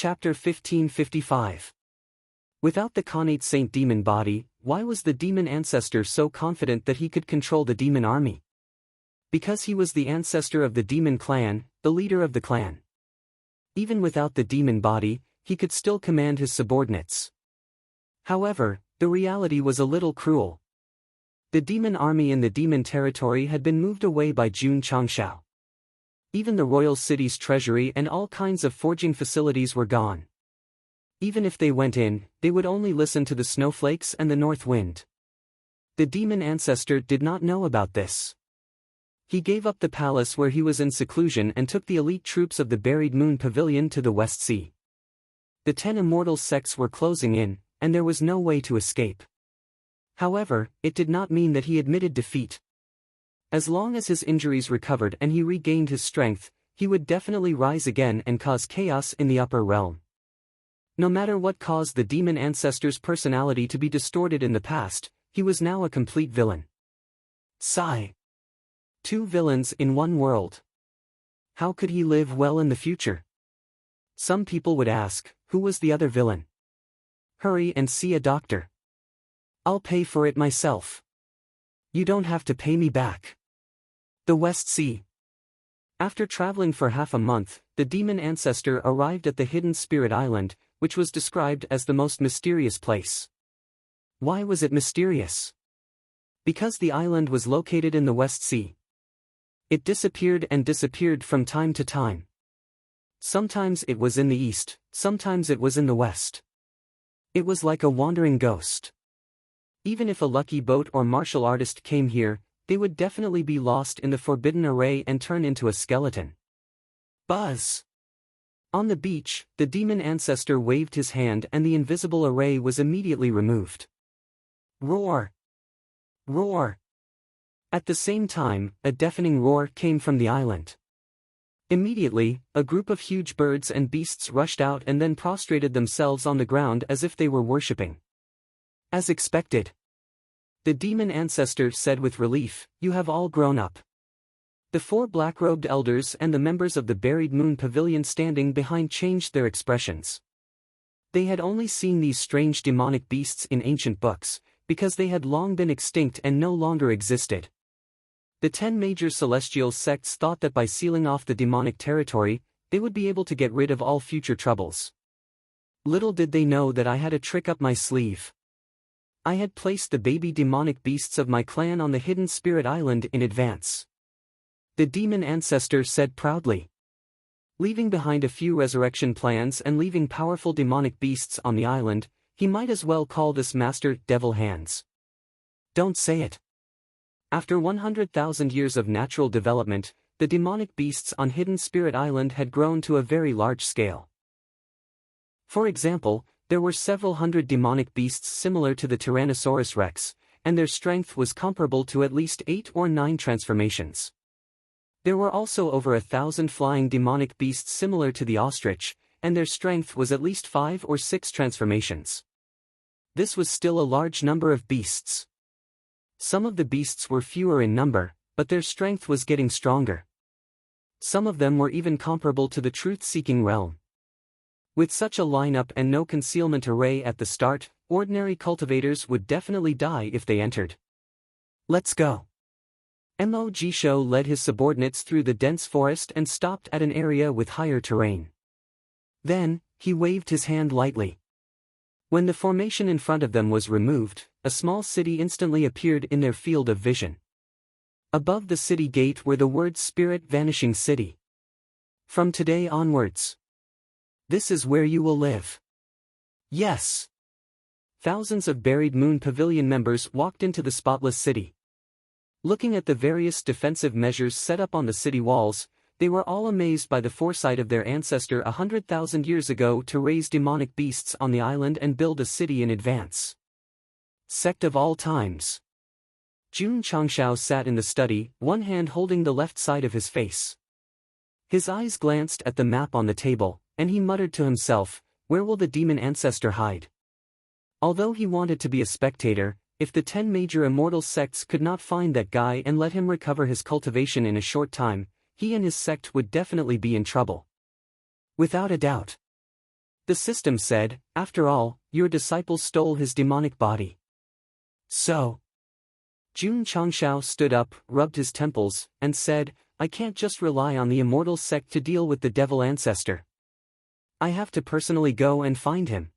Chapter 1555. Without the connate saint demon body, why was the demon ancestor so confident that he could control the demon army? Because he was the ancestor of the demon clan, the leader of the clan. Even without the demon body, he could still command his subordinates. However, the reality was a little cruel. The demon army in the demon territory had been moved away by Jun Changshao. Even the royal city's treasury and all kinds of forging facilities were gone. Even if they went in, they would only listen to the snowflakes and the north wind. The demon ancestor did not know about this. He gave up the palace where he was in seclusion and took the elite troops of the Buried Moon Pavilion to the West Sea. The 10 immortal sects were closing in, and there was no way to escape. However, it did not mean that he admitted defeat. As long as his injuries recovered and he regained his strength, he would definitely rise again and cause chaos in the upper realm. No matter what caused the demon ancestor's personality to be distorted in the past, he was now a complete villain. Sigh. 2 villains in one world. How could he live well in the future? Some people would ask, who was the other villain? Hurry and see a doctor. I'll pay for it myself. You don't have to pay me back. The West Sea. After traveling for half a month, the demon ancestor arrived at the hidden spirit island, which was described as the most mysterious place. Why was it mysterious? Because the island was located in the West Sea. It disappeared and disappeared from time to time. Sometimes it was in the east, sometimes it was in the west. It was like a wandering ghost. Even if a lucky boat or martial artist came here, they would definitely be lost in the forbidden array and turn into a skeleton. Buzz! On the beach, the demon ancestor waved his hand and the invisible array was immediately removed. Roar! Roar! At the same time, a deafening roar came from the island. Immediately, a group of huge birds and beasts rushed out and then prostrated themselves on the ground as if they were worshipping. As expected. The demon ancestor said with relief, "You have all grown up." The 4 black-robed elders and the members of the Buried Moon Pavilion standing behind changed their expressions. They had only seen these strange demonic beasts in ancient books, because they had long been extinct and no longer existed. The 10 major celestial sects thought that by sealing off the demonic territory, they would be able to get rid of all future troubles. Little did they know that I had a trick up my sleeve. I had placed the baby demonic beasts of my clan on the hidden spirit island in advance. The demon ancestor said proudly. Leaving behind a few resurrection plans and leaving powerful demonic beasts on the island, he might as well call this master Devil Hands. Don't say it. After 100,000 years of natural development, the demonic beasts on Hidden Spirit Island had grown to a very large scale. For example, there were several hundred demonic beasts similar to the Tyrannosaurus Rex, and their strength was comparable to at least 8 or 9 transformations. There were also over 1,000 flying demonic beasts similar to the ostrich, and their strength was at least 5 or 6 transformations. This was still a large number of beasts. Some of the beasts were fewer in number, but their strength was getting stronger. Some of them were even comparable to the truth-seeking realm. With such a lineup and no concealment array at the start, ordinary cultivators would definitely die if they entered. Let's go. Mo Jisho led his subordinates through the dense forest and stopped at an area with higher terrain. Then, he waved his hand lightly. When the formation in front of them was removed, a small city instantly appeared in their field of vision. Above the city gate were the words Spirit Vanishing City. From today onwards. This is where you will live. Yes. Thousands of Buried Moon Pavilion members walked into the spotless city. Looking at the various defensive measures set up on the city walls, they were all amazed by the foresight of their ancestor 100,000 years ago to raise demonic beasts on the island and build a city in advance. Sect of all times. Jun Changshao sat in the study, one hand holding the left side of his face. His eyes glanced at the map on the table, and he muttered to himself, "Where will the demon ancestor hide?" Although he wanted to be a spectator, if the 10 major immortal sects could not find that guy and let him recover his cultivation in a short time, he and his sect would definitely be in trouble. Without a doubt. The system said, "After all, your disciple stole his demonic body." So, Jun Changshao stood up, rubbed his temples, and said, "I can't just rely on the immortal sect to deal with the devil ancestor. I have to personally go and find him.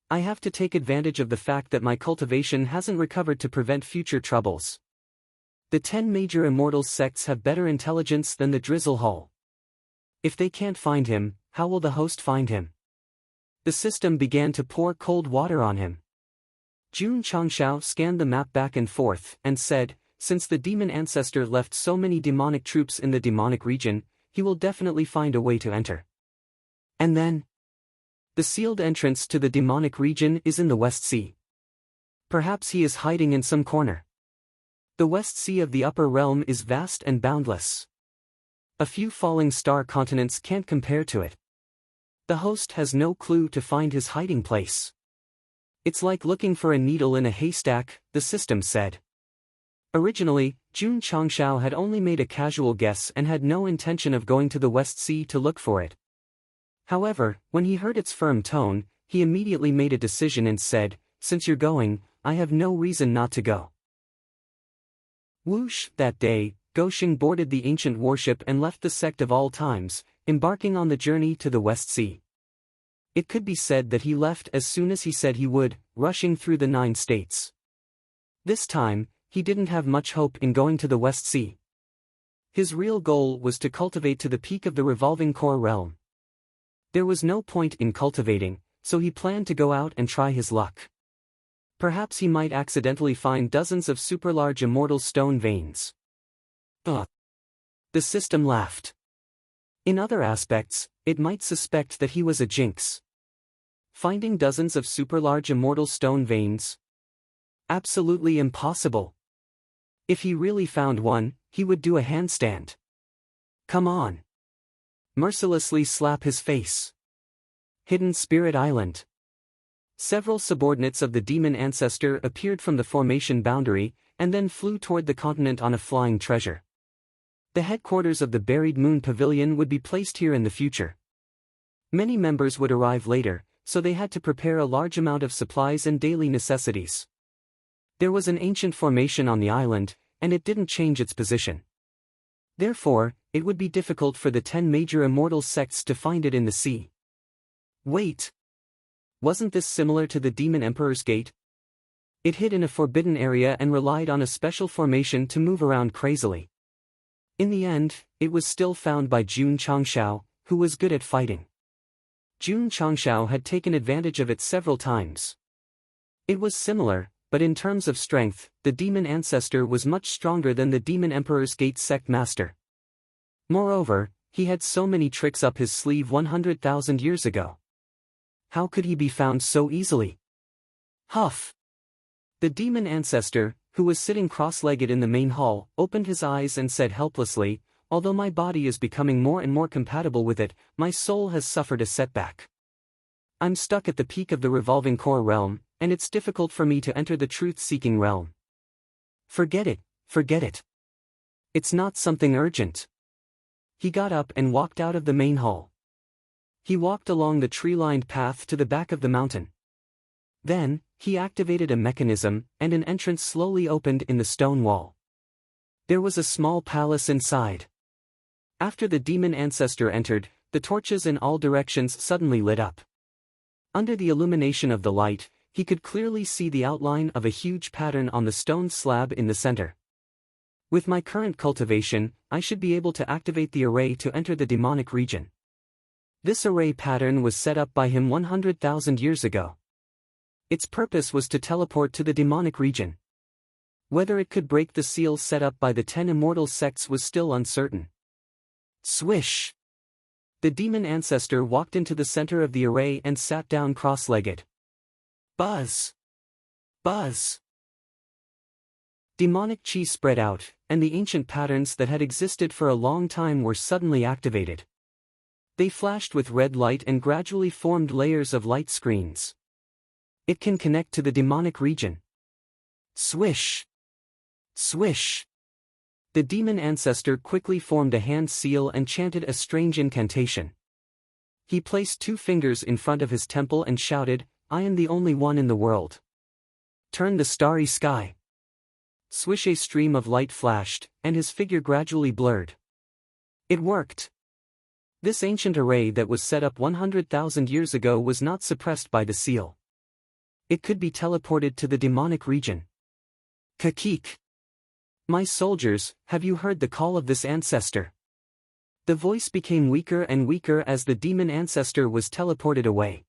I have to take advantage of the fact that my cultivation hasn't recovered to prevent future troubles. The 10 major immortal sects have better intelligence than the Drizzle Hall. If they can't find him, how will the host find him?" The system began to pour cold water on him. Jun Changshao scanned the map back and forth, and said, "Since the demon ancestor left so many demonic troops in the demonic region, he will definitely find a way to enter. And then? The sealed entrance to the demonic region is in the West Sea. Perhaps he is hiding in some corner. The West Sea of the upper realm is vast and boundless. A few falling star continents can't compare to it. The host has no clue to find his hiding place. It's like looking for a needle in a haystack," the system said. Originally, Jun Changshao had only made a casual guess and had no intention of going to the West Sea to look for it. However, when he heard its firm tone, he immediately made a decision and said, "Since you're going, I have no reason not to go." Whoosh! That day, Goshing boarded the ancient warship and left the Sect of all times, embarking on the journey to the West Sea. It could be said that he left as soon as he said he would, rushing through the 9 states. This time, he didn't have much hope in going to the West Sea. His real goal was to cultivate to the peak of the revolving core realm. There was no point in cultivating, so he planned to go out and try his luck. Perhaps he might accidentally find dozens of super-large immortal stone veins. Ugh. The system laughed. In other aspects, it might suspect that he was a jinx. Finding dozens of super-large immortal stone veins? Absolutely impossible. If he really found one, he would do a handstand. Come on. Mercilessly slap his face. Hidden Spirit Island. Several subordinates of the demon ancestor appeared from the formation boundary, and then flew toward the continent on a flying treasure. The headquarters of the Buried Moon Pavilion would be placed here in the future. Many members would arrive later, so they had to prepare a large amount of supplies and daily necessities. There was an ancient formation on the island, and it didn't change its position. Therefore, it would be difficult for the 10 major immortal sects to find it in the sea. Wait! Wasn't this similar to the Demon Emperor's Gate? It hid in a forbidden area and relied on a special formation to move around crazily. In the end, it was still found by Jun Changshao, who was good at fighting. Jun Changshao had taken advantage of it several times. It was similar, but in terms of strength, the demon ancestor was much stronger than the Demon Emperor's Gate sect master. Moreover, he had so many tricks up his sleeve 100,000 years ago. How could he be found so easily? Huff! The demon ancestor, who was sitting cross-legged in the main hall, opened his eyes and said helplessly, "Although my body is becoming more and more compatible with it, my soul has suffered a setback. I'm stuck at the peak of the revolving core realm, and it's difficult for me to enter the truth-seeking realm." Forget it, forget it. It's not something urgent. He got up and walked out of the main hall. He walked along the tree-lined path to the back of the mountain. Then, he activated a mechanism, and an entrance slowly opened in the stone wall. There was a small palace inside. After the demon ancestor entered, the torches in all directions suddenly lit up. Under the illumination of the light, he could clearly see the outline of a huge pattern on the stone slab in the center. With my current cultivation, I should be able to activate the array to enter the demonic region. This array pattern was set up by him 100,000 years ago. Its purpose was to teleport to the demonic region. Whether it could break the seal set up by the 10 immortal sects was still uncertain. Swish! The demon ancestor walked into the center of the array and sat down cross-legged. Buzz! Buzz! Demonic chi spread out, and the ancient patterns that had existed for a long time were suddenly activated. They flashed with red light and gradually formed layers of light screens. It can connect to the demonic region. Swish! Swish! The demon ancestor quickly formed a hand seal and chanted a strange incantation. He placed 2 fingers in front of his temple and shouted, "I am the only one in the world. Turn the starry sky." Swish, a stream of light flashed, and his figure gradually blurred. It worked. This ancient array that was set up 100,000 years ago was not suppressed by the seal. It could be teleported to the demonic region. Kakik. My soldiers, have you heard the call of this ancestor? The voice became weaker and weaker as the demon ancestor was teleported away.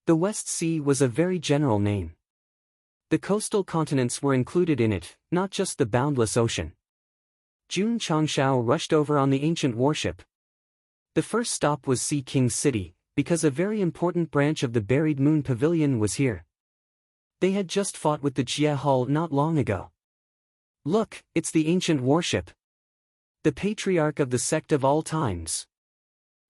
The West Sea was a very general name. The coastal continents were included in it, not just the boundless ocean. Jun Changshao rushed over on the ancient warship. The first stop was Sea King's city, because a very important branch of the Buried Moon Pavilion was here. They had just fought with the Jie Hull not long ago. Look, it's the ancient warship. The patriarch of the sect of all times.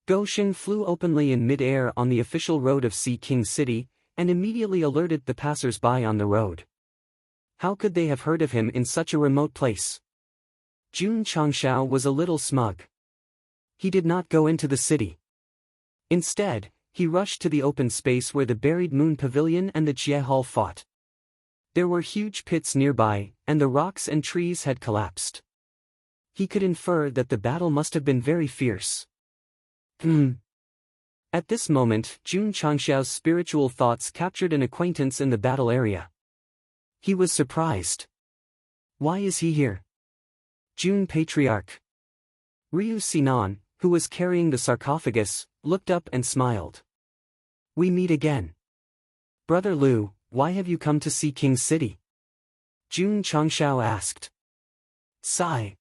Goshen flew openly in mid-air on the official road of Sea King's city, and immediately alerted the passers-by on the road. How could they have heard of him in such a remote place? Jun Changshao was a little smug. He did not go into the city. Instead, he rushed to the open space where the Buried Moon Pavilion and the Jie Hull fought. There were huge pits nearby, and the rocks and trees had collapsed. He could infer that the battle must have been very fierce. At this moment, Jun Changshao's spiritual thoughts captured an acquaintance in the battle area. He was surprised. Why is he here? Jun Patriarch. Ryu Sinan, who was carrying the sarcophagus, looked up and smiled. We meet again. Brother Liu, why have you come to Sea King's city? Jun Changshao asked. Sigh.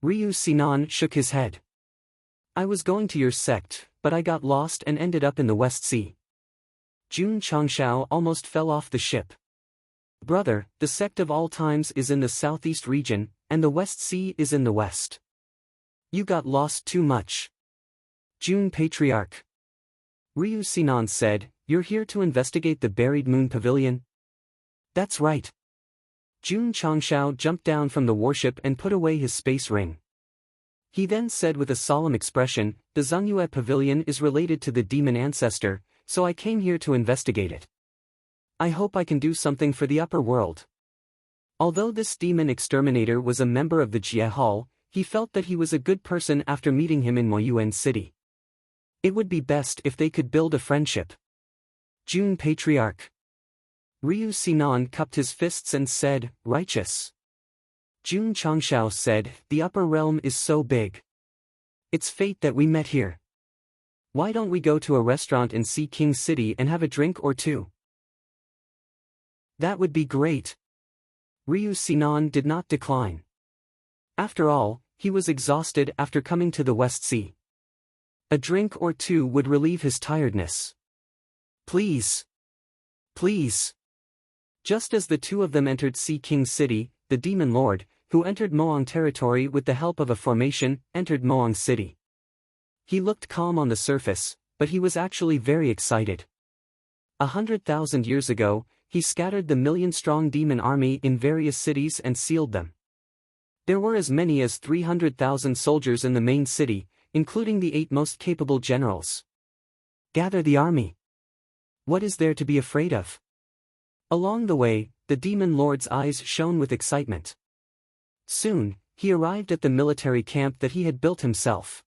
Ryu Sinan shook his head. I was going to your sect, but I got lost and ended up in the West Sea. Jun Changshao almost fell off the ship. Brother, the sect of all times is in the southeast region, and the West Sea is in the west. You got lost too much. Jun Patriarch. Ryu Sinan said, You're here to investigate the Buried Moon Pavilion? That's right. Jun Changshao jumped down from the warship and put away his space ring. He then said with a solemn expression, The Zhongyue Pavilion is related to the demon ancestor, so I came here to investigate it. I hope I can do something for the upper world. Although this demon exterminator was a member of the Jie Hull, he felt that he was a good person after meeting him in Moyuan City. It would be best if they could build a friendship. Jun Patriarch. Ryu Sinan cupped his fists and said, Righteous. Jun Changshao said, The upper realm is so big. It's fate that we met here. Why don't we go to a restaurant in Sea King's city and have a drink or two? That would be great. Ryu Sinan did not decline. After all, he was exhausted after coming to the West Sea. A drink or two would relieve his tiredness. Please. Please. Just as the two of them entered Sea King's city, the demon lord, who entered Moang territory with the help of a formation, entered Moang city. He looked calm on the surface, but he was actually very excited. 100,000 years ago, he scattered the million-strong demon army in various cities and sealed them. There were as many as 300,000 soldiers in the main city, including the 8 most capable generals. Gather the army. What is there to be afraid of? Along the way, the demon lord's eyes shone with excitement. Soon, he arrived at the military camp that he had built himself.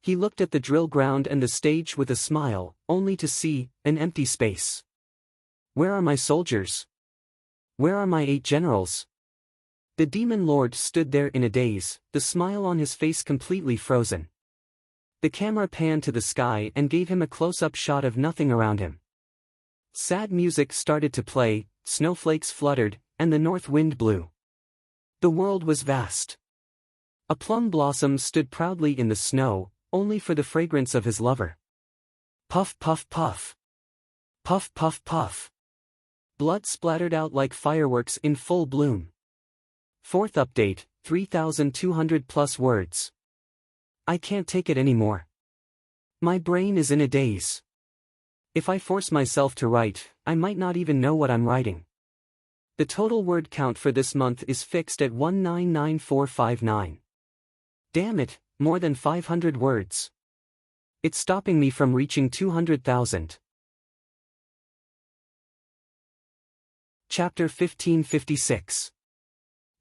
He looked at the drill ground and the stage with a smile, only to see an empty space. Where are my soldiers? Where are my 8 generals? The demon lord stood there in a daze, the smile on his face completely frozen. The camera panned to the sky and gave him a close-up shot of nothing around him. Sad music started to play, snowflakes fluttered, and the north wind blew. The world was vast. A plum blossom stood proudly in the snow, only for the fragrance of his lover. Puff puff puff. Puff puff puff. Blood splattered out like fireworks in full bloom. 4th update, 3,200 plus words. I can't take it anymore. My brain is in a daze. If I force myself to write, I might not even know what I'm writing. The total word count for this month is fixed at 199459. Damn it, more than 500 words. It's stopping me from reaching 200,000. Chapter 1556.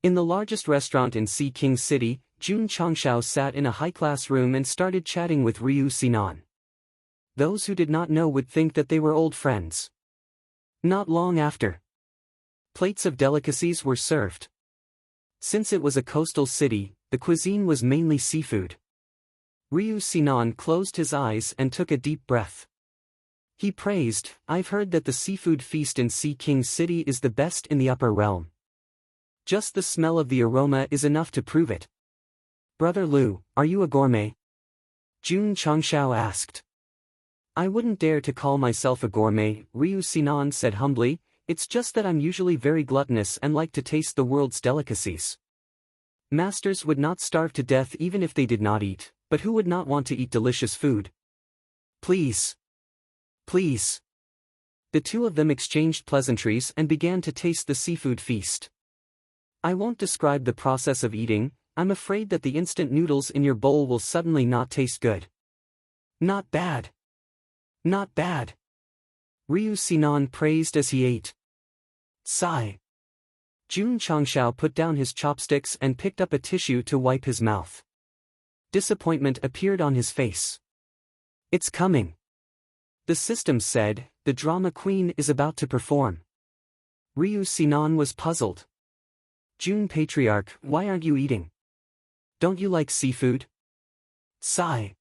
In the largest restaurant in Sea King City, Jun Changshao sat in a high-class room and started chatting with Ryu Sinan. Those who did not know would think that they were old friends. Not long after, plates of delicacies were served. Since it was a coastal city, the cuisine was mainly seafood. Ryu Sinan closed his eyes and took a deep breath. He praised, "I've heard that the seafood feast in Sea King City is the best in the upper realm. Just the smell of the aroma is enough to prove it." "Brother Liu, are you a gourmet?" Jun Changshao asked. "I wouldn't dare to call myself a gourmet," Ryu Sinan said humbly. "It's just that I'm usually very gluttonous and like to taste the world's delicacies. Masters would not starve to death even if they did not eat, but who would not want to eat delicious food? Please. Please." The two of them exchanged pleasantries and began to taste the seafood feast. "I won't describe the process of eating. I'm afraid that the instant noodles in your bowl will suddenly not taste good." "Not bad. Not bad." Ryu Sinan praised as he ate. Sigh. Jun Changshao put down his chopsticks and picked up a tissue to wipe his mouth. Disappointment appeared on his face. "It's coming. The system said, the drama queen is about to perform." Ryu Sinan was puzzled. "Jun Patriarch, why aren't you eating? Don't you like seafood?" Sigh.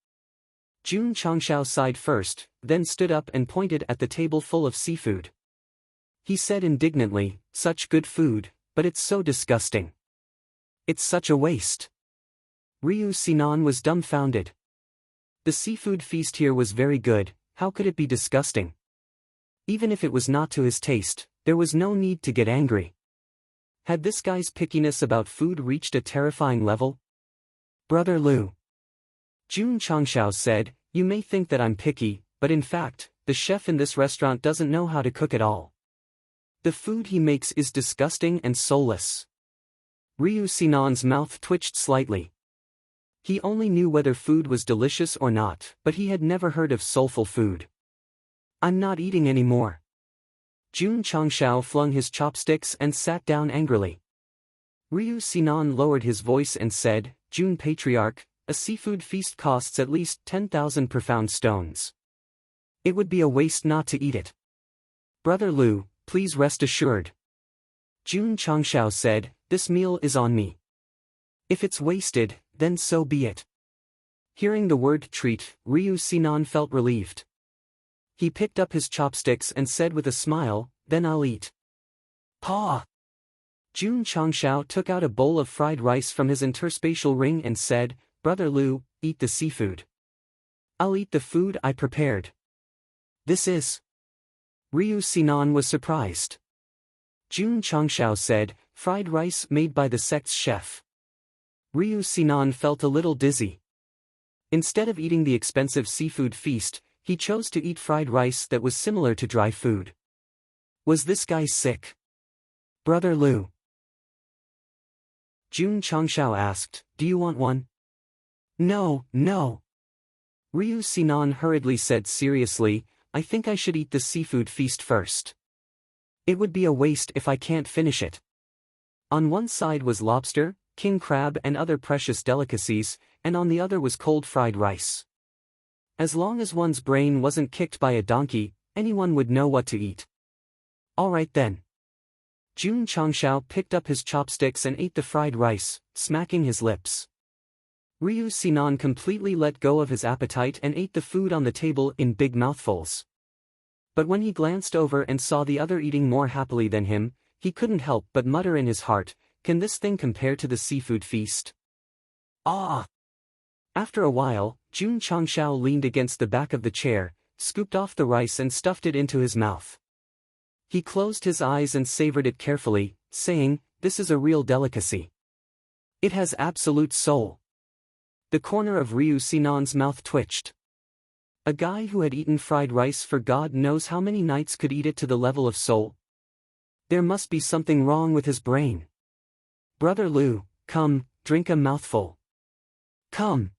Jun Changshao sighed first, then stood up and pointed at the table full of seafood. He said indignantly, "Such good food, but it's so disgusting. It's such a waste." Ryu Sinan was dumbfounded. The seafood feast here was very good, how could it be disgusting? Even if it was not to his taste, there was no need to get angry. Had this guy's pickiness about food reached a terrifying level? "Brother Liu," Jun Changshao said, "you may think that I'm picky, but in fact, the chef in this restaurant doesn't know how to cook at all. The food he makes is disgusting and soulless." Ryu Sinan's mouth twitched slightly. He only knew whether food was delicious or not, but he had never heard of soulful food. "I'm not eating anymore." Jun Changshao flung his chopsticks and sat down angrily. Ryu Sinan lowered his voice and said, "Jun Patriarch, a seafood feast costs at least 10,000 profound stones. It would be a waste not to eat it. Brother Liu, please rest assured." Jun Changshao said, "This meal is on me. If it's wasted, then so be it." Hearing the word treat, Ryu Sinan felt relieved. He picked up his chopsticks and said with a smile, "Then I'll eat." "Paw!" Jun Changshao took out a bowl of fried rice from his interspatial ring and said, "Brother Liu, eat the seafood. I'll eat the food I prepared." "This is..." Ryu Sinan was surprised. Jun Changshao said, "Fried rice made by the Sect's chef." Ryu Sinan felt a little dizzy. Instead of eating the expensive seafood feast, he chose to eat fried rice that was similar to dry food. Was this guy sick? "Brother Liu," Jun Changshao asked, "do you want one?" "No, no." Ryu Sinan hurriedly said seriously, "I think I should eat the seafood feast first. It would be a waste if I can't finish it." On one side was lobster, king crab and other precious delicacies, and on the other was cold fried rice. As long as one's brain wasn't kicked by a donkey, anyone would know what to eat. "All right then." Jun Changshao picked up his chopsticks and ate the fried rice, smacking his lips. Ryu Sinan completely let go of his appetite and ate the food on the table in big mouthfuls. But when he glanced over and saw the other eating more happily than him, he couldn't help but mutter in his heart, "Can this thing compare to the seafood feast?" Ah! After a while, Jun Changshao leaned against the back of the chair, scooped off the rice and stuffed it into his mouth. He closed his eyes and savored it carefully, saying, "This is a real delicacy. It has absolute soul." The corner of Ryu Sinan's mouth twitched. A guy who had eaten fried rice for God knows how many nights could eat it to the level of soul. There must be something wrong with his brain. "Brother Liu, come, drink a mouthful. Come."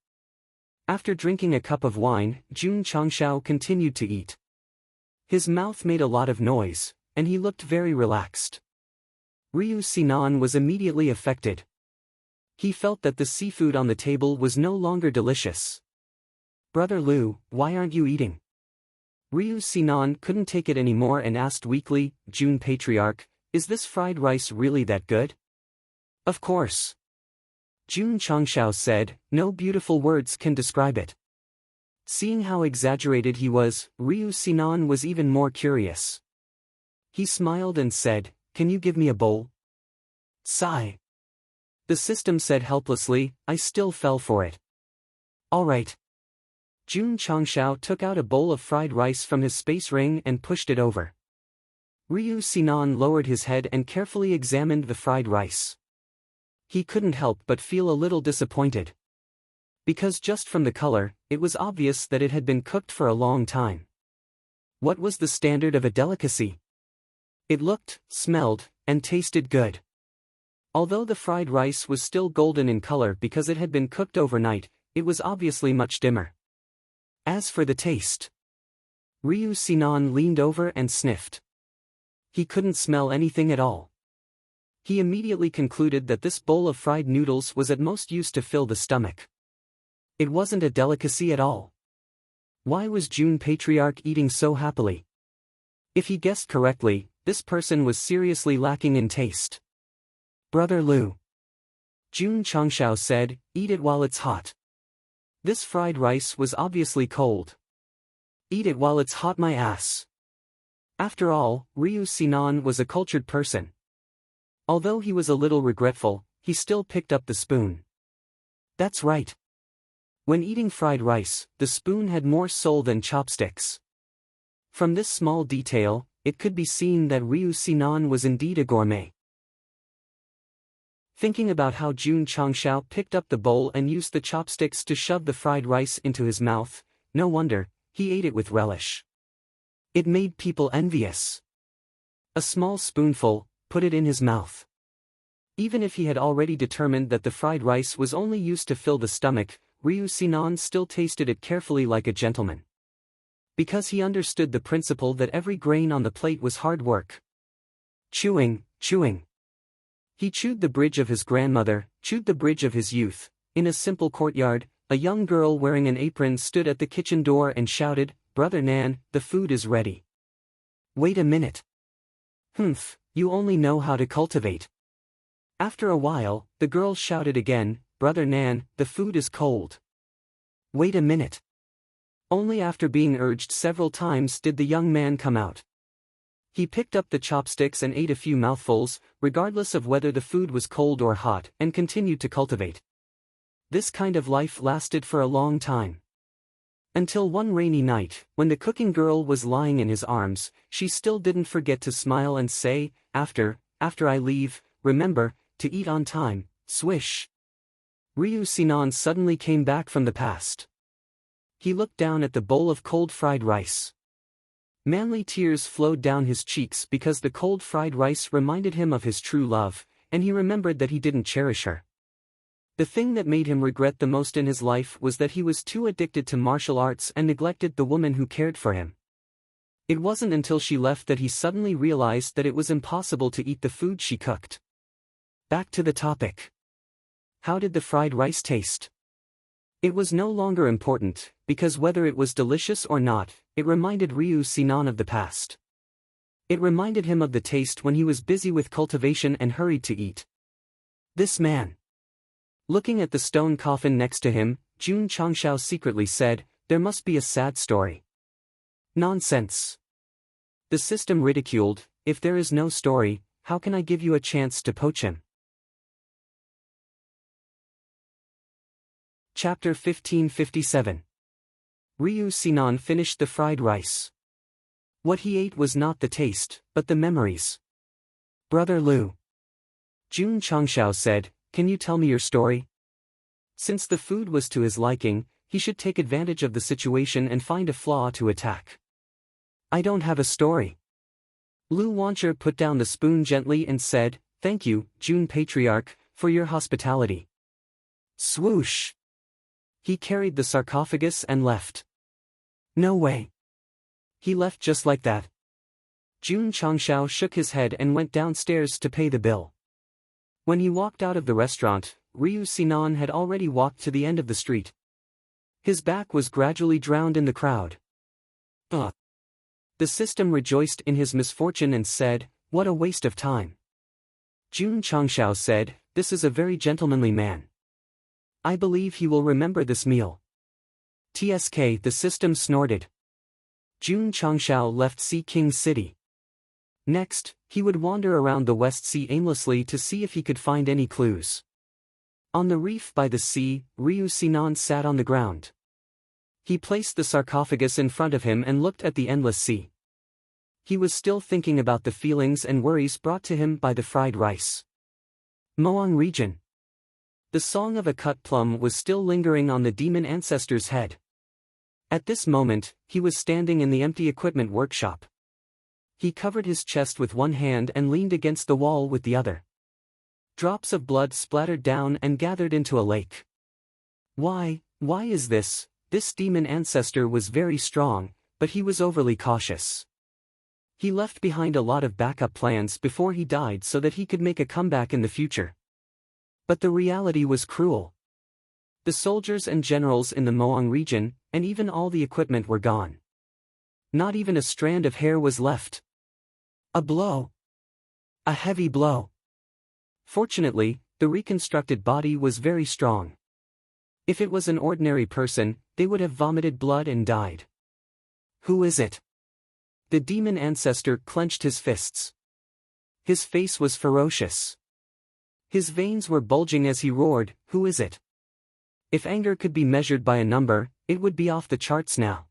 After drinking a cup of wine, Jun Changshao continued to eat. His mouth made a lot of noise, and he looked very relaxed. Ryu Sinan was immediately affected. He felt that the seafood on the table was no longer delicious. "Brother Liu, why aren't you eating?" Ryu Sinan couldn't take it anymore and asked weakly, "Jun Patriarch, is this fried rice really that good?" "Of course." Jun Changshao said, "No beautiful words can describe it." Seeing how exaggerated he was, Ryu Sinan was even more curious. He smiled and said, "Can you give me a bowl?" Sigh. The system said helplessly. I still fell for it. "All right." Jun Changshao took out a bowl of fried rice from his space ring and pushed it over. Ryu Sinan lowered his head and carefully examined the fried rice. He couldn't help but feel a little disappointed. Because just from the color, it was obvious that it had been cooked for a long time. What was the standard of a delicacy? It looked, smelled, and tasted good. Although the fried rice was still golden in color because it had been cooked overnight, it was obviously much dimmer. As for the taste, Ryu Sinan leaned over and sniffed. He couldn't smell anything at all. He immediately concluded that this bowl of fried noodles was at most used to fill the stomach. It wasn't a delicacy at all. Why was Jun Patriarch eating so happily? If he guessed correctly, this person was seriously lacking in taste. "Brother Liu," Jun Changshao said, "eat it while it's hot. This fried rice was obviously cold. Eat it while it's hot, my ass." After all, Ryu Sinan was a cultured person. Although he was a little regretful, he still picked up the spoon. That's right. When eating fried rice, the spoon had more soul than chopsticks. From this small detail, it could be seen that Ryu Sinan was indeed a gourmet. Thinking about how Jun Changshao picked up the bowl and used the chopsticks to shove the fried rice into his mouth, no wonder, he ate it with relish. It made people envious. A small spoonful, put it in his mouth. Even if he had already determined that the fried rice was only used to fill the stomach, Ryu Sinan still tasted it carefully like a gentleman. Because he understood the principle that every grain on the plate was hard work. Chewing, chewing. He chewed the bridge of his grandmother, chewed the bridge of his youth. In a simple courtyard, a young girl wearing an apron stood at the kitchen door and shouted, "Brother Nan, the food is ready." "Wait a minute. Humph, you only know how to cultivate." After a while, the girl shouted again, "Brother Nan, the food is cold." "Wait a minute." Only after being urged several times did the young man come out. He picked up the chopsticks and ate a few mouthfuls, regardless of whether the food was cold or hot, and continued to cultivate. This kind of life lasted for a long time. Until one rainy night, when the cooking girl was lying in his arms, she still didn't forget to smile and say, after I leave, remember, to eat on time." Swish. Ryu Sinan suddenly came back from the past. He looked down at the bowl of cold fried rice. Manly tears flowed down his cheeks because the cold fried rice reminded him of his true love, and he remembered that he didn't cherish her. The thing that made him regret the most in his life was that he was too addicted to martial arts and neglected the woman who cared for him. It wasn't until she left that he suddenly realized that it was impossible to eat the food she cooked. Back to the topic. How did the fried rice taste? It was no longer important, because whether it was delicious or not, it reminded Ryu Sinan of the past. It reminded him of the taste when he was busy with cultivation and hurried to eat. This man. Looking at the stone coffin next to him, Jun Changshao secretly said, "There must be a sad story." Nonsense. The system ridiculed, "If there is no story, how can I give you a chance to poach him?" Chapter 1557. Ryu Sinan finished the fried rice. What he ate was not the taste, but the memories. "Brother Liu," Jun Changshao said, "can you tell me your story?" Since the food was to his liking, he should take advantage of the situation and find a flaw to attack. "I don't have a story." Lu Wancher put down the spoon gently and said, "Thank you, Jun Patriarch, for your hospitality." Swoosh! He carried the sarcophagus and left. No way. He left just like that. Jun Changshao shook his head and went downstairs to pay the bill. When he walked out of the restaurant, Ryu Sinan had already walked to the end of the street. His back was gradually drowned in the crowd. Ugh. The system rejoiced in his misfortune and said, "What a waste of time." Jun Changshao said, "This is a very gentlemanly man. I believe he will remember this meal." TSK, the system snorted. Jun Changshao left Sea King City. Next, he would wander around the West Sea aimlessly to see if he could find any clues. On the reef by the sea, Ryu Sinan sat on the ground. He placed the sarcophagus in front of him and looked at the endless sea. He was still thinking about the feelings and worries brought to him by the fried rice. Moang region. The song of a cut plum was still lingering on the demon ancestor's head. At this moment, he was standing in the empty equipment workshop. He covered his chest with one hand and leaned against the wall with the other. Drops of blood splattered down and gathered into a lake. Why is this? This demon ancestor was very strong, but he was overly cautious. He left behind a lot of backup plans before he died so that he could make a comeback in the future. But the reality was cruel. The soldiers and generals in the Moang region, and even all the equipment were gone. Not even a strand of hair was left. A blow. A heavy blow. Fortunately, the reconstructed body was very strong. If it was an ordinary person, they would have vomited blood and died. Who is it? The demon ancestor clenched his fists. His face was ferocious. His veins were bulging as he roared, "Who is it?" If anger could be measured by a number, it would be off the charts now.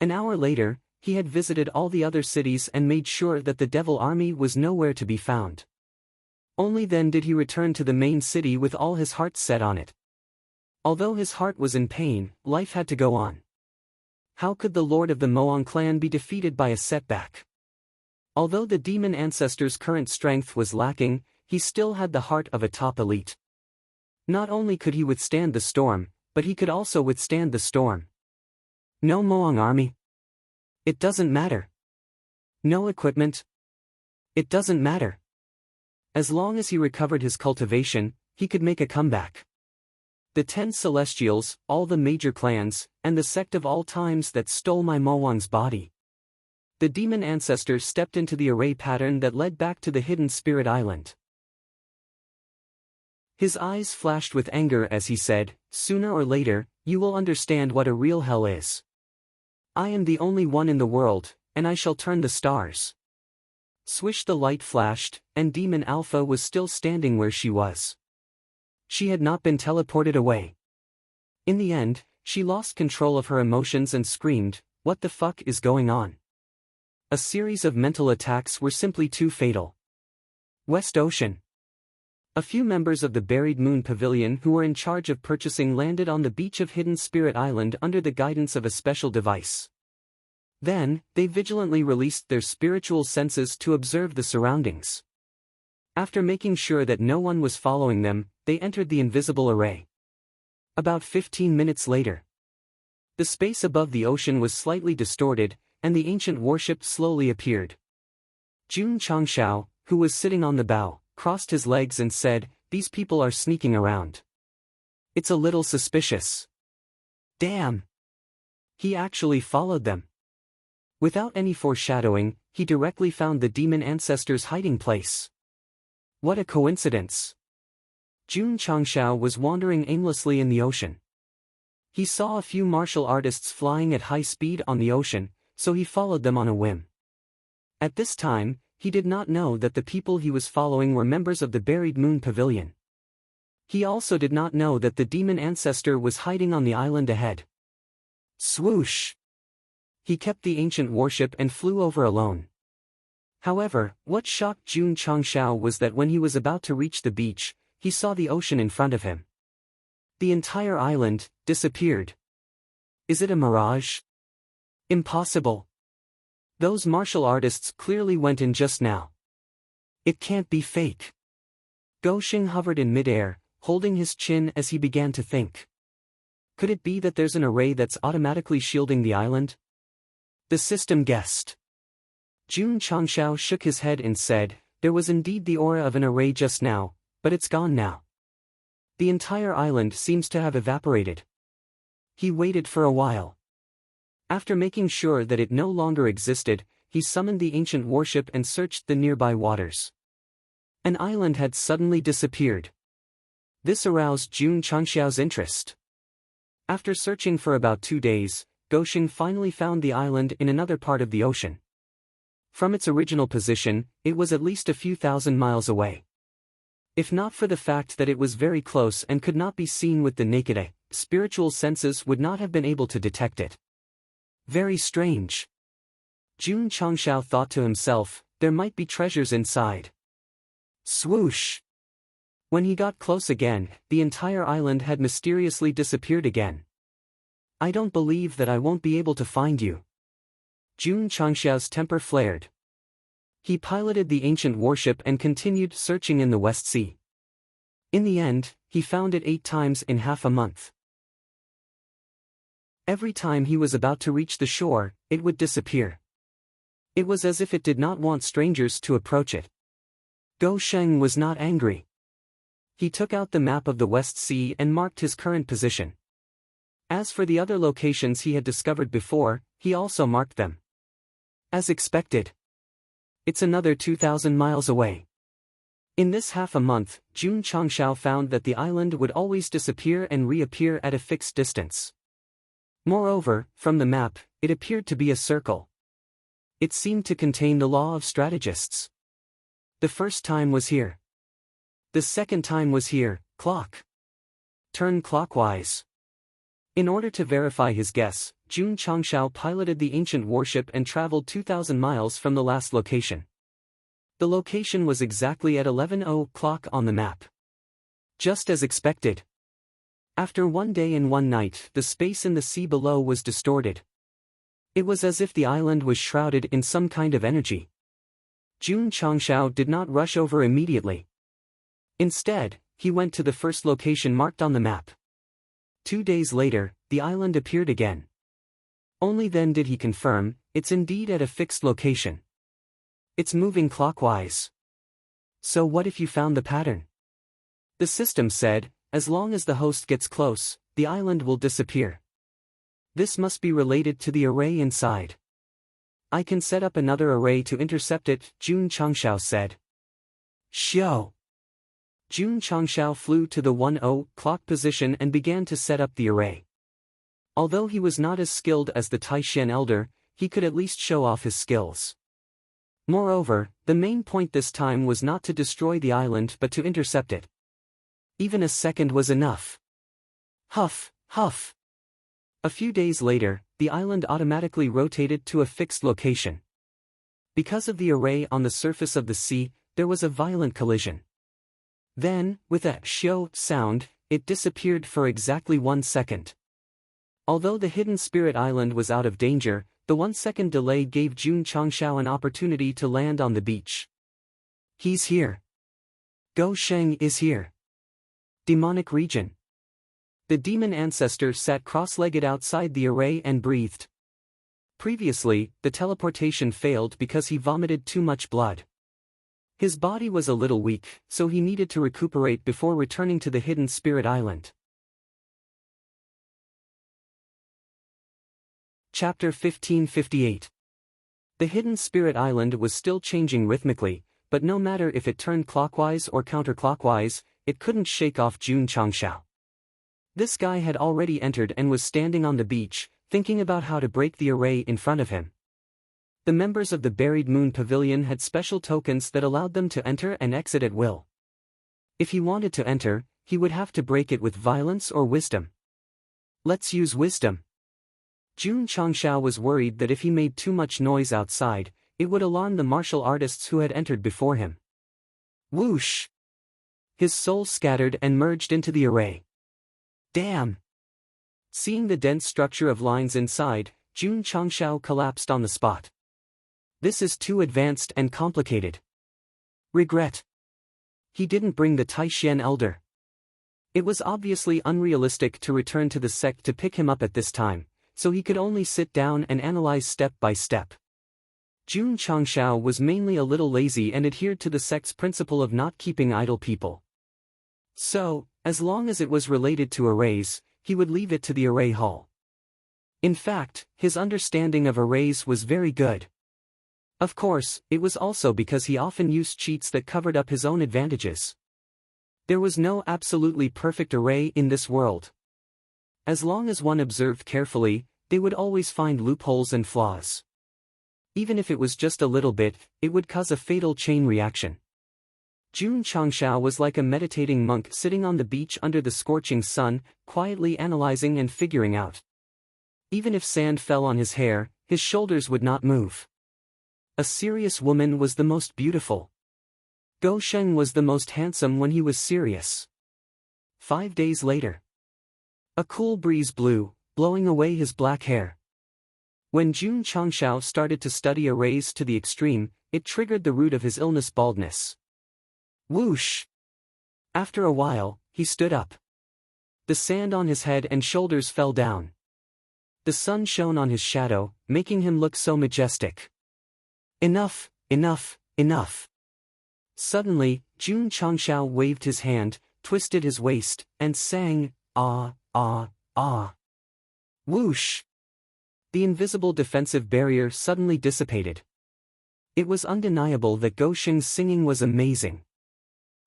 An hour later, he had visited all the other cities and made sure that the devil army was nowhere to be found. Only then did he return to the main city with all his heart set on it. Although his heart was in pain, life had to go on. How could the lord of the Moang clan be defeated by a setback? Although the demon ancestor's current strength was lacking, he still had the heart of a top elite. Not only could he withstand the storm, but he could also withstand the storm. No Moang army? It doesn't matter. No equipment? It doesn't matter. As long as he recovered his cultivation, he could make a comeback. The 10 Celestials, all the major clans, and the sect of all times that stole my Moang's body. The demon ancestor stepped into the array pattern that led back to the hidden spirit island. His eyes flashed with anger as he said, "Sooner or later, you will understand what a real hell is. I am the only one in the world, and I shall turn the stars." Swish, the light flashed, and Demon Alpha was still standing where she was. She had not been teleported away. In the end, she lost control of her emotions and screamed, "What the fuck is going on?" A series of mental attacks were simply too fatal. West Ocean. A few members of the Buried Moon Pavilion who were in charge of purchasing landed on the beach of Hidden Spirit Island under the guidance of a special device. Then, they vigilantly released their spiritual senses to observe the surroundings. After making sure that no one was following them, they entered the invisible array. About 15 minutes later, the space above the ocean was slightly distorted, and the ancient warship slowly appeared. Jun Changshao, who was sitting on the bow, crossed his legs and said, "These people are sneaking around. It's a little suspicious." Damn! He actually followed them. Without any foreshadowing, he directly found the demon ancestor's hiding place. What a coincidence! Jun Changshao was wandering aimlessly in the ocean. He saw a few martial artists flying at high speed on the ocean, so he followed them on a whim. At this time, he did not know that the people he was following were members of the Buried Moon Pavilion. He also did not know that the demon ancestor was hiding on the island ahead. Swoosh! He kept the ancient warship and flew over alone. However, what shocked Jun Changshao was that when he was about to reach the beach, he saw the ocean in front of him. The entire island disappeared. Is it a mirage? Impossible. Those martial artists clearly went in just now. It can't be fake. Go Xing hovered in midair, holding his chin as he began to think. Could it be that there's an array that's automatically shielding the island? The system guessed. Jun Changshao shook his head and said, there was indeed the aura of an array just now, but it's gone now. The entire island seems to have evaporated. He waited for a while. After making sure that it no longer existed, he summoned the ancient warship and searched the nearby waters. An island had suddenly disappeared. This aroused Jun Changshao's interest. After searching for about 2 days, Gosheng finally found the island in another part of the ocean. From its original position, it was at least a few thousand miles away. If not for the fact that it was very close and could not be seen with the naked eye, spiritual senses would not have been able to detect it. Very strange. Jun Changshao thought to himself, there might be treasures inside. Swoosh! When he got close again, the entire island had mysteriously disappeared again. I don't believe that I won't be able to find you. Jun Changshao's temper flared. He piloted the ancient warship and continued searching in the West Sea. In the end, he found it 8 times in half a month. Every time he was about to reach the shore, it would disappear. It was as if it did not want strangers to approach it. Gosheng was not angry. He took out the map of the West Sea and marked his current position. As for the other locations he had discovered before, he also marked them. As expected. It's another 2,000 miles away. In this half a month, Jun Changshao found that the island would always disappear and reappear at a fixed distance. Moreover, from the map, it appeared to be a circle. It seemed to contain the law of strategists. The first time was here. The second time was here, clock. Turn clockwise. In order to verify his guess, Jun Changshao piloted the ancient warship and traveled 2,000 miles from the last location. The location was exactly at 11 o'clock on the map. Just as expected. After 1 day and 1 night, the space in the sea below was distorted. It was as if the island was shrouded in some kind of energy. Jun Changshao did not rush over immediately. Instead, he went to the first location marked on the map. 2 days later, the island appeared again. Only then did he confirm, it's indeed at a fixed location. It's moving clockwise. So what if you found the pattern? The system said, as long as the host gets close, the island will disappear. This must be related to the array inside. I can set up another array to intercept it, Jun Changshao said. Xiao. Jun Changshao flew to the 1 o'clock position and began to set up the array. Although he was not as skilled as the Taishan elder, he could at least show off his skills. Moreover, the main point this time was not to destroy the island but to intercept it. Even a second was enough. Huff, huff. A few days later, the island automatically rotated to a fixed location. Because of the array on the surface of the sea, there was a violent collision. Then, with a xiao sound, it disappeared for exactly 1 second. Although the hidden spirit island was out of danger, the 1-second delay gave Jun Changshao an opportunity to land on the beach. He's here. Gosheng is here. Demonic region. The demon ancestor sat cross-legged outside the array and breathed. Previously, the teleportation failed because he vomited too much blood. His body was a little weak, so he needed to recuperate before returning to the hidden spirit island. Chapter 1558. The hidden spirit island was still changing rhythmically, but no matter if it turned clockwise or counterclockwise, it couldn't shake off Jun Changshao. This guy had already entered and was standing on the beach, thinking about how to break the array in front of him. The members of the Buried Moon Pavilion had special tokens that allowed them to enter and exit at will. If he wanted to enter, he would have to break it with violence or wisdom. Let's use wisdom. Jun Changshao was worried that if he made too much noise outside, it would alarm the martial artists who had entered before him. Whoosh! His soul scattered and merged into the array. Damn! Seeing the dense structure of lines inside, Jun Changshao collapsed on the spot. This is too advanced and complicated. Regret. He didn't bring the Taishan elder. It was obviously unrealistic to return to the sect to pick him up at this time, so he could only sit down and analyze step by step. Jun Changshao was mainly a little lazy and adhered to the sect's principle of not keeping idle people. So, as long as it was related to arrays, he would leave it to the array hall. In fact, his understanding of arrays was very good. Of course, it was also because he often used cheats that covered up his own advantages. There was no absolutely perfect array in this world. As long as one observed carefully, they would always find loopholes and flaws. Even if it was just a little bit, it would cause a fatal chain reaction. Jun Changshao was like a meditating monk sitting on the beach under the scorching sun, quietly analyzing and figuring out. Even if sand fell on his hair, his shoulders would not move. A serious woman was the most beautiful. Go Sheng was the most handsome when he was serious. 5 days later. A cool breeze blew, blowing away his black hair. When Jun Changshao started to study arrays to the extreme, it triggered the root of his illness, baldness. Whoosh! After a while, he stood up. The sand on his head and shoulders fell down. The sun shone on his shadow, making him look so majestic. Enough, enough, enough. Suddenly, Jun Changshao waved his hand, twisted his waist, and sang, ah, ah, ah. Whoosh! The invisible defensive barrier suddenly dissipated. It was undeniable that Go Sheng's singing was amazing.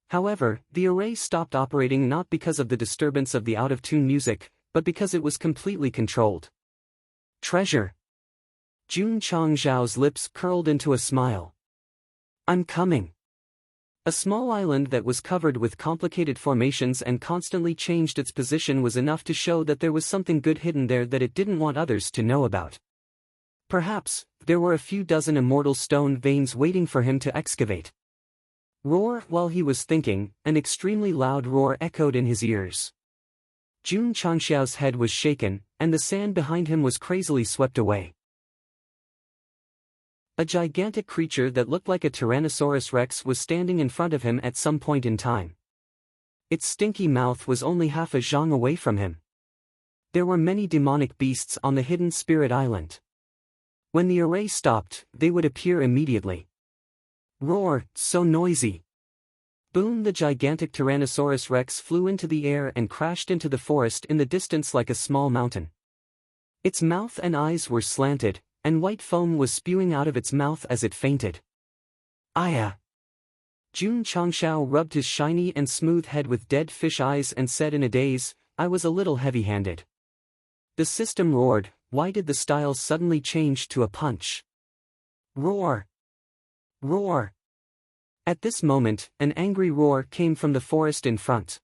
However, the array stopped operating not because of the disturbance of the out-of-tune music, but because it was completely controlled. Treasure! Jun Changshao's lips curled into a smile. I'm coming. A small island that was covered with complicated formations and constantly changed its position was enough to show that there was something good hidden there that it didn't want others to know about. Perhaps, there were a few dozen immortal stone veins waiting for him to excavate. Roar! While he was thinking, an extremely loud roar echoed in his ears. Jun Changshao's head was shaken, and the sand behind him was crazily swept away. A gigantic creature that looked like a Tyrannosaurus Rex was standing in front of him at some point in time. Its stinky mouth was only half a zhang away from him. There were many demonic beasts on the hidden spirit island. When the array stopped, they would appear immediately. Roar, so noisy. Boom! The gigantic Tyrannosaurus Rex flew into the air and crashed into the forest in the distance like a small mountain. Its mouth and eyes were slanted, and white foam was spewing out of its mouth as it fainted. Aya! Jun Changshao rubbed his shiny and smooth head with dead fish eyes and said in a daze, I was a little heavy-handed. The system roared. Why did the style suddenly change to a punch? Roar! Roar! At this moment, an angry roar came from the forest in front.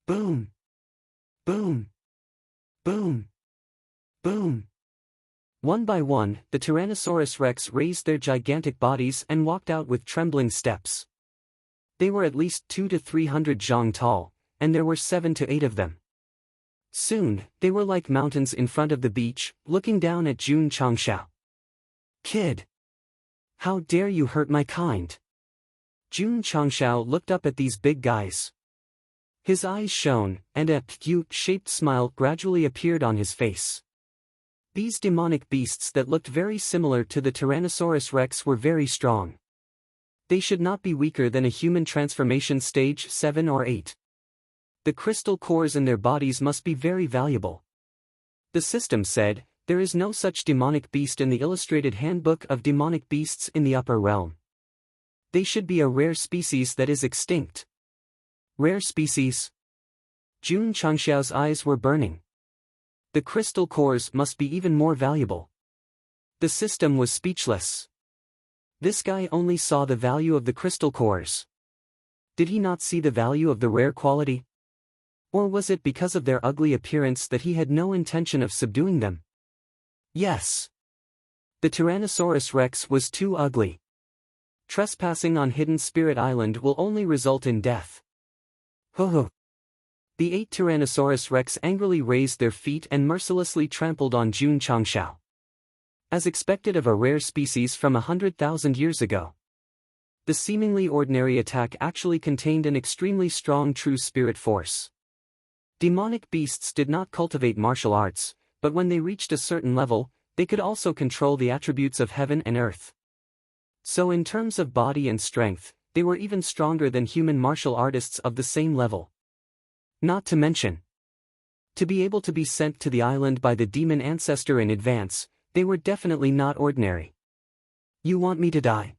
Boom! Boom! Boom! Boom! One by one, the Tyrannosaurus Rex raised their gigantic bodies and walked out with trembling steps. They were at least 200 to 300 zhang tall, and there were 7 to 8 of them. Soon, they were like mountains in front of the beach, looking down at Jun Changshao. Kid! How dare you hurt my kind? Jun Changshao looked up at these big guys. His eyes shone, and a cute-shaped smile gradually appeared on his face. These demonic beasts that looked very similar to the Tyrannosaurus Rex were very strong. They should not be weaker than a human transformation stage 7 or 8. The crystal cores in their bodies must be very valuable. The system said, there is no such demonic beast in the illustrated handbook of demonic beasts in the upper realm. They should be a rare species that is extinct. Rare species? Jun Changshao's eyes were burning. The crystal cores must be even more valuable. The system was speechless. This guy only saw the value of the crystal cores. Did he not see the value of the rare quality? Or was it because of their ugly appearance that he had no intention of subduing them? Yes. The Tyrannosaurus Rex was too ugly. Trespassing on Hidden Spirit Island will only result in death. Ho. The 8 Tyrannosaurus Rex angrily raised their feet and mercilessly trampled on Jun Changshao. As expected of a rare species from 100,000 years ago. The seemingly ordinary attack actually contained an extremely strong true spirit force. Demonic beasts did not cultivate martial arts, but when they reached a certain level, they could also control the attributes of heaven and earth. So in terms of body and strength, they were even stronger than human martial artists of the same level. Not to mention, to be able to be sent to the island by the demon ancestor in advance, they were definitely not ordinary. You want me to die?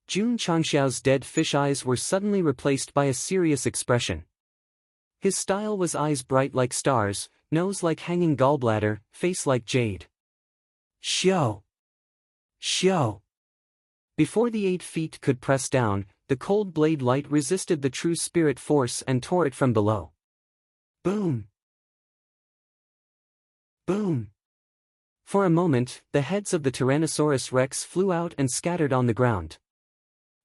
Jun Changxiao's dead fish eyes were suddenly replaced by a serious expression. His style was eyes bright like stars, nose like hanging gallbladder, face like jade. Xiao! Xiao! Before the 8 feet could press down, the cold blade light resisted the true spirit force and tore it from below. Boom! Boom! For a moment, the heads of the Tyrannosaurus rex flew out and scattered on the ground.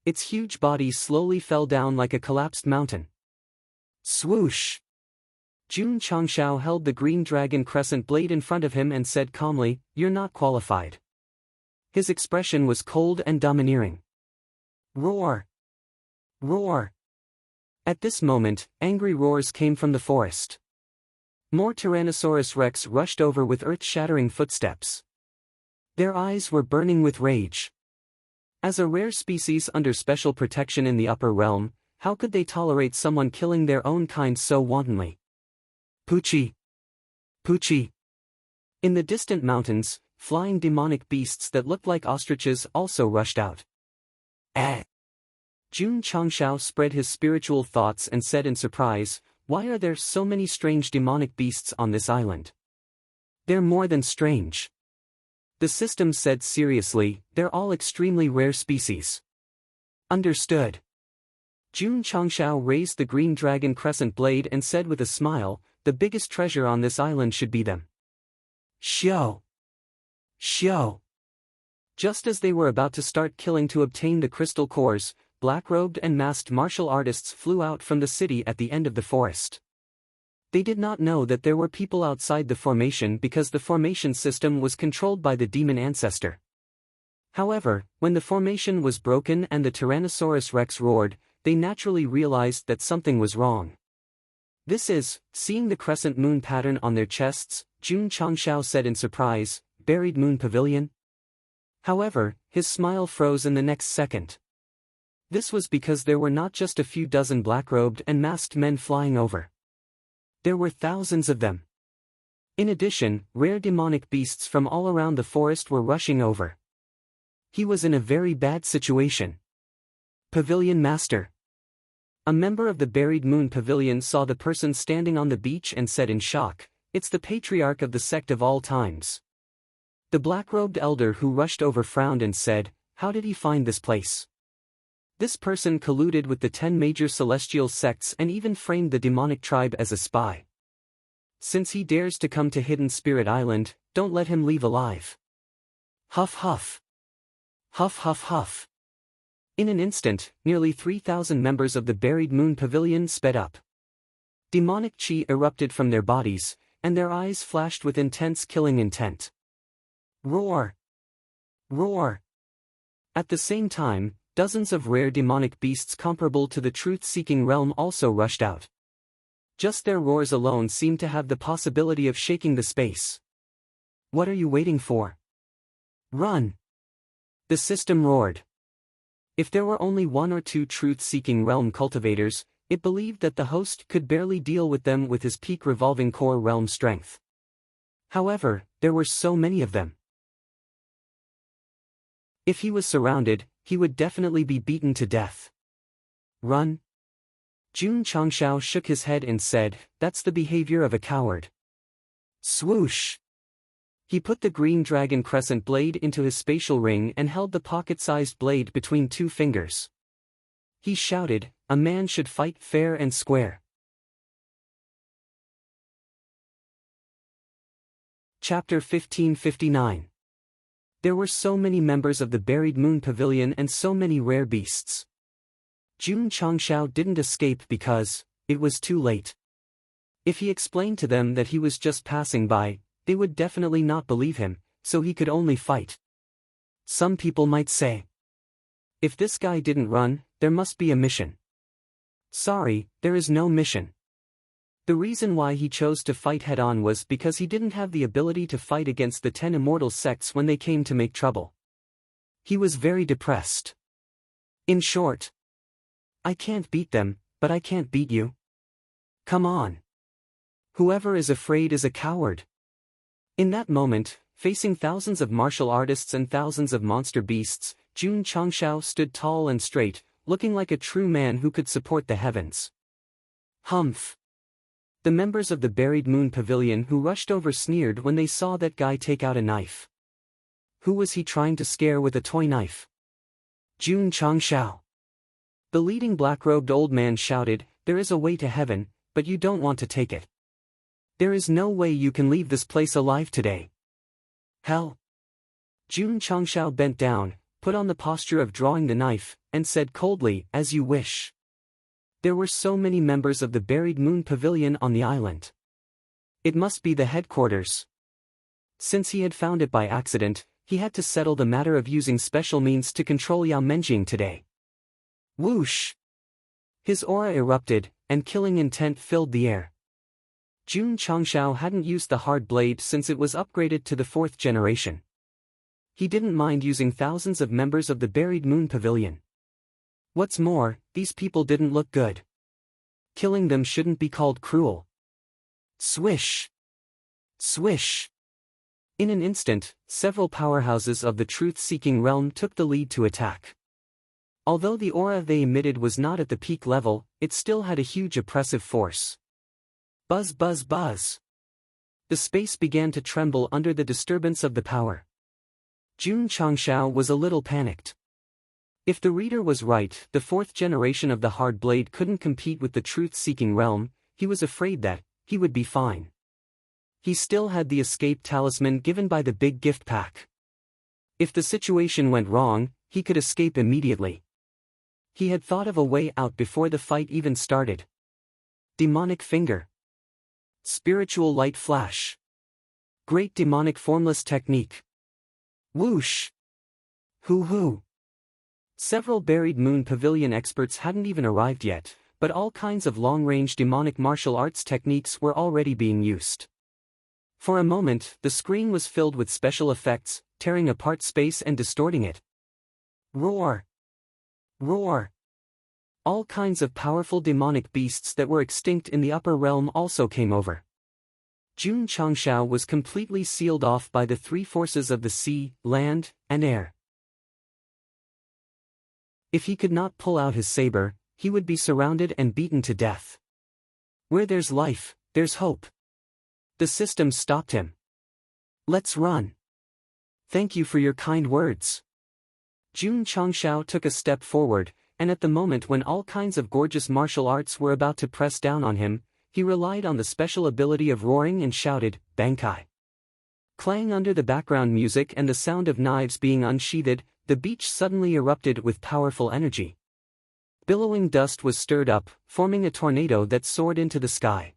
Its huge body slowly fell down like a collapsed mountain. Swoosh! Jun Changxiao held the green dragon crescent blade in front of him and said calmly, "You're not qualified." His expression was cold and domineering. Roar! Roar! At this moment, angry roars came from the forest. More Tyrannosaurus rex rushed over with earth-shattering footsteps. Their eyes were burning with rage. As a rare species under special protection in the upper realm, how could they tolerate someone killing their own kind so wantonly? Poochie! Poochie! In the distant mountains, flying demonic beasts that looked like ostriches also rushed out. Jun Changxiao spread his spiritual thoughts and said in surprise, "Why are there so many strange demonic beasts on this island?" "They're more than strange," the system said seriously, "they're all extremely rare species." Understood. Jun Changxiao raised the green dragon crescent blade and said with a smile, "The biggest treasure on this island should be them." Xiao! Xiao! Just as they were about to start killing to obtain the crystal cores, black-robed and masked martial artists flew out from the city at the end of the forest. They did not know that there were people outside the formation because the formation system was controlled by the demon ancestor. However, when the formation was broken and the Tyrannosaurus rex roared, they naturally realized that something was wrong. This is, seeing the crescent moon pattern on their chests, Jun Changxiao said in surprise, "Buried moon pavilion?" However, his smile froze in the next second. This was because there were not just a few dozen black-robed and masked men flying over. There were thousands of them. In addition, rare demonic beasts from all around the forest were rushing over. He was in a very bad situation. Pavilion Master. A member of the Buried Moon Pavilion saw the person standing on the beach and said in shock, "It's the patriarch of the sect of all times." The black-robed elder who rushed over frowned and said, "How did he find this place?" This person colluded with the 10 major celestial sects and even framed the demonic tribe as a spy. Since he dares to come to Hidden Spirit Island, don't let him leave alive. Huff huff. Huff huff huff. In an instant, nearly 3,000 members of the Buried Moon Pavilion sped up. Demonic chi erupted from their bodies, and their eyes flashed with intense killing intent. Roar! Roar! At the same time, dozens of rare demonic beasts comparable to the truth-seeking realm also rushed out. Just their roars alone seemed to have the possibility of shaking the space. What are you waiting for? Run! The system roared. If there were only 1 or 2 truth-seeking realm cultivators, it believed that the host could barely deal with them with his peak revolving core realm strength. However, there were so many of them. If he was surrounded, he would definitely be beaten to death. Run? Jun Changxiao shook his head and said, "That's the behavior of a coward." Swoosh! He put the green dragon crescent blade into his spatial ring and held the pocket-sized blade between 2 fingers. He shouted, "A man should fight fair and square." Chapter 1559. There were so many members of the Buried Moon Pavilion and so many rare beasts. Jun Changxiao didn't escape because it was too late. If he explained to them that he was just passing by, they would definitely not believe him, so he could only fight. Some people might say, "If this guy didn't run, there must be a mission." Sorry, there is no mission. The reason why he chose to fight head-on was because he didn't have the ability to fight against the 10 immortal sects when they came to make trouble. He was very depressed. In short, I can't beat them, but I can't beat you. Come on. Whoever is afraid is a coward. In that moment, facing thousands of martial artists and thousands of monster beasts, Jun Changshao stood tall and straight, looking like a true man who could support the heavens. Humph. The members of the Buried Moon Pavilion who rushed over sneered when they saw that guy take out a knife. Who was he trying to scare with a toy knife? Jun Changshao. The leading black-robed old man shouted, "There is a way to heaven, but you don't want to take it. There is no way you can leave this place alive today." Hell. Jun Changshao bent down, put on the posture of drawing the knife, and said coldly, "As you wish." There were so many members of the Buried Moon Pavilion on the island. It must be the headquarters. Since he had found it by accident, he had to settle the matter of using special means to control Yao Menjing today. Whoosh! His aura erupted, and killing intent filled the air. Jun Changshao hadn't used the hard blade since it was upgraded to the 4th generation. He didn't mind using thousands of members of the Buried Moon Pavilion. What's more, these people didn't look good. Killing them shouldn't be called cruel. Swish! Swish! In an instant, several powerhouses of the truth-seeking realm took the lead to attack. Although the aura they emitted was not at the peak level, it still had a huge oppressive force. Buzz buzz buzz. The space began to tremble under the disturbance of the power. Jun Changshao was a little panicked. If the reader was right, the 4th generation of the hard blade couldn't compete with the truth-seeking realm. He was afraid that he would be fine. He still had the escape talisman given by the big gift pack. If the situation went wrong, he could escape immediately. He had thought of a way out before the fight even started. Demonic finger. Spiritual light flash. Great demonic formless technique. Whoosh! Hoo-hoo! Several Buried Moon Pavilion experts hadn't even arrived yet, but all kinds of long-range demonic martial arts techniques were already being used. For a moment, the screen was filled with special effects, tearing apart space and distorting it. Roar! Roar! All kinds of powerful demonic beasts that were extinct in the upper realm also came over. Jun Changshao was completely sealed off by the 3 forces of the sea, land, and air. If he could not pull out his saber, he would be surrounded and beaten to death. Where there's life, there's hope. The system stopped him. Let's run. Thank you for your kind words. Jun Changshao took a step forward, and at the moment when all kinds of gorgeous martial arts were about to press down on him, he relied on the special ability of roaring and shouted, "Bankai!" Clang under the background music and the sound of knives being unsheathed, the beach suddenly erupted with powerful energy. Billowing dust was stirred up, forming a tornado that soared into the sky.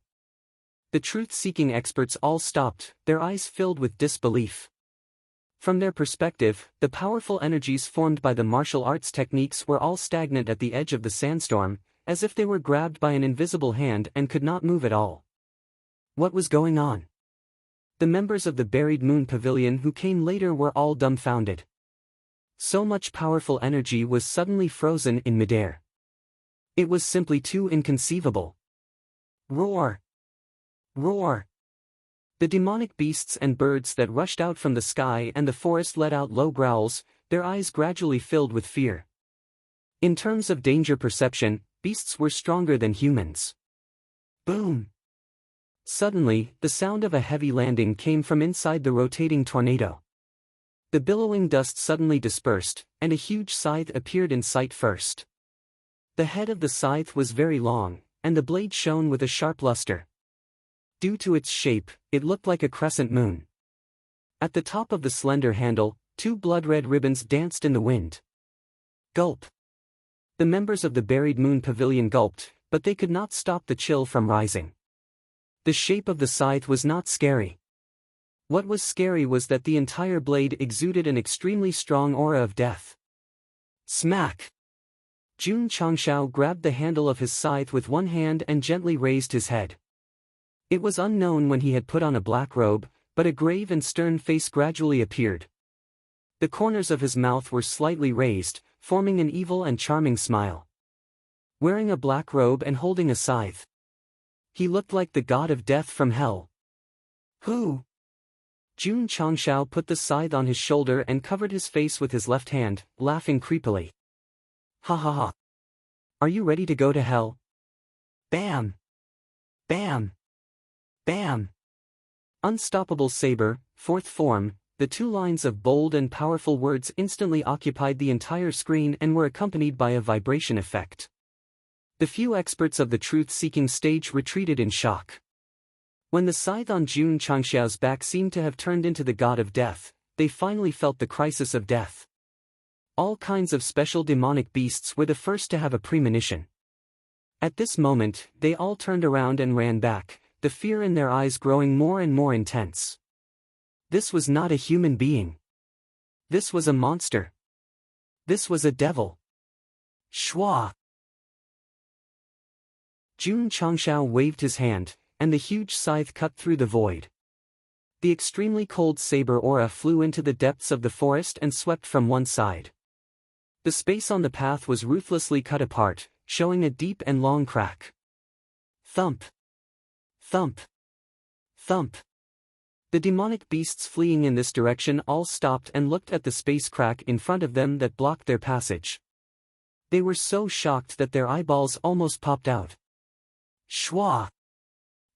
The truth-seeking experts all stopped, their eyes filled with disbelief. From their perspective, the powerful energies formed by the martial arts techniques were all stagnant at the edge of the sandstorm, as if they were grabbed by an invisible hand and could not move at all. What was going on? The members of the Buried Moon Pavilion who came later were all dumbfounded. So much powerful energy was suddenly frozen in midair. It was simply too inconceivable. Roar! Roar! The demonic beasts and birds that rushed out from the sky and the forest let out low growls, their eyes gradually filled with fear. In terms of danger perception, beasts were stronger than humans. Boom! Suddenly, the sound of a heavy landing came from inside the rotating tornado. The billowing dust suddenly dispersed, and a huge scythe appeared in sight first. The head of the scythe was very long, and the blade shone with a sharp luster. Due to its shape, it looked like a crescent moon. At the top of the slender handle, 2 blood-red ribbons danced in the wind. Gulp! The members of the Buried Moon Pavilion gulped, but they could not stop the chill from rising. The shape of the scythe was not scary. What was scary was that the entire blade exuded an extremely strong aura of death. Smack! Jun Changshao grabbed the handle of his scythe with one hand and gently raised his head. It was unknown when he had put on a black robe, but a grave and stern face gradually appeared. The corners of his mouth were slightly raised, forming an evil and charming smile. Wearing a black robe and holding a scythe, he looked like the god of death from hell. Who? Jun Changshao put the scythe on his shoulder and covered his face with his left hand, laughing creepily. Ha ha ha. Are you ready to go to hell? Bam! Bam! Bam! Unstoppable saber, fourth form. The two lines of bold and powerful words instantly occupied the entire screen and were accompanied by a vibration effect. The few experts of the truth-seeking stage retreated in shock. When the scythe on Jun Changshao's back seemed to have turned into the god of death, they finally felt the crisis of death. All kinds of special demonic beasts were the first to have a premonition. At this moment, they all turned around and ran back, the fear in their eyes growing more and more intense. This was not a human being. This was a monster. This was a devil. Shwa! Jun Changshao waved his hand, and the huge scythe cut through the void. The extremely cold saber aura flew into the depths of the forest and swept from one side. The space on the path was ruthlessly cut apart, showing a deep and long crack. Thump! Thump! Thump! The demonic beasts fleeing in this direction all stopped and looked at the space crack in front of them that blocked their passage. They were so shocked that their eyeballs almost popped out. Shwa!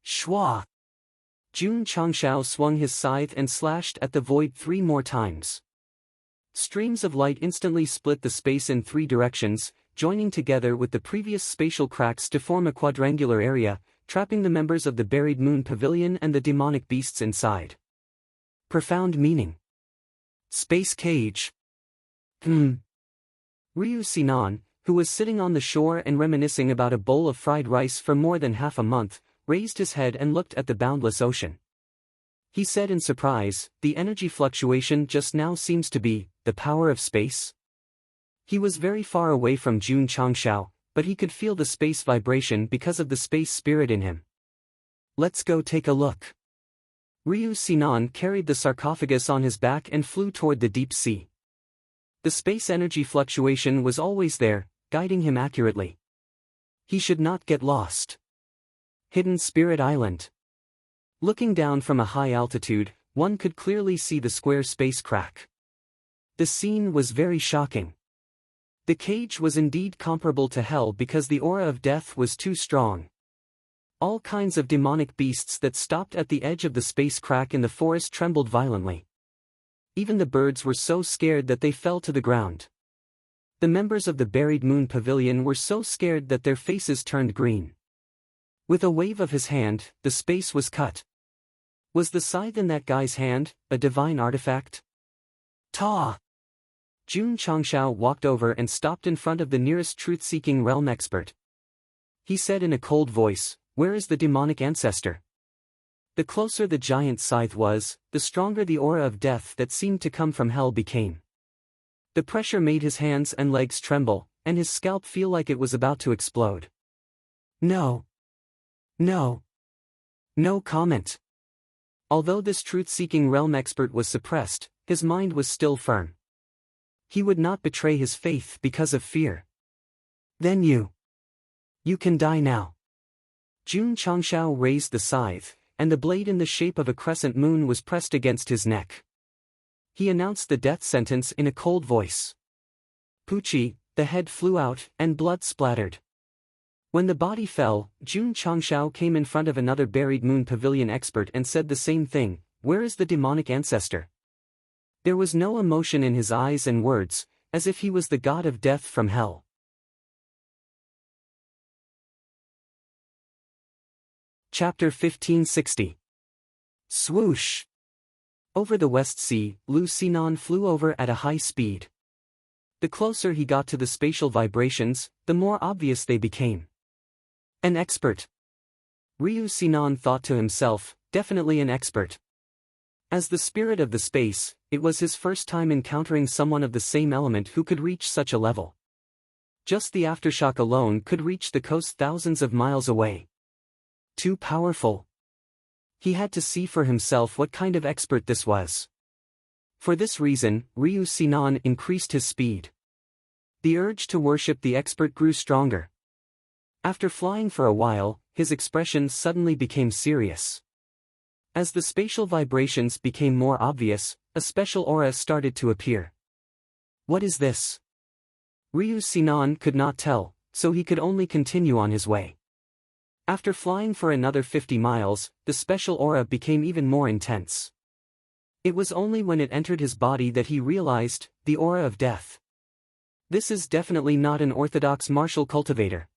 Shwa! Jun Changshao swung his scythe and slashed at the void 3 more times. Streams of light instantly split the space in 3 directions, joining together with the previous spatial cracks to form a quadrangular area, trapping the members of the buried moon pavilion and the demonic beasts inside. Profound meaning. Space cage. Ryu Sinan, who was sitting on the shore and reminiscing about a bowl of fried rice for more than half a month, raised his head and looked at the boundless ocean. He said in surprise, "The energy fluctuation just now seems to be the power of space." He was very far away from Jun Changshao, but he could feel the space vibration because of the space spirit in him. Let's go take a look. Ryu Sinan carried the sarcophagus on his back and flew toward the deep sea. The space energy fluctuation was always there, guiding him accurately. He should not get lost. Hidden Spirit Island. Looking down from a high altitude, one could clearly see the square space crack. The scene was very shocking. The cage was indeed comparable to hell because the aura of death was too strong. All kinds of demonic beasts that stopped at the edge of the space crack in the forest trembled violently. Even the birds were so scared that they fell to the ground. The members of the buried moon pavilion were so scared that their faces turned green. With a wave of his hand, the space was cut. Was the scythe in that guy's hand a divine artifact? Ta! Jun Changshao walked over and stopped in front of the nearest truth-seeking realm expert. He said in a cold voice, "Where is the demonic ancestor?" The closer the giant scythe was, the stronger the aura of death that seemed to come from hell became. The pressure made his hands and legs tremble, and his scalp feel like it was about to explode. No. No. No comment. Although this truth-seeking realm expert was suppressed, his mind was still firm. He would not betray his faith because of fear. Then you can die now. Jun Changshao raised the scythe, and the blade in the shape of a crescent moon was pressed against his neck. He announced the death sentence in a cold voice. Poochie, the head flew out, and blood splattered. When the body fell, Jun Changshao came in front of another buried moon pavilion expert and said the same thing, "Where is the demonic ancestor?" There was no emotion in his eyes and words, as if he was the god of death from hell. Chapter 1560. Swoosh! Over the West Sea, Lu Sinan flew over at a high speed. The closer he got to the spatial vibrations, the more obvious they became. An expert. Ryu Sinan thought to himself, definitely an expert. As the spirit of the space, it was his first time encountering someone of the same element who could reach such a level. Just the aftershock alone could reach the coast thousands of miles away. Too powerful. He had to see for himself what kind of expert this was. For this reason, Ryu Sinan increased his speed. The urge to worship the expert grew stronger. After flying for a while, his expression suddenly became serious. As the spatial vibrations became more obvious, a special aura started to appear. What is this? Ryu Sinan could not tell, so he could only continue on his way. After flying for another 50 miles, the special aura became even more intense. It was only when it entered his body that he realized, the aura of death. This is definitely not an orthodox martial cultivator.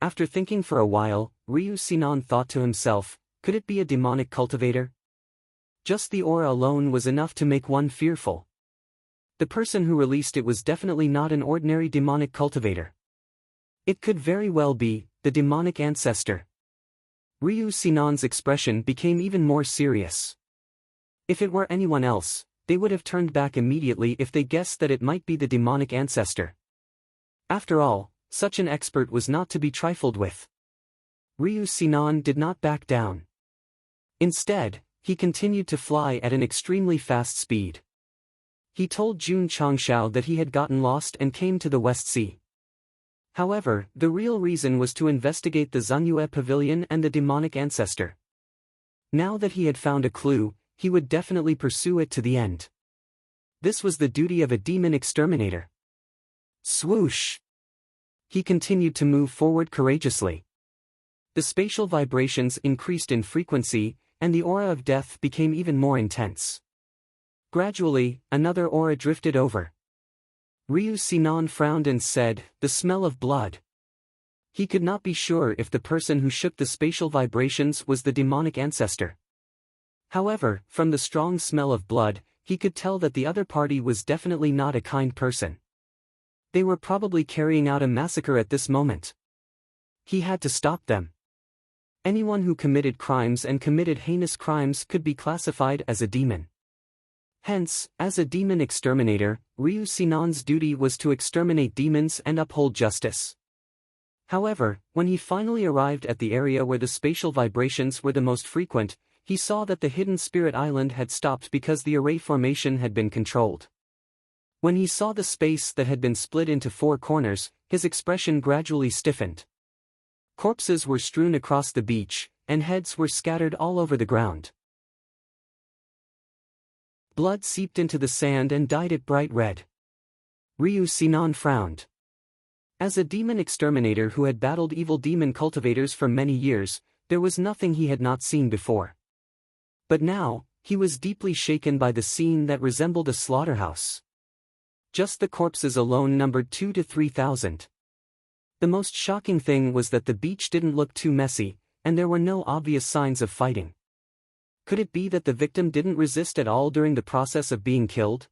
After thinking for a while, Ryu Sinan thought to himself, could it be a demonic cultivator? Just the aura alone was enough to make one fearful. The person who released it was definitely not an ordinary demonic cultivator. It could very well be the demonic ancestor. Ryu Sinan's expression became even more serious. If it were anyone else, they would have turned back immediately if they guessed that it might be the demonic ancestor. After all, such an expert was not to be trifled with. Ryu Sinan did not back down. Instead, he continued to fly at an extremely fast speed. He told Jun Changshao that he had gotten lost and came to the West Sea. However, the real reason was to investigate the Zhunyue Pavilion and the demonic ancestor. Now that he had found a clue, he would definitely pursue it to the end. This was the duty of a demon exterminator. Swoosh! He continued to move forward courageously. The spatial vibrations increased in frequency, and the aura of death became even more intense. Gradually, another aura drifted over. Ryu Sinan frowned and said, "The smell of blood." He could not be sure if the person who shook the spatial vibrations was the demonic ancestor. However, from the strong smell of blood, he could tell that the other party was definitely not a kind person. They were probably carrying out a massacre at this moment. He had to stop them. Anyone who committed crimes and committed heinous crimes could be classified as a demon. Hence, as a demon exterminator, Ryu Sinan's duty was to exterminate demons and uphold justice. However, when he finally arrived at the area where the spatial vibrations were the most frequent, he saw that the hidden spirit island had stopped because the array formation had been controlled. When he saw the space that had been split into 4 corners, his expression gradually stiffened. Corpses were strewn across the beach, and heads were scattered all over the ground. Blood seeped into the sand and dyed it bright red. Ryu Sinan frowned. As a demon exterminator who had battled evil demon cultivators for many years, there was nothing he had not seen before. But now, he was deeply shaken by the scene that resembled a slaughterhouse. Just the corpses alone numbered 2,000 to 3,000. The most shocking thing was that the beach didn't look too messy, and there were no obvious signs of fighting. Could it be that the victim didn't resist at all during the process of being killed?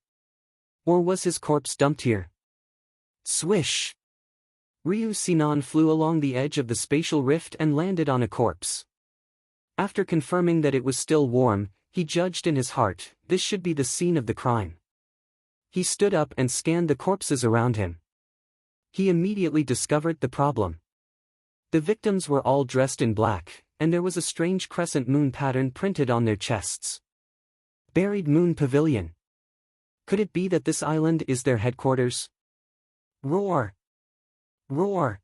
Or was his corpse dumped here? Swish! Ryu Sinan flew along the edge of the spatial rift and landed on a corpse. After confirming that it was still warm, he judged in his heart, this should be the scene of the crime. He stood up and scanned the corpses around him. He immediately discovered the problem. The victims were all dressed in black, and there was a strange crescent moon pattern printed on their chests. Buried Moon Pavilion. Could it be that this island is their headquarters? Roar! Roar!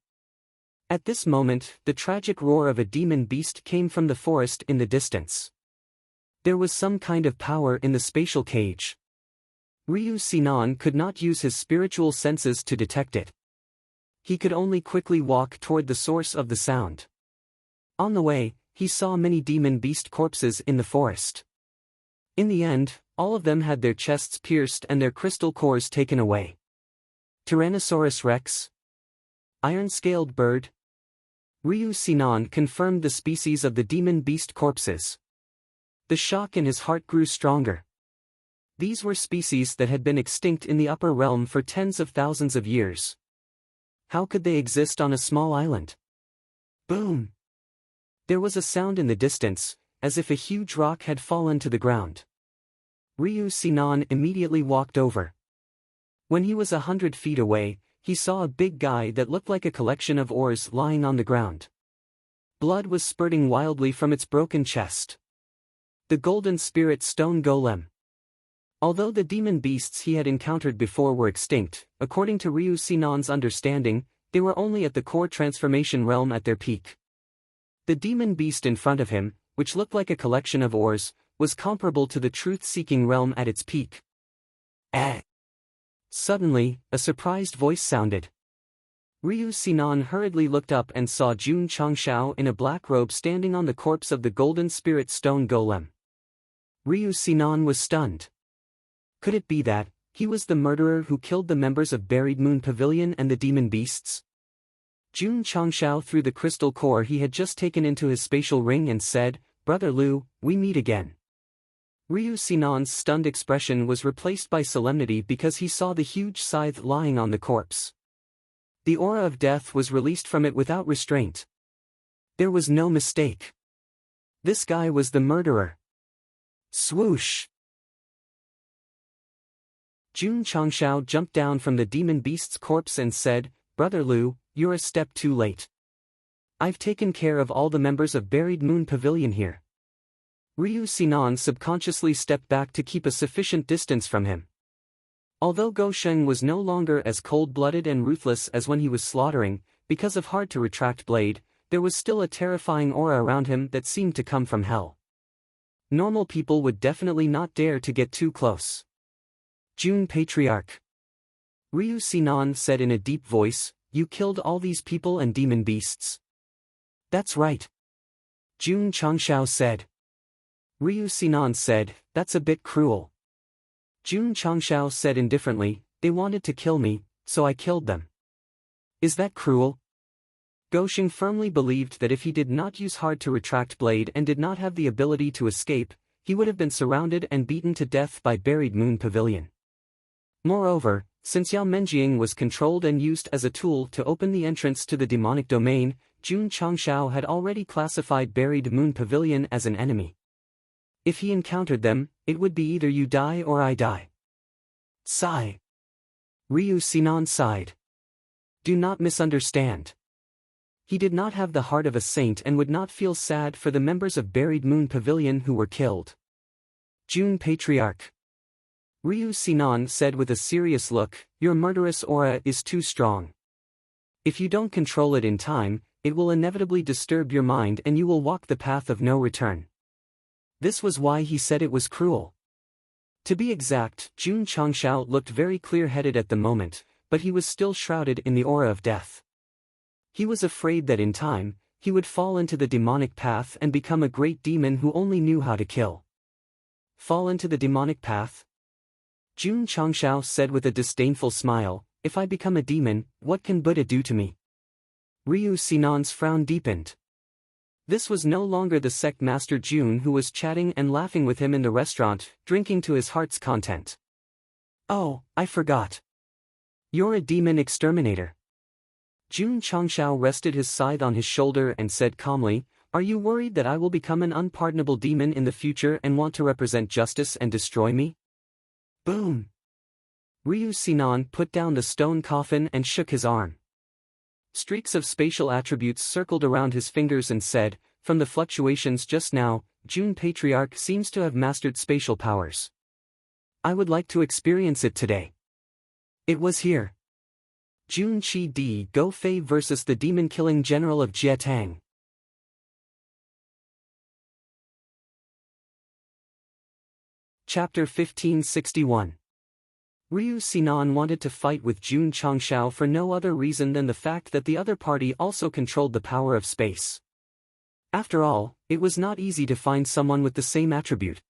At this moment, the tragic roar of a demon beast came from the forest in the distance. There was some kind of power in the spatial cage. Ryu Sinan could not use his spiritual senses to detect it. He could only quickly walk toward the source of the sound. On the way, he saw many demon beast corpses in the forest. In the end, all of them had their chests pierced and their crystal cores taken away. Tyrannosaurus rex? Iron-scaled bird? Ryu Sinan confirmed the species of the demon beast corpses. The shock in his heart grew stronger. These were species that had been extinct in the upper realm for tens of thousands of years. How could they exist on a small island? Boom! There was a sound in the distance, as if a huge rock had fallen to the ground. Ryu Sinan immediately walked over. When he was 100 feet away, he saw a big guy that looked like a collection of oars lying on the ground. Blood was spurting wildly from its broken chest. The Golden Spirit Stone Golem. Although the demon beasts he had encountered before were extinct, according to Ryu Sinan's understanding, they were only at the core transformation realm at their peak. The demon beast in front of him, which looked like a collection of ores, was comparable to the truth-seeking realm at its peak. Eh! Suddenly, a surprised voice sounded. Ryu Sinan hurriedly looked up and saw Jun Changshao in a black robe standing on the corpse of the Golden Spirit Stone Golem. Ryu Sinan was stunned. Could it be that he was the murderer who killed the members of Buried Moon Pavilion and the demon beasts? Jun Changshao threw the crystal core he had just taken into his spatial ring and said, "Brother Liu, we meet again." Ryu Sinan's stunned expression was replaced by solemnity because he saw the huge scythe lying on the corpse. The aura of death was released from it without restraint. There was no mistake. This guy was the murderer. Swoosh! Jun Changshao jumped down from the demon beast's corpse and said, "Brother Liu, you're a step too late. I've taken care of all the members of Buried Moon Pavilion here." Ryu Sinan subconsciously stepped back to keep a sufficient distance from him. Although Go Sheng was no longer as cold-blooded and ruthless as when he was slaughtering, because of hard-to-retract blade, there was still a terrifying aura around him that seemed to come from hell. Normal people would definitely not dare to get too close. Jun Patriarch. Ryu Sinan said in a deep voice, "You killed all these people and demon beasts?" "That's right." Jun Changshao said. Ryu Sinan said, "That's a bit cruel." Jun Changshao said indifferently, "They wanted to kill me, so I killed them." "Is that cruel?" Gosheng firmly believed that if he did not use hard-to-retract blade and did not have the ability to escape, he would have been surrounded and beaten to death by Buried Moon Pavilion. Moreover, since Yao Menjing was controlled and used as a tool to open the entrance to the demonic domain, Jun Changshao had already classified Buried Moon Pavilion as an enemy. If he encountered them, it would be either you die or I die. Sigh. Ryu Sinan sighed. Do not misunderstand. He did not have the heart of a saint and would not feel sad for the members of Buried Moon Pavilion who were killed. Jun Patriarch. Ryu Sinan said with a serious look, "Your murderous aura is too strong. If you don't control it in time, it will inevitably disturb your mind and you will walk the path of no return." This was why he said it was cruel. To be exact, Jun Changshao looked very clear-headed at the moment, but he was still shrouded in the aura of death. He was afraid that in time, he would fall into the demonic path and become a great demon who only knew how to kill. Fall into the demonic path? Jun Changshao said with a disdainful smile, "If I become a demon, what can Buddha do to me?" Ryu Sinan's frown deepened. This was no longer the sect master Jun who was chatting and laughing with him in the restaurant, drinking to his heart's content. "Oh, I forgot. You're a demon exterminator." Jun Changshao rested his scythe on his shoulder and said calmly, "Are you worried that I will become an unpardonable demon in the future and want to represent justice and destroy me?" Boom! Ryu Sinan put down the stone coffin and shook his arm. Streaks of spatial attributes circled around his fingers and said, "From the fluctuations just now, Jun Patriarch seems to have mastered spatial powers. I would like to experience it today." It was here. Jun Chi Di Go Fei versus the demon-killing general of Jietang. Chapter 1561. Ryu Sinan wanted to fight with Jun Changshao for no other reason than the fact that the other party also controlled the power of space. After all, it was not easy to find someone with the same attribute.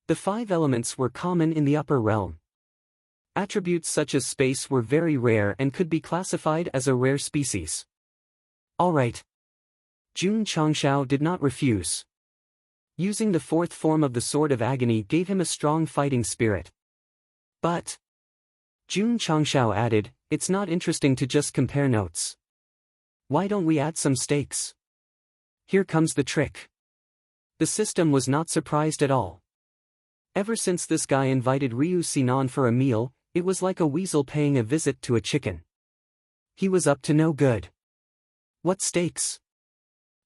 The 5 elements were common in the upper realm. Attributes such as space were very rare and could be classified as a rare species. Alright. Jun Changshao did not refuse. Using the 4th form of the Sword of Agony gave him a strong fighting spirit. But, Jun Changshao added, "It's not interesting to just compare notes. Why don't we add some stakes?" Here comes the trick. The system was not surprised at all. Ever since this guy invited Ryu Sinan for a meal, it was like a weasel paying a visit to a chicken. He was up to no good. What stakes?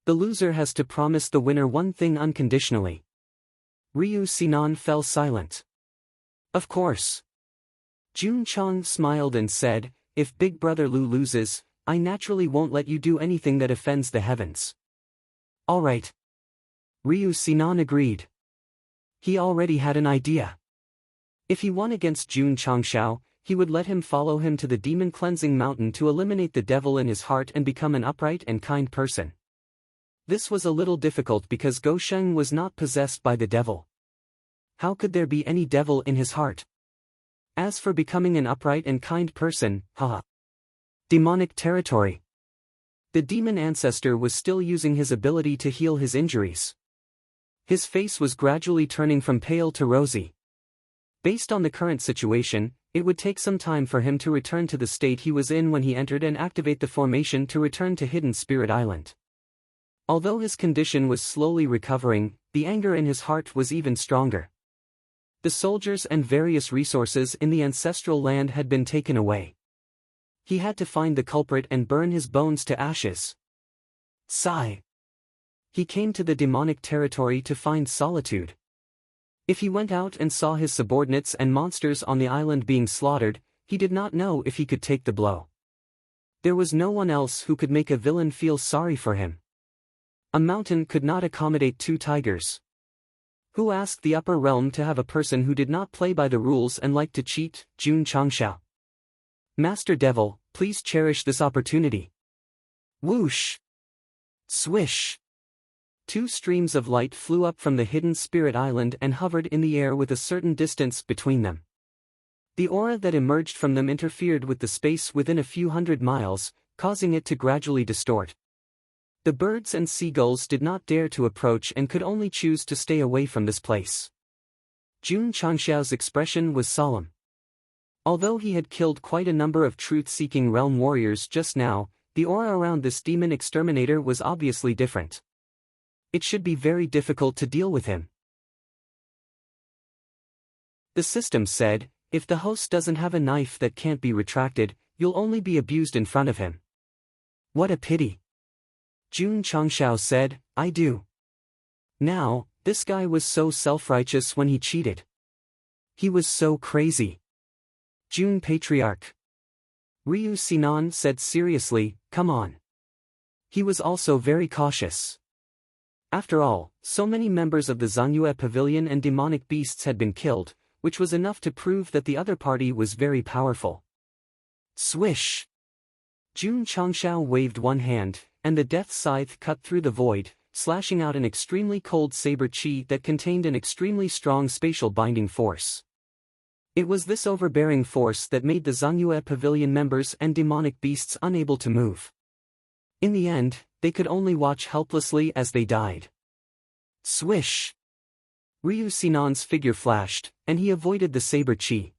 The loser has to promise the winner one thing unconditionally. Ryu Sinan fell silent. Of course. Jun Chang smiled and said, if Big Brother Lu loses, I naturally won't let you do anything that offends the heavens. Alright. Ryu Sinan agreed. He already had an idea. If he won against Jun Changshao, he would let him follow him to the demon cleansing mountain to eliminate the devil in his heart and become an upright and kind person. This was a little difficult because Go Sheng was not possessed by the devil. How could there be any devil in his heart? As for becoming an upright and kind person, haha. Demonic territory. The demon ancestor was still using his ability to heal his injuries. His face was gradually turning from pale to rosy. Based on the current situation, it would take some time for him to return to the state he was in when he entered and activate the formation to return to Hidden Spirit Island. Although his condition was slowly recovering, the anger in his heart was even stronger. The soldiers and various resources in the ancestral land had been taken away. He had to find the culprit and burn his bones to ashes. Sigh. He came to the demonic territory to find solitude. If he went out and saw his subordinates and monsters on the island being slaughtered, he did not know if he could take the blow. There was no one else who could make a villain feel sorry for him. A mountain could not accommodate two tigers. Who asked the upper realm to have a person who did not play by the rules and liked to cheat? Jun Changshao. Master Devil, please cherish this opportunity. Whoosh! Swish! Two streams of light flew up from the Hidden Spirit Island and hovered in the air with a certain distance between them. The aura that emerged from them interfered with the space within a few hundred miles, causing it to gradually distort. The birds and seagulls did not dare to approach and could only choose to stay away from this place. Jun Changshao's expression was solemn. Although he had killed quite a number of truth-seeking realm warriors just now, the aura around this demon exterminator was obviously different. It should be very difficult to deal with him. The system said, if the host doesn't have a knife that can't be retracted, you'll only be abused in front of him. What a pity. Jun Changshao said, I do. Now, this guy was so self-righteous when he cheated. He was so crazy. Jun Patriarch. Ryu Sinan said seriously, come on. He was also very cautious. After all, so many members of the Zhangyue Pavilion and demonic beasts had been killed, which was enough to prove that the other party was very powerful. Swish! Jun Changshao waved one hand, and the death scythe cut through the void, slashing out an extremely cold saber chi that contained an extremely strong spatial binding force. It was this overbearing force that made the Zhangyue Pavilion members and demonic beasts unable to move. In the end, they could only watch helplessly as they died. Swish! Ryu Sinan's figure flashed, and he avoided the saber chi.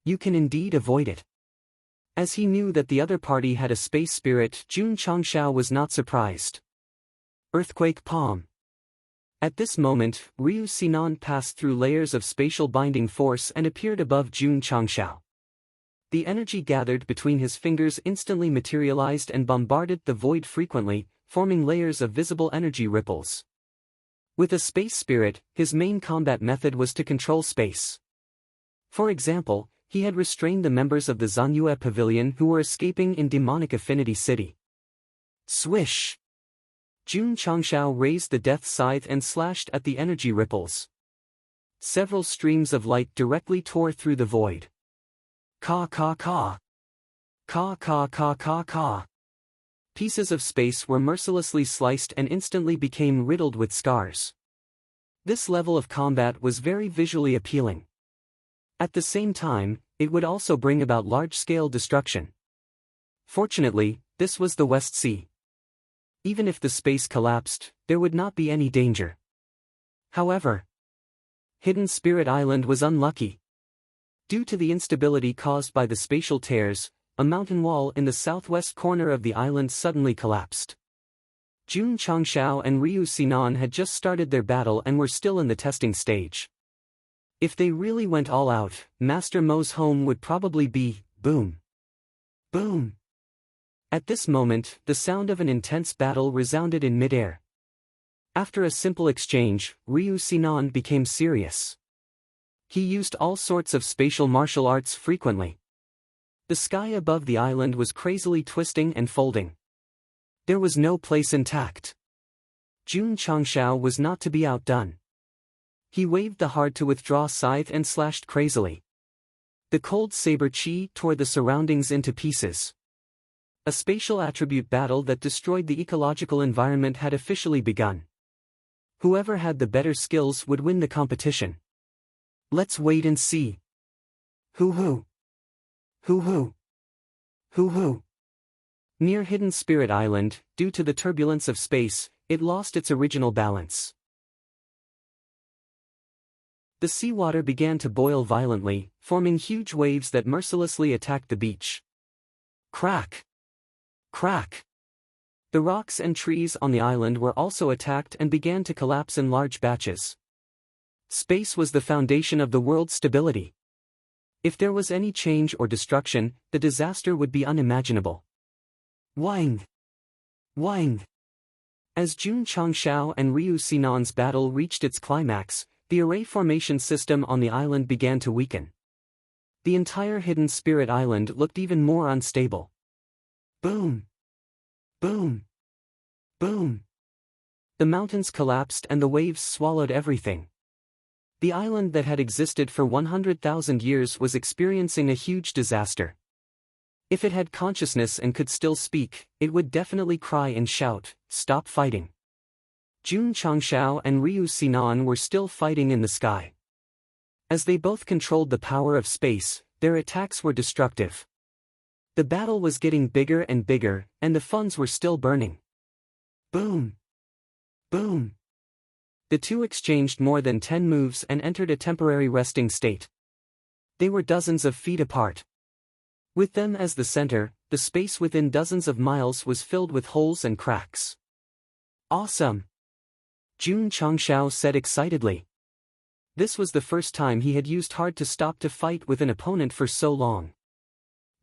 You can indeed avoid it. As he knew that the other party had a space spirit, Jun Changshao was not surprised. Earthquake palm. At this moment, Ryu Sinan passed through layers of spatial binding force and appeared above Jun Changshao. The energy gathered between his fingers instantly materialized and bombarded the void frequently, forming layers of visible energy ripples. With a space spirit, his main combat method was to control space. For example, he had restrained the members of the Zhangyue Pavilion who were escaping in Demonic Affinity City. Swish! Jun Changshao raised the death scythe and slashed at the energy ripples. Several streams of light directly tore through the void. Ka ka ka. Ka ka ka ka ka. Pieces of space were mercilessly sliced and instantly became riddled with scars. This level of combat was very visually appealing. At the same time, it would also bring about large-scale destruction. Fortunately, this was the West Sea. Even if the space collapsed, there would not be any danger. However, Hidden Spirit Island was unlucky. Due to the instability caused by the spatial tears, a mountain wall in the southwest corner of the island suddenly collapsed. Jun Changshao and Ryu Sinan had just started their battle and were still in the testing stage. If they really went all out, Master Mo's home would probably be, boom. Boom. At this moment, the sound of an intense battle resounded in midair. After a simple exchange, Ryu Sinan became serious. He used all sorts of spatial martial arts frequently. The sky above the island was crazily twisting and folding. There was no place intact. Jun Changshao was not to be outdone. He waved the hard-to-withdraw scythe and slashed crazily. The cold saber chi tore the surroundings into pieces. A spatial attribute battle that destroyed the ecological environment had officially begun. Whoever had the better skills would win the competition. Let's wait and see. Hoo-hoo. Hoo-hoo. Hoo-hoo. Near Hidden Spirit Island, due to the turbulence of space, it lost its original balance. The seawater began to boil violently, forming huge waves that mercilessly attacked the beach. Crack! Crack! The rocks and trees on the island were also attacked and began to collapse in large batches. Space was the foundation of the world's stability. If there was any change or destruction, the disaster would be unimaginable. Wang! Wang! As Jun Changshao and Ryu Sinan's battle reached its climax, the array formation system on the island began to weaken. The entire Hidden Spirit Island looked even more unstable. Boom! Boom! Boom! The mountains collapsed and the waves swallowed everything. The island that had existed for 100,000 years was experiencing a huge disaster. If it had consciousness and could still speak, it would definitely cry and shout, "Stop fighting!" Jun Changshao and Ryu Sinan were still fighting in the sky. As they both controlled the power of space, their attacks were destructive. The battle was getting bigger and bigger, and the funds were still burning. Boom! Boom! The two exchanged more than 10 moves and entered a temporary resting state. They were dozens of feet apart. With them as the center, the space within dozens of miles was filled with holes and cracks. Awesome! Jun Changshao said excitedly. This was the first time he had used hard to stop to fight with an opponent for so long.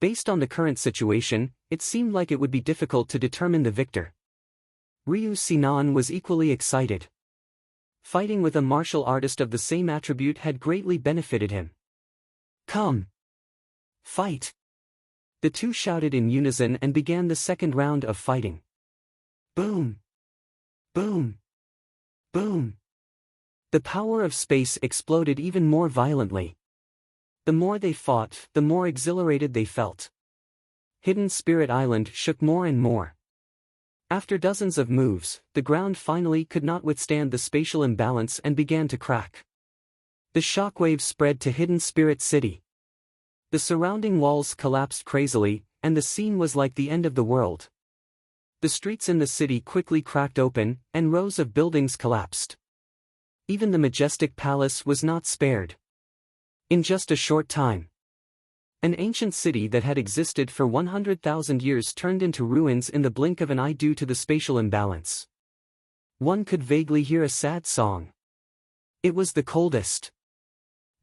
Based on the current situation, it seemed like it would be difficult to determine the victor. Ryu Sinan was equally excited. Fighting with a martial artist of the same attribute had greatly benefited him. Come! Fight! The two shouted in unison and began the second round of fighting. Boom! Boom! Boom! The power of space exploded even more violently. The more they fought, the more exhilarated they felt. Hidden Spirit Island shook more and more. After dozens of moves, the ground finally could not withstand the spatial imbalance and began to crack. The shockwaves spread to Hidden Spirit City. The surrounding walls collapsed crazily, and the scene was like the end of the world. The streets in the city quickly cracked open, and rows of buildings collapsed. Even the majestic palace was not spared. In just a short time, an ancient city that had existed for 100,000 years turned into ruins in the blink of an eye due to the spatial imbalance. One could vaguely hear a sad song. It was the coldest.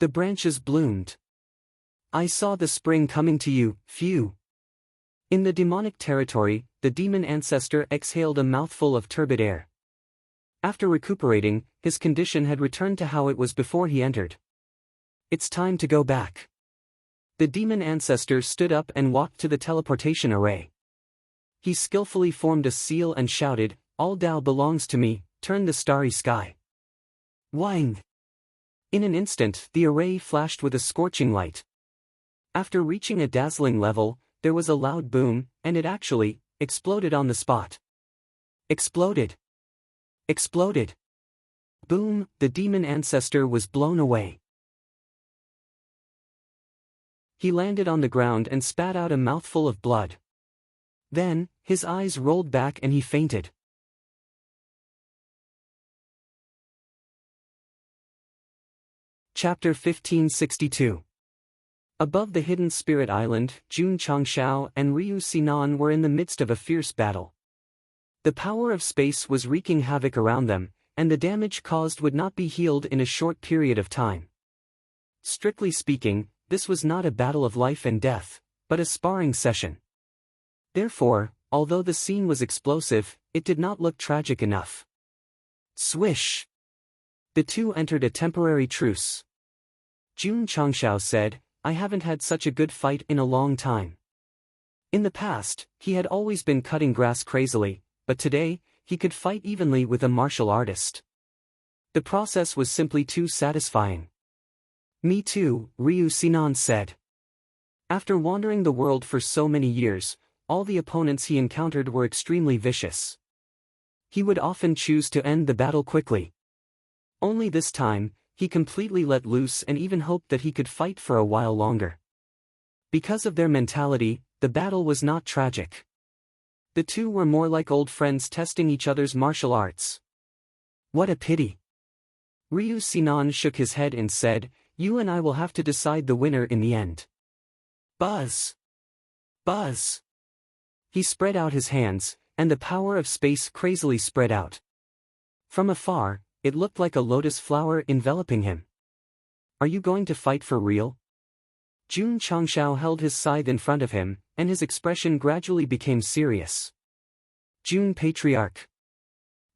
The branches bloomed. I saw the spring coming to you, phew. In the demonic territory, the demon ancestor exhaled a mouthful of turbid air. After recuperating, his condition had returned to how it was before he entered. It's time to go back. The demon ancestor stood up and walked to the teleportation array. He skillfully formed a seal and shouted, "All Tao belongs to me, turn the starry sky." Wang! In an instant, the array flashed with a scorching light. After reaching a dazzling level, there was a loud boom, and it actually exploded on the spot. Exploded! Exploded! Boom! The demon ancestor was blown away. He landed on the ground and spat out a mouthful of blood. Then, his eyes rolled back and he fainted. Chapter 1562. Above the Hidden Spirit Island, Jun Changshao and Ryu Sinan were in the midst of a fierce battle. The power of space was wreaking havoc around them, and the damage caused would not be healed in a short period of time. Strictly speaking, this was not a battle of life and death, but a sparring session. Therefore, although the scene was explosive, it did not look tragic enough. Swish! The two entered a temporary truce. Jun Changshao said, I haven't had such a good fight in a long time. In the past, he had always been cutting grass crazily, but today, he could fight evenly with a martial artist. The process was simply too satisfying. Me too, Ryu Sinan said. After wandering the world for so many years, all the opponents he encountered were extremely vicious. He would often choose to end the battle quickly. Only this time, he completely let loose and even hoped that he could fight for a while longer. Because of their mentality, the battle was not tragic. The two were more like old friends testing each other's martial arts. What a pity. Ryu Sinan shook his head and said, you and I will have to decide the winner in the end. Buzz! Buzz! He spread out his hands, and the power of space crazily spread out. From afar, it looked like a lotus flower enveloping him. Are you going to fight for real? Jun Changshao held his scythe in front of him, and his expression gradually became serious. Jun Patriarch.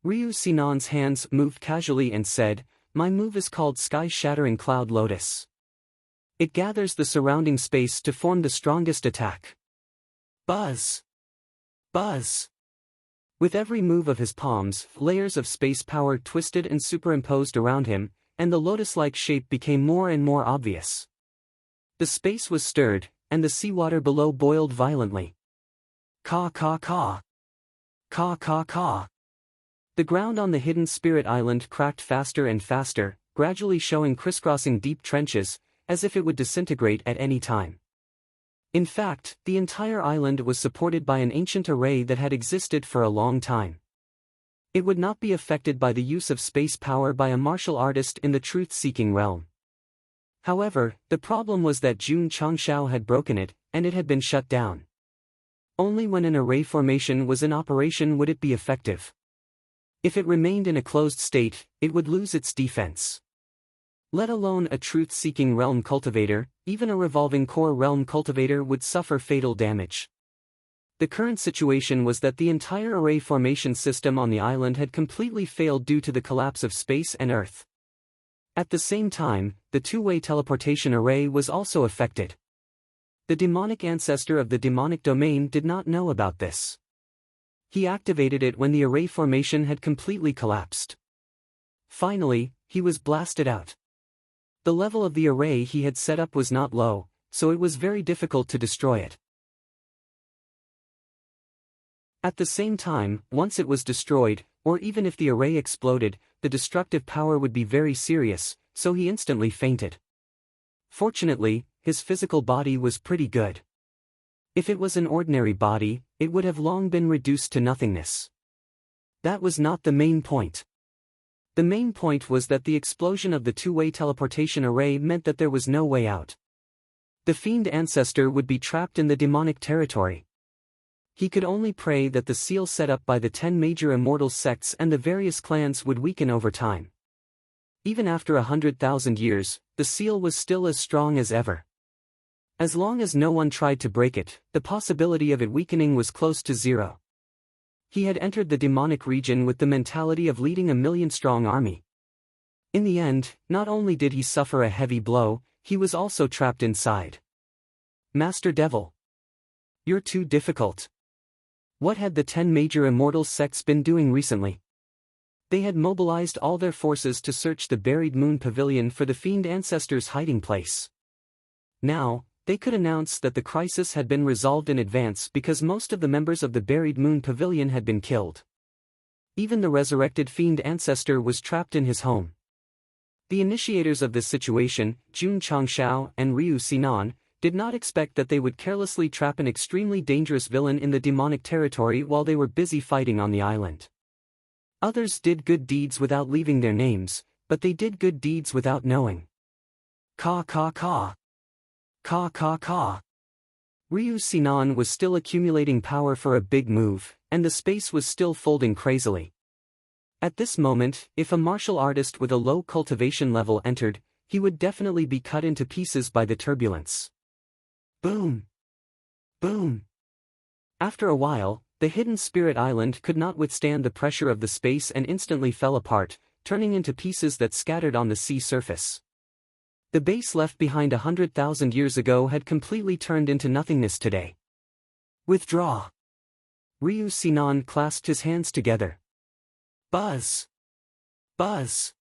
Ryu Sinan's hands moved casually and said, my move is called Sky-Shattering Cloud Lotus. It gathers the surrounding space to form the strongest attack. Buzz! Buzz! With every move of his palms, layers of space power twisted and superimposed around him, and the lotus-like shape became more and more obvious. The space was stirred, and the seawater below boiled violently. Caw caw caw. Caw caw caw. The ground on the hidden spirit island cracked faster and faster, gradually showing crisscrossing deep trenches, as if it would disintegrate at any time. In fact, the entire island was supported by an ancient array that had existed for a long time. It would not be affected by the use of space power by a martial artist in the truth-seeking realm. However, the problem was that Jun Changshao had broken it, and it had been shut down. Only when an array formation was in operation would it be effective. If it remained in a closed state, it would lose its defense. Let alone a truth-seeking realm cultivator, even a revolving core realm cultivator would suffer fatal damage. The current situation was that the entire array formation system on the island had completely failed due to the collapse of space and Earth. At the same time, the two-way teleportation array was also affected. The demonic ancestor of the demonic domain did not know about this. He activated it when the array formation had completely collapsed. Finally, he was blasted out. The level of the array he had set up was not low, so it was very difficult to destroy it. At the same time, once it was destroyed, or even if the array exploded, the destructive power would be very serious, so he instantly fainted. Fortunately, his physical body was pretty good. If it was an ordinary body, it would have long been reduced to nothingness. That was not the main point. The main point was that the explosion of the two-way teleportation array meant that there was no way out. The fiend ancestor would be trapped in the demonic territory. He could only pray that the seal set up by the 10 major immortal sects and the various clans would weaken over time. Even after 100,000 years, the seal was still as strong as ever. As long as no one tried to break it, the possibility of it weakening was close to zero. He had entered the demonic region with the mentality of leading a million-strong army. In the end, not only did he suffer a heavy blow, he was also trapped inside. Master Devil. You're too difficult. What had the 10 major immortal sects been doing recently? They had mobilized all their forces to search the buried moon pavilion for the fiend ancestor's hiding place. Now, they could announce that the crisis had been resolved in advance because most of the members of the buried moon pavilion had been killed. Even the resurrected fiend ancestor was trapped in his home. The initiators of this situation, Jun Changshao and Ryu Sinan, did not expect that they would carelessly trap an extremely dangerous villain in the demonic territory while they were busy fighting on the island. Others did good deeds without leaving their names, but they did good deeds without knowing. Caw caw caw. Caw caw caw. Ryu Sinan was still accumulating power for a big move, and the space was still folding crazily. At this moment, if a martial artist with a low cultivation level entered, he would definitely be cut into pieces by the turbulence. Boom! Boom! After a while, The hidden spirit island could not withstand the pressure of the space and instantly fell apart, turning into pieces that scattered on the sea surface. The base left behind 100,000 years ago had completely turned into nothingness today. Withdraw. Ryu Sinan clasped his hands together. Buzz! Buzz!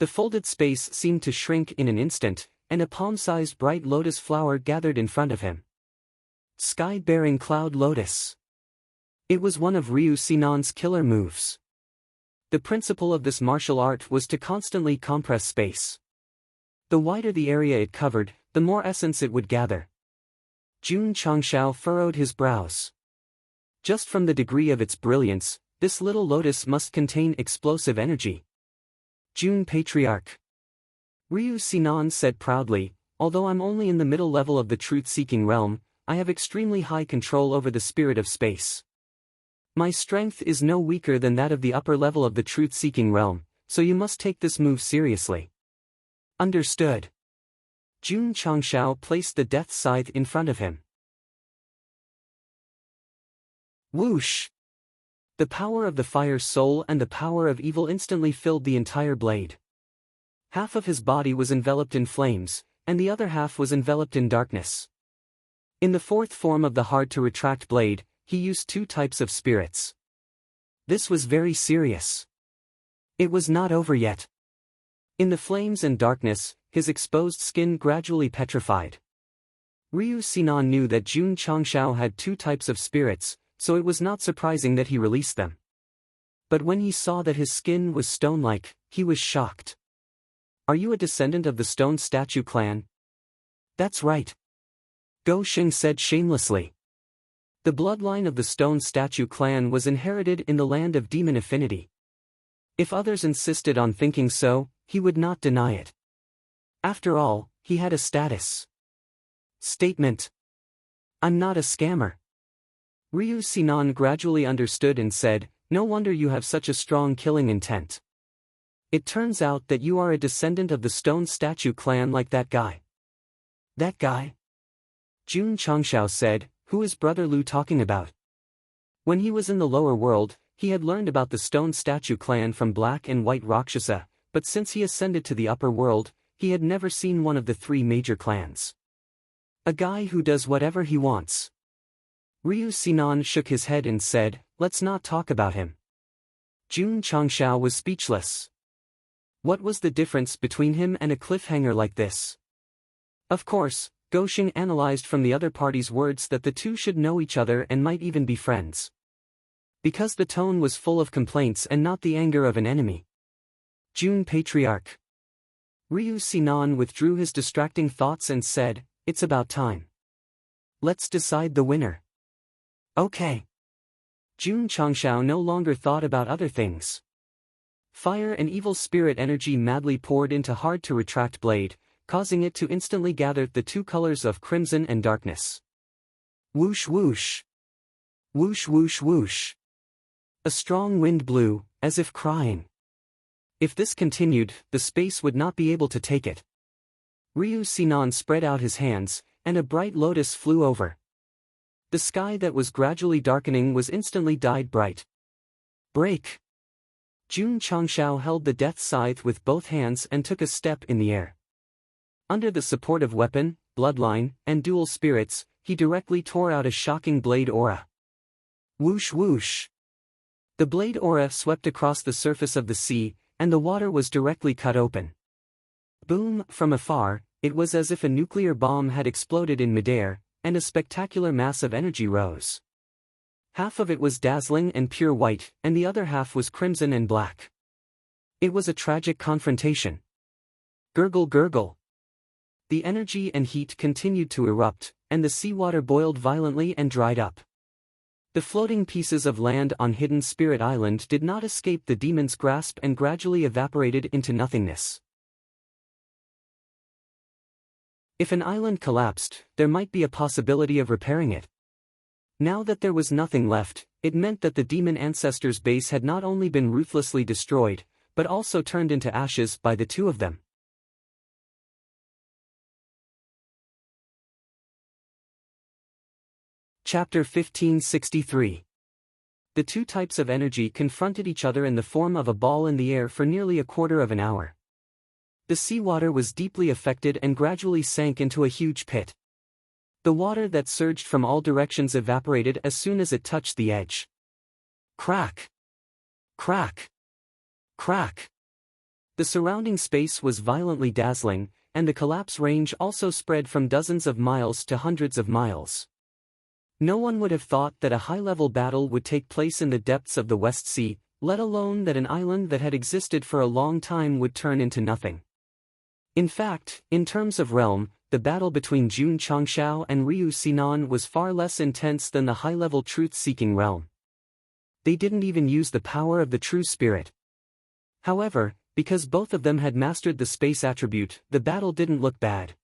The folded space seemed to shrink in an instant, and a palm-sized bright lotus flower gathered in front of him. Sky-bearing cloud lotus. It was one of Ryu Sinan's killer moves. The principle of this martial art was to constantly compress space. The wider the area it covered, the more essence it would gather. Jun Changshao furrowed his brows. Just from the degree of its brilliance, this little lotus must contain explosive energy. Jun Patriarch. Ryu Sinan said proudly, although I'm only in the middle level of the truth-seeking realm, I have extremely high control over the spirit of space. My strength is no weaker than that of the upper level of the truth-seeking realm, so you must take this move seriously. Understood. Jun Changshao placed the death scythe in front of him. Whoosh! The power of the fire soul and the power of evil instantly filled the entire blade. Half of his body was enveloped in flames, and the other half was enveloped in darkness. In the fourth form of the hard-to-retract blade, he used two types of spirits. This was very serious. It was not over yet. In the flames and darkness, his exposed skin gradually petrified. Ryu Sinan knew that Jun Changshao had two types of spirits, so it was not surprising that he released them. But when he saw that his skin was stone-like, he was shocked. Are you a descendant of the stone statue clan? That's right. Go Xing said shamelessly. The bloodline of the stone statue clan was inherited in the land of demon affinity. If others insisted on thinking so, he would not deny it. After all, he had a status. Statement. I'm not a scammer. Ryu Sinan gradually understood and said, no wonder you have such a strong killing intent. It turns out that you are a descendant of the stone statue clan like that guy. That guy? Jun Changshao said, who is Brother Lu talking about? When he was in the lower world, he had learned about the stone statue clan from Black and White Rakshasa, but since he ascended to the upper world, he had never seen one of the three major clans. A guy who does whatever he wants. Ryu Sinan shook his head and said, let's not talk about him. Jun Changshao was speechless. What was the difference between him and a cliffhanger like this? Of course, Go Xing analyzed from the other party's words that the two should know each other and might even be friends. Because the tone was full of complaints and not the anger of an enemy. Jun Patriarch. Ryu Sinan withdrew his distracting thoughts and said, it's about time. Let's decide the winner. Okay. Jun Changshao no longer thought about other things. Fire and evil spirit energy madly poured into hard-to-retract blade, causing it to instantly gather the two colors of crimson and darkness. Whoosh whoosh. Whoosh whoosh whoosh. A strong wind blew, as if crying. If this continued, the space would not be able to take it. Ryu Sinan spread out his hands, and a bright lotus flew over. The sky that was gradually darkening was instantly dyed bright. Break! Jun Changshao held the death scythe with both hands and took a step in the air. Under the support of weapon, bloodline, and dual spirits, he directly tore out a shocking blade aura. Whoosh whoosh! The blade aura swept across the surface of the sea, and the water was directly cut open. Boom! From afar, it was as if a nuclear bomb had exploded in midair, and a spectacular mass of energy rose. Half of it was dazzling and pure white, and the other half was crimson and black. It was a tragic confrontation. Gurgle gurgle. The energy and heat continued to erupt, and the seawater boiled violently and dried up. The floating pieces of land on Hidden Spirit Island did not escape the demon's grasp and gradually evaporated into nothingness. If an island collapsed, there might be a possibility of repairing it. Now that there was nothing left, it meant that the demon ancestors' base had not only been ruthlessly destroyed, but also turned into ashes by the two of them. Chapter 1563. The two types of energy confronted each other in the form of a ball in the air for nearly a quarter of an hour. The seawater was deeply affected and gradually sank into a huge pit. The water that surged from all directions evaporated as soon as it touched the edge. Crack! Crack! Crack! The surrounding space was violently dazzling, and the collapse range also spread from dozens of miles to hundreds of miles. No one would have thought that a high-level battle would take place in the depths of the West Sea, let alone that an island that had existed for a long time would turn into nothing. In fact, in terms of realm, the battle between Jun Changshao and Ryu Sinan was far less intense than the high-level truth-seeking realm. They didn't even use the power of the true spirit. However, because both of them had mastered the space attribute, the battle didn't look bad.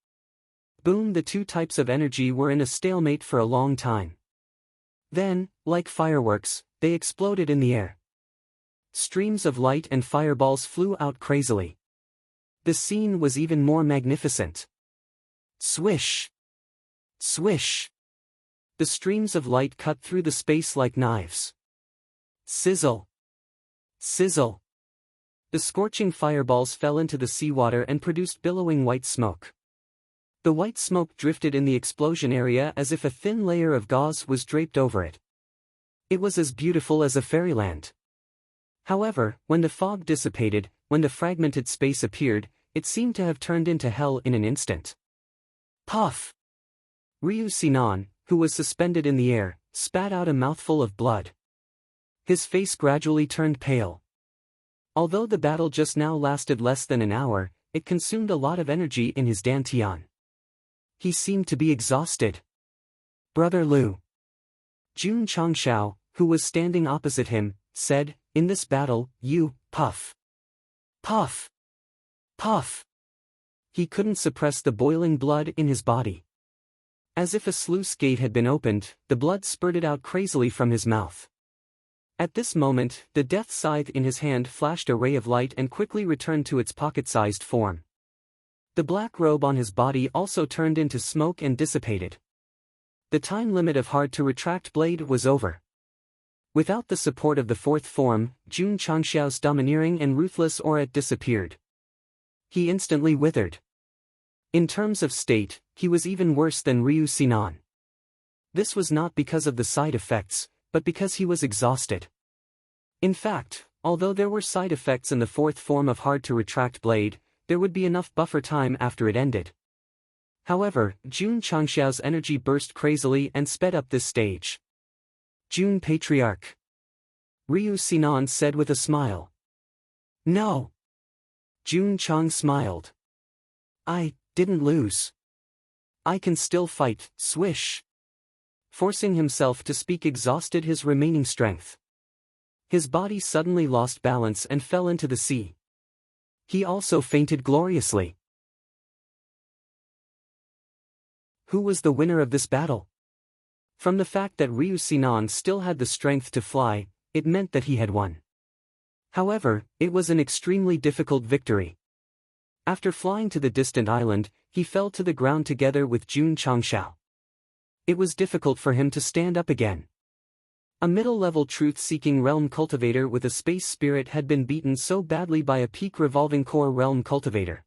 Boom! The two types of energy were in a stalemate for a long time. Then, like fireworks, they exploded in the air. Streams of light and fireballs flew out crazily. The scene was even more magnificent. Swish! Swish! The streams of light cut through the space like knives. Sizzle! Sizzle! The scorching fireballs fell into the seawater and produced billowing white smoke. The white smoke drifted in the explosion area as if a thin layer of gauze was draped over it. It was as beautiful as a fairyland. However, when the fog dissipated, when the fragmented space appeared, it seemed to have turned into hell in an instant. Puff! Ryu Sinan, who was suspended in the air, spat out a mouthful of blood. His face gradually turned pale. Although the battle just now lasted less than an hour, it consumed a lot of energy in his dantian. He seemed to be exhausted. Brother Liu. Jun Changshao, who was standing opposite him, said, "In this battle, you, puff. Puff. Puff." He couldn't suppress the boiling blood in his body. As if a sluice gate had been opened, the blood spurted out crazily from his mouth. At this moment, the death scythe in his hand flashed a ray of light and quickly returned to its pocket-sized form. The black robe on his body also turned into smoke and dissipated. The time limit of hard-to-retract blade was over. Without the support of the fourth form, Jun Changshao's domineering and ruthless aura disappeared. He instantly withered. In terms of state, he was even worse than Ryu Sinan. This was not because of the side effects, but because he was exhausted. In fact, although there were side effects in the fourth form of hard-to-retract blade, there would be enough buffer time after it ended. However, Jun Changshao's energy burst crazily and sped up this stage. Jun Patriarch. Ryu Sinan said with a smile. No. Jun Chang smiled. I didn't lose. I can still fight, swish. Forcing himself to speak exhausted his remaining strength. His body suddenly lost balance and fell into the sea. He also fainted gloriously. Who was the winner of this battle? From the fact that Ryu Sinan still had the strength to fly, it meant that he had won. However, it was an extremely difficult victory. After flying to the distant island, he fell to the ground together with Jun Changshao. It was difficult for him to stand up again. A middle-level truth-seeking realm cultivator with a space spirit had been beaten so badly by a peak revolving core realm cultivator.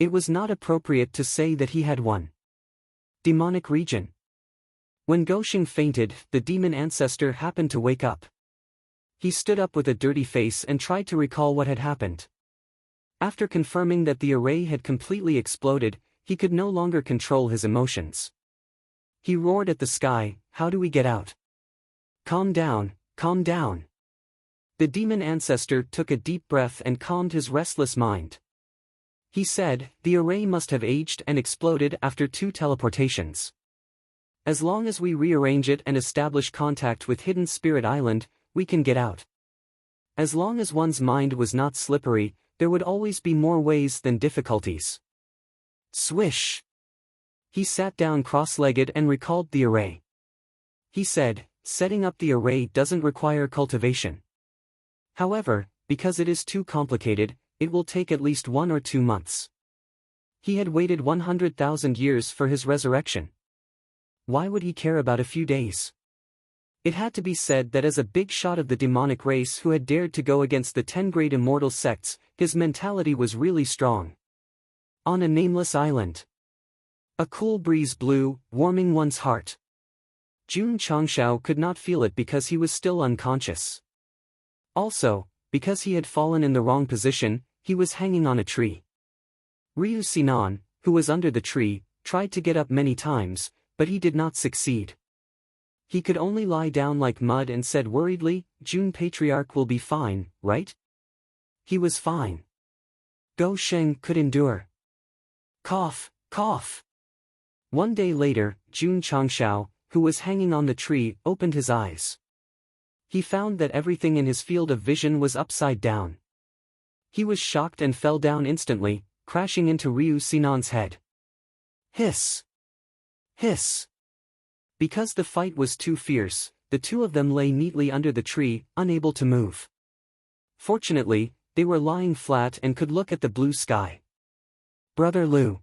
It was not appropriate to say that he had won. Demonic region. When Gosheng fainted, the demon ancestor happened to wake up. He stood up with a dirty face and tried to recall what had happened. After confirming that the array had completely exploded, he could no longer control his emotions. He roared at the sky, "How do we get out? Calm down, calm down." The demon ancestor took a deep breath and calmed his restless mind. He said, "The array must have aged and exploded after 2 teleportations. As long as we rearrange it and establish contact with Hidden Spirit Island, we can get out. As long as one's mind was not slippery, there would always be more ways than difficulties." Swish! He sat down cross-legged and recalled the array. He said, "Setting up the array doesn't require cultivation. However, because it is too complicated, it will take at least 1 or 2 months." He had waited 100,000 years for his resurrection. Why would he care about a few days? It had to be said that as a big shot of the demonic race who had dared to go against the 10 great immortal sects, his mentality was really strong. On a nameless island. A cool breeze blew, warming one's heart. Jun Changshao could not feel it because he was still unconscious. Also, because he had fallen in the wrong position, he was hanging on a tree. Ryu Sinan, who was under the tree, tried to get up many times, but he did not succeed. He could only lie down like mud and said worriedly, "Jun Patriarch will be fine, right?" He was fine. Go Sheng could endure. Cough, cough. One day later, Jun Changshao, who was hanging on the tree, opened his eyes. He found that everything in his field of vision was upside down. He was shocked and fell down instantly, crashing into Ryu Sinan's head. Hiss! Hiss! Because the fight was too fierce, the two of them lay neatly under the tree, unable to move. Fortunately, they were lying flat and could look at the blue sky. Brother Liu.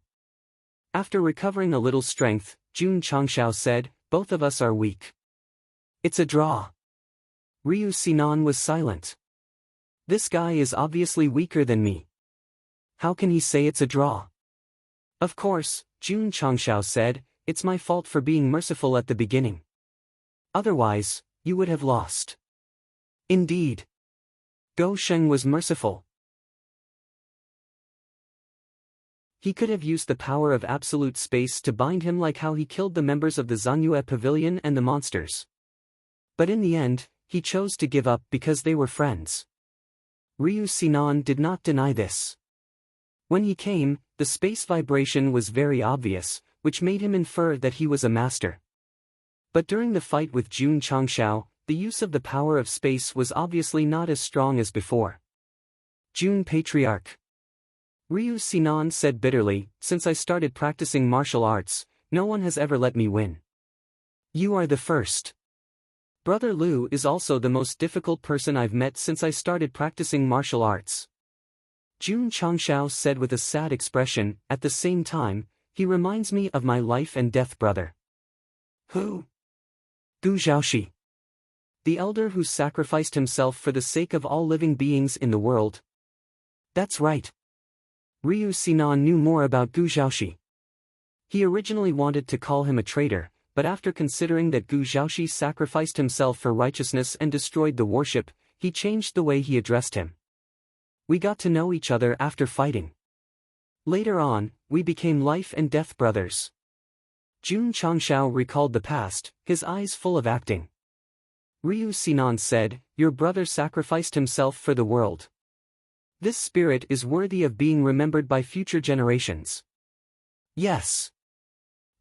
After recovering a little strength, Jun Changshao said, "Both of us are weak. It's a draw." Ryu Sinan was silent. This guy is obviously weaker than me. How can he say it's a draw? Of course, Jun Changshao said, "It's my fault for being merciful at the beginning. Otherwise, you would have lost." Indeed. Go Sheng was merciful. He could have used the power of absolute space to bind him like how he killed the members of the Zhanyue Pavilion and the monsters. But in the end, he chose to give up because they were friends. Ryu Sinan did not deny this. When he came, the space vibration was very obvious, which made him infer that he was a master. But during the fight with Jun Changshao, the use of the power of space was obviously not as strong as before. Jun Patriarch. Ryu Sinan said bitterly, "Since I started practicing martial arts, no one has ever let me win. You are the first. Brother Liu is also the most difficult person I've met since I started practicing martial arts." Jun Changshao said with a sad expression, "At the same time, he reminds me of my life and death brother." Who? Gu Zhaoxi. The elder who sacrificed himself for the sake of all living beings in the world. That's right. Ryu Sinan knew more about Gu Zhaoxi. He originally wanted to call him a traitor, but after considering that Gu Zhaoxi sacrificed himself for righteousness and destroyed the worship, he changed the way he addressed him. We got to know each other after fighting. Later on, we became life and death brothers. Jun Changshao recalled the past, his eyes full of acting. Ryu Sinan said, "Your brother sacrificed himself for the world. This spirit is worthy of being remembered by future generations." Yes.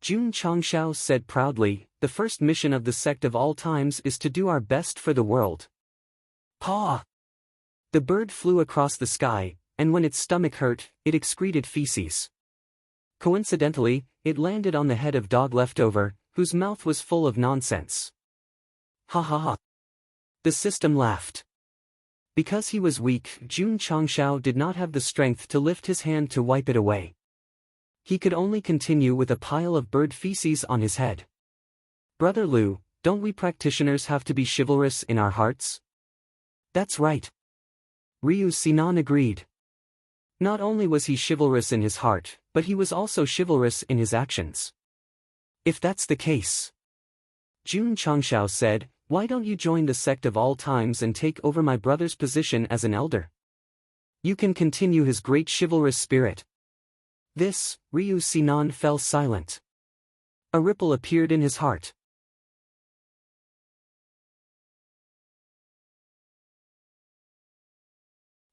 Jun Changshao said proudly, "The first mission of the sect of all times is to do our best for the world." Paw! The bird flew across the sky, and when its stomach hurt, it excreted feces. Coincidentally, it landed on the head of Dog Leftover, whose mouth was full of nonsense. Ha ha ha. The system laughed. Because he was weak, Jun Changshao did not have the strength to lift his hand to wipe it away. He could only continue with a pile of bird feces on his head. Brother Liu, don't we practitioners have to be chivalrous in our hearts? That's right. Ryu Sinan agreed. Not only was he chivalrous in his heart, but he was also chivalrous in his actions. If that's the case, Jun Changshao said, "Why don't you join the sect of all times and take over my brother's position as an elder? You can continue his great chivalrous spirit." This, Ryu Sinan fell silent. A ripple appeared in his heart.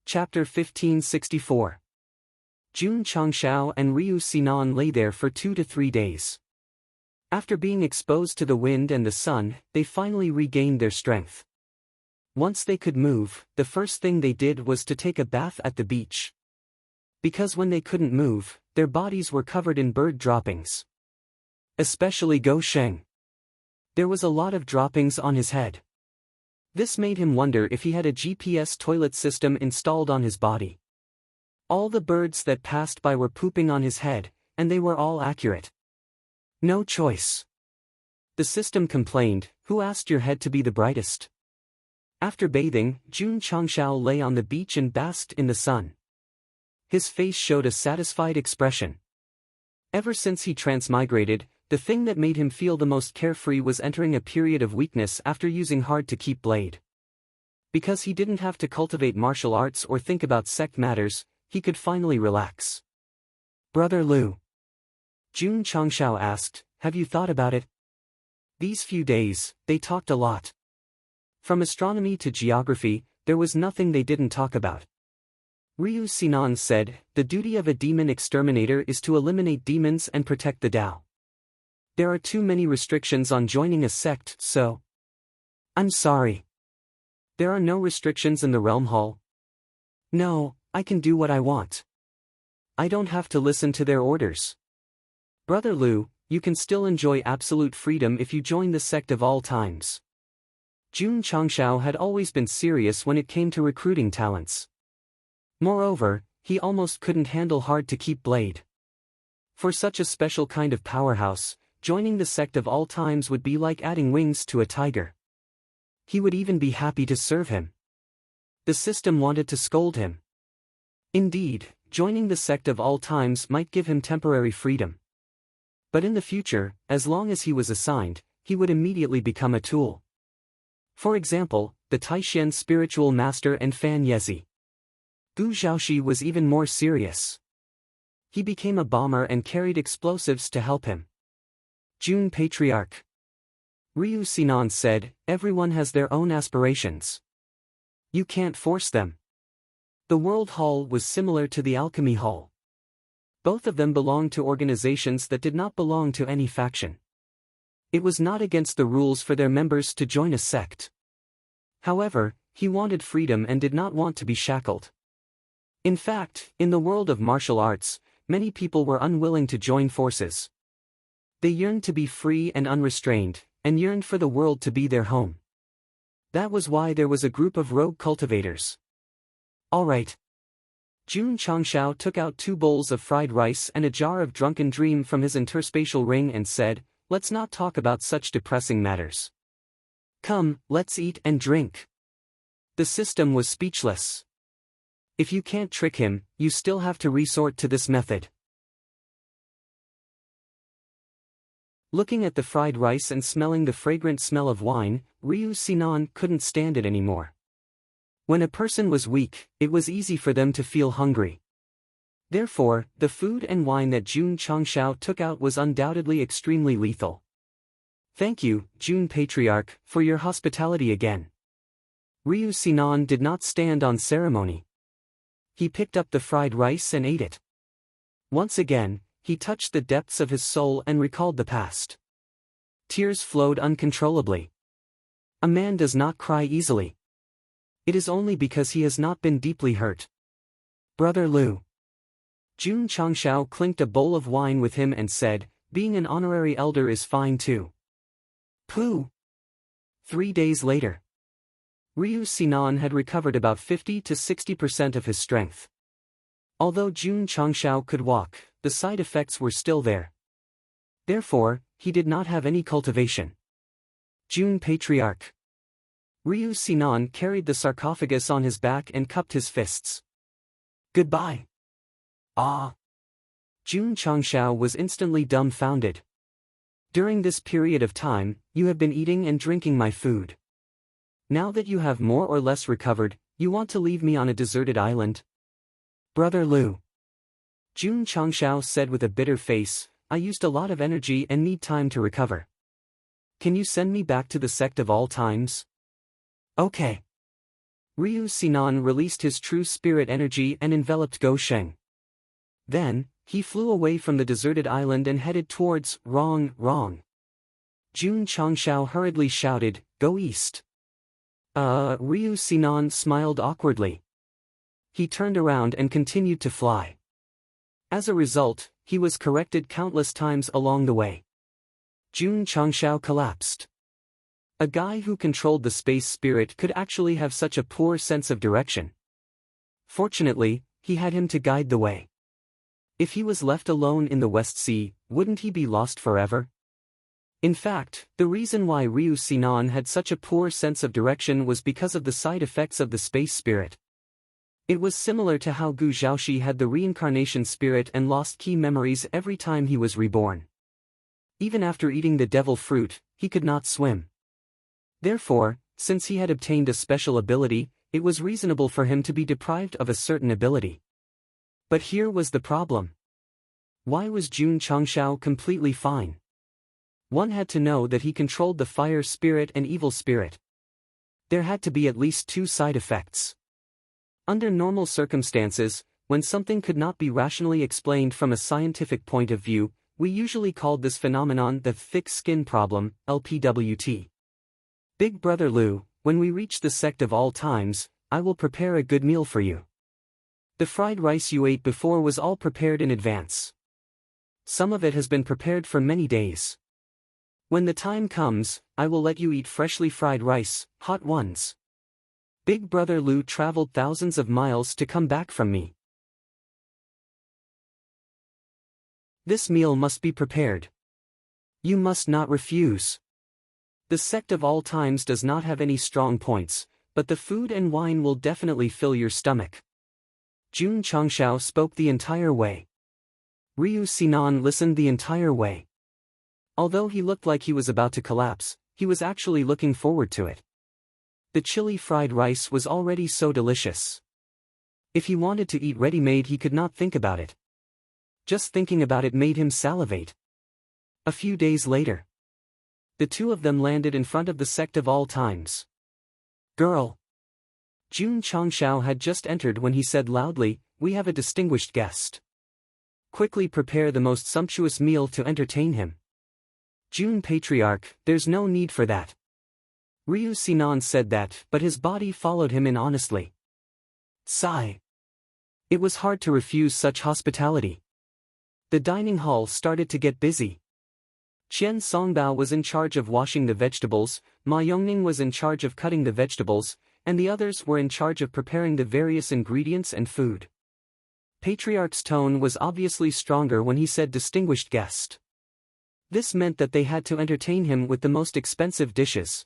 Chapter 1564. Jun Changshao and Ryu Sinan lay there for 2 to 3 days. After being exposed to the wind and the sun, they finally regained their strength. Once they could move, the first thing they did was to take a bath at the beach. Because when they couldn't move, their bodies were covered in bird droppings. Especially Go Sheng. There was a lot of droppings on his head. This made him wonder if he had a GPS toilet system installed on his body. All the birds that passed by were pooping on his head, and they were all accurate. No choice. The system complained, Who asked your head to be the brightest? After bathing, Jun Changshao lay on the beach and basked in the sun. His face showed a satisfied expression. Ever since he transmigrated, the thing that made him feel the most carefree was entering a period of weakness after using hard to keep blade. Because he didn't have to cultivate martial arts or think about sect matters, he could finally relax. Brother Liu. Jun Changshao asked, have you thought about it? These few days, they talked a lot. From astronomy to geography, there was nothing they didn't talk about. Ryu Sinan said, the duty of a demon exterminator is to eliminate demons and protect the Tao. There are too many restrictions on joining a sect, so... I'm sorry. There are no restrictions in the Realm Hall. No, I can do what I want. I don't have to listen to their orders. Brother Liu, you can still enjoy absolute freedom if you join the Sect of all times. Jun Changshao had always been serious when it came to recruiting talents. Moreover, he almost couldn't handle hard to keep blade. For such a special kind of powerhouse, joining the Sect of all times would be like adding wings to a tiger. He would even be happy to serve him. The system wanted to scold him. Indeed, joining the Sect of all times might give him temporary freedom. But in the future, as long as he was assigned, he would immediately become a tool. For example, the Taishan spiritual master and Fan Yezi. Gu Zhaoxi was even more serious. He became a bomber and carried explosives to help him. Jun Patriarch. Ryu Sinan said, everyone has their own aspirations. You can't force them. The World Hall was similar to the Alchemy Hall. Both of them belonged to organizations that did not belong to any faction. It was not against the rules for their members to join a sect. However, he wanted freedom and did not want to be shackled. In fact, in the world of martial arts, many people were unwilling to join forces. They yearned to be free and unrestrained, and yearned for the world to be their home. That was why there was a group of rogue cultivators. All right. Jun Changshao took out 2 bowls of fried rice and a jar of drunken dream from his interspatial ring and said, let's not talk about such depressing matters. Come, let's eat and drink. The system was speechless. If you can't trick him, you still have to resort to this method. Looking at the fried rice and smelling the fragrant smell of wine, Ryu Sinan couldn't stand it anymore. When a person was weak, it was easy for them to feel hungry. Therefore, the food and wine that Jun Changshao took out was undoubtedly extremely lethal. Thank you, Jun Patriarch, for your hospitality again. Ryu Sinan did not stand on ceremony. He picked up the fried rice and ate it. Once again, he touched the depths of his soul and recalled the past. Tears flowed uncontrollably. A man does not cry easily. It is only because he has not been deeply hurt. Brother Liu. Jun Changshao clinked a bowl of wine with him and said, being an honorary elder is fine too. Pooh. 3 days later. Ryu Sinan had recovered about 50 to 60% of his strength. Although Jun Changshao could walk, the side effects were still there. Therefore, he did not have any cultivation. Jun Patriarch. Ryu Sinan carried the sarcophagus on his back and cupped his fists. Goodbye. Ah. Jun Changshao was instantly dumbfounded. During this period of time, you have been eating and drinking my food. Now that you have more or less recovered, you want to leave me on a deserted island? Brother Liu. Jun Changshao said with a bitter face, I used a lot of energy and need time to recover. Can you send me back to the Sect of all times? Okay. Ryu Sinan released his true spirit energy and enveloped Go Sheng. Then, he flew away from the deserted island and headed towards wrong. Jun Changshao hurriedly shouted, Go east. Ryu Sinan smiled awkwardly. He turned around and continued to fly. As a result, he was corrected countless times along the way. Jun Changshao collapsed. A guy who controlled the space spirit could actually have such a poor sense of direction. Fortunately, he had him to guide the way. If he was left alone in the West Sea, wouldn't he be lost forever? In fact, the reason why Ryu Sinan had such a poor sense of direction was because of the side effects of the space spirit. It was similar to how Gu Zhaoxi had the reincarnation spirit and lost key memories every time he was reborn. Even after eating the devil fruit, he could not swim. Therefore, since he had obtained a special ability, it was reasonable for him to be deprived of a certain ability. But here was the problem. Why was Jun Changshao completely fine? One had to know that he controlled the fire spirit and evil spirit. There had to be at least two side effects. Under normal circumstances, when something could not be rationally explained from a scientific point of view, we usually called this phenomenon the thick skin problem, LPWT. Big Brother Lu, when we reach the sect of all times, I will prepare a good meal for you. The fried rice you ate before was all prepared in advance. Some of it has been prepared for many days. When the time comes, I will let you eat freshly fried rice, hot ones. Big Brother Lu traveled thousands of miles to come back from me. This meal must be prepared. You must not refuse. The sect of all times does not have any strong points, but the food and wine will definitely fill your stomach. Jun Changshao spoke the entire way. Ryu Sinan listened the entire way. Although he looked like he was about to collapse, he was actually looking forward to it. The chili fried rice was already so delicious. If he wanted to eat ready-made, he could not think about it. Just thinking about it made him salivate. A few days later, the two of them landed in front of the sect of all times. Girl! Jun Changshao had just entered when he said loudly, "We have a distinguished guest. Quickly prepare the most sumptuous meal to entertain him." Jun Patriarch, there's no need for that. Ryu Sinan said that, but his body followed him in honestly. Sigh. It was hard to refuse such hospitality. The dining hall started to get busy. Qian Songbao was in charge of washing the vegetables, Ma Yongning was in charge of cutting the vegetables, and the others were in charge of preparing the various ingredients and food. Patriarch's tone was obviously stronger when he said distinguished guest. This meant that they had to entertain him with the most expensive dishes.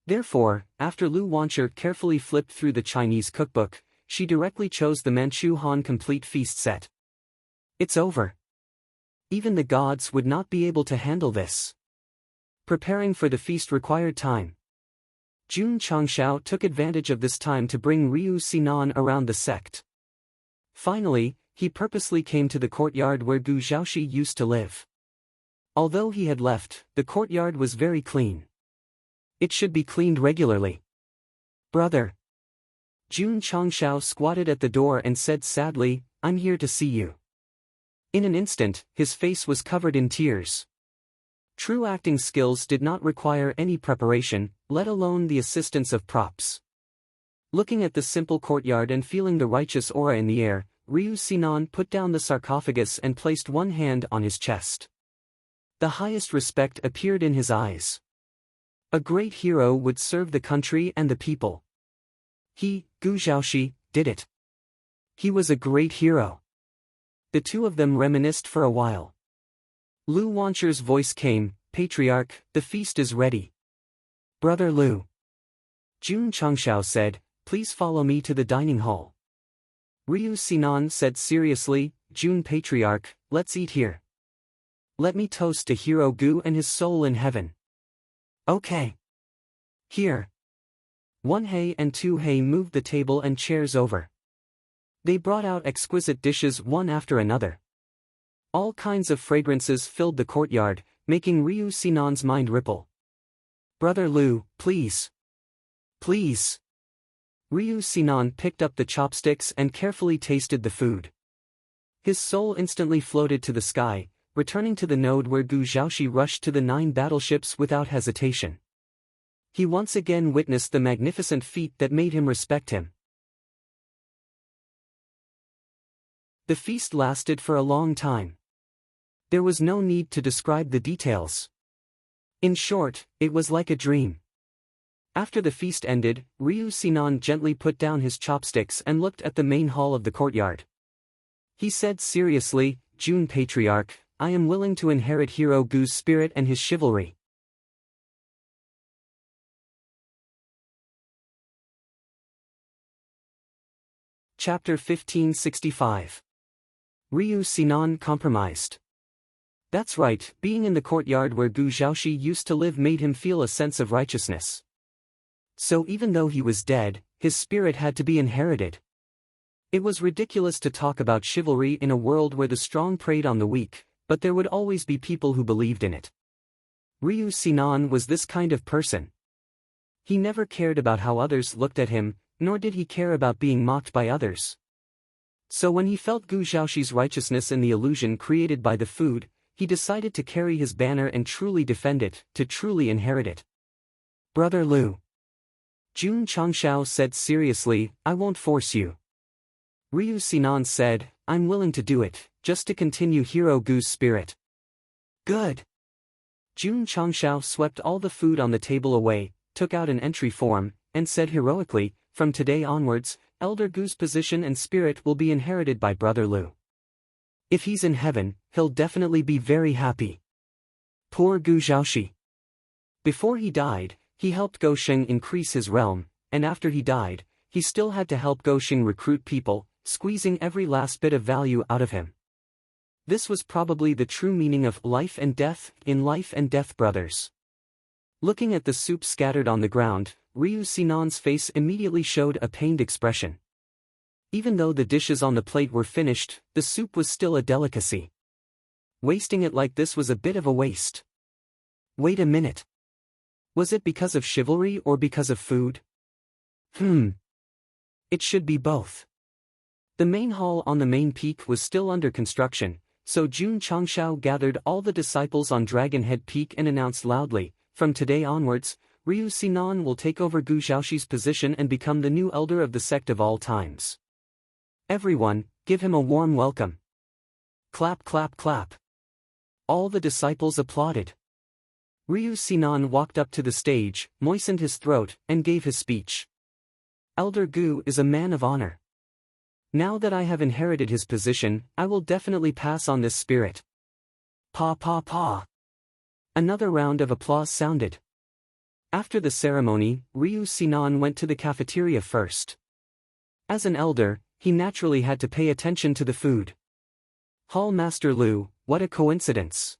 Therefore, after Lu Wancher carefully flipped through the Chinese cookbook, she directly chose the Manchu Han complete feast set. It's over. Even the gods would not be able to handle this. Preparing for the feast required time. Jun Changshao took advantage of this time to bring Ryu Sinan around the sect. Finally, he purposely came to the courtyard where Gu Zhaoxi used to live. Although he had left, the courtyard was very clean. It should be cleaned regularly. Brother. Jun Changshao squatted at the door and said sadly, "I'm here to see you." In an instant, his face was covered in tears. True acting skills did not require any preparation, let alone the assistance of props. Looking at the simple courtyard and feeling the righteous aura in the air, Ryu Sinan put down the sarcophagus and placed one hand on his chest. The highest respect appeared in his eyes. A great hero would serve the country and the people. He, Gu Zhaoxi, did it. He was a great hero. The two of them reminisced for a while. Lu Wancher's voice came, "Patriarch, the feast is ready." "Brother Lu." Jun Changshao said, "Please follow me to the dining hall." Ryu Sinan said seriously, "Jun Patriarch, let's eat here. Let me toast to Hero Gu and his soul in heaven." "Okay. Here." 1 and 2 moved the table and chairs over. They brought out exquisite dishes one after another. All kinds of fragrances filled the courtyard, making Ryu Sinan's mind ripple. "Brother Lu, please. Please." Ryu Sinan picked up the chopsticks and carefully tasted the food. His soul instantly floated to the sky, returning to the node where Gu Zhaoxi rushed to the 9 battleships without hesitation. He once again witnessed the magnificent feat that made him respect him. The feast lasted for a long time. There was no need to describe the details. In short, it was like a dream. After the feast ended, Ryu Sinan gently put down his chopsticks and looked at the main hall of the courtyard. He said seriously, "Jun Patriarch, I am willing to inherit Hero Gu's spirit and his chivalry. Chapter 1565. Ryu Sinan compromised. That's right, being in the courtyard where Gu Zhaoxi used to live made him feel a sense of righteousness. So even though he was dead, his spirit had to be inherited. It was ridiculous to talk about chivalry in a world where the strong preyed on the weak, but there would always be people who believed in it. Ryu Sinan was this kind of person. He never cared about how others looked at him, nor did he care about being mocked by others. So when he felt Gu Zhaoxi's righteousness in the illusion created by the food, he decided to carry his banner and truly defend it, to truly inherit it. Brother Liu. Jun Changshao said seriously, I won't force you. Ryu Sinan said, I'm willing to do it, just to continue Hero Gu's spirit. Good. Jun Changshao swept all the food on the table away, took out an entry form, and said heroically, from today onwards, Elder Gu's position and spirit will be inherited by Brother Liu. If he's in heaven, he'll definitely be very happy. Poor Gu Zhaoxi. Before he died, he helped Go Sheng increase his realm, and after he died, he still had to help Go Sheng recruit people, squeezing every last bit of value out of him. This was probably the true meaning of life and death, in Life and Death Brothers. Looking at the soup scattered on the ground, Ryu Sinan's face immediately showed a pained expression. Even though the dishes on the plate were finished, the soup was still a delicacy. Wasting it like this was a bit of a waste. Wait a minute. Was it because of chivalry or because of food? It should be both. The main hall on the main peak was still under construction, so Jun Changshao gathered all the disciples on Dragon Head Peak and announced loudly, from today onwards, Ryu Sinan will take over Gu Zhaoxi's position and become the new elder of the sect of all times. Everyone, give him a warm welcome. Clap clap clap. All the disciples applauded. Ryu Sinan walked up to the stage, moistened his throat, and gave his speech. Elder Gu is a man of honor. Now that I have inherited his position, I will definitely pass on this spirit. Pa pa pa. Another round of applause sounded. After the ceremony, Ryu Sinan went to the cafeteria first. As an elder, he naturally had to pay attention to the food. Hall Master Liu, what a coincidence.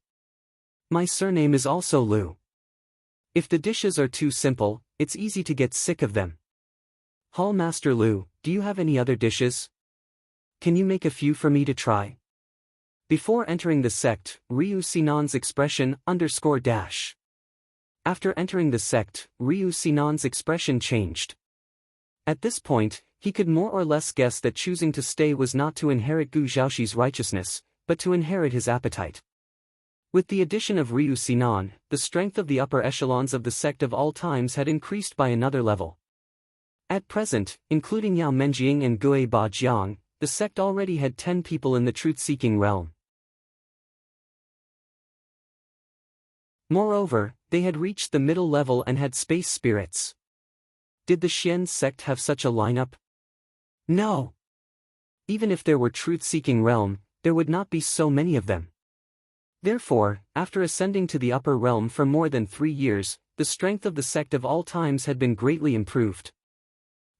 My surname is also Liu. If the dishes are too simple, it's easy to get sick of them. Hall Master Liu, do you have any other dishes? Can you make a few for me to try? Before entering the sect, Ryu Sinan's expression _. After entering the sect, Ryu Sinan's expression changed. At this point, he could more or less guess that choosing to stay was not to inherit Gu Zhaoxi's righteousness, but to inherit his appetite. With the addition of Ryu Sinan, the strength of the upper echelons of the sect of all times had increased by another level. At present, including Yao Menjing and Gue Ba Jiang, the sect already had 10 people in the truth-seeking realm. Moreover, they had reached the middle level and had space spirits. Did the Xian sect have such a lineup? No. Even if there were truth-seeking realm, there would not be so many of them. Therefore, after ascending to the upper realm for more than 3 years, the strength of the sect of all times had been greatly improved.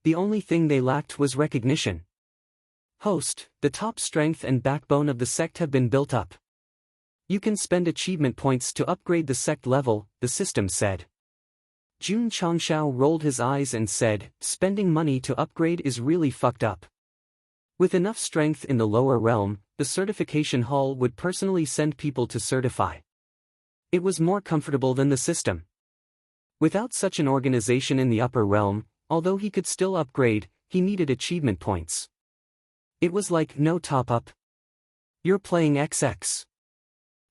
The only thing they lacked was recognition. Host, the top strength and backbone of the sect have been built up. You can spend achievement points to upgrade the sect level, the system said. Jun Changshao rolled his eyes and said, spending money to upgrade is really fucked up. With enough strength in the lower realm, the certification hall would personally send people to certify. It was more comfortable than the system. Without such an organization in the upper realm, although he could still upgrade, he needed achievement points. It was like no top-up. You're playing XX.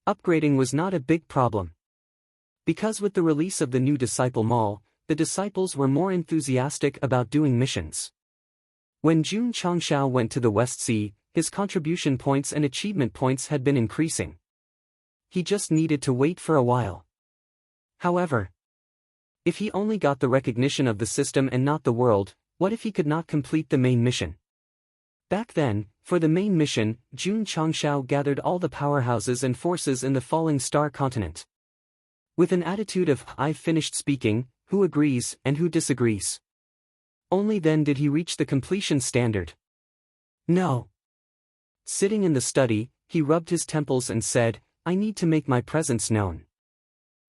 Upgrading was not a big problem. Because with the release of the new Disciple Mall, the disciples were more enthusiastic about doing missions. When Jun Changshao went to the West Sea, his contribution points and achievement points had been increasing. He just needed to wait for a while. However, if he only got the recognition of the system and not the world, what if he could not complete the main mission? Back then, for the main mission, Jun Changshao gathered all the powerhouses and forces in the falling star continent. With an attitude of, "I've finished speaking, who agrees and who disagrees?" Only then did he reach the completion standard. No. Sitting in the study, he rubbed his temples and said, "I need to make my presence known."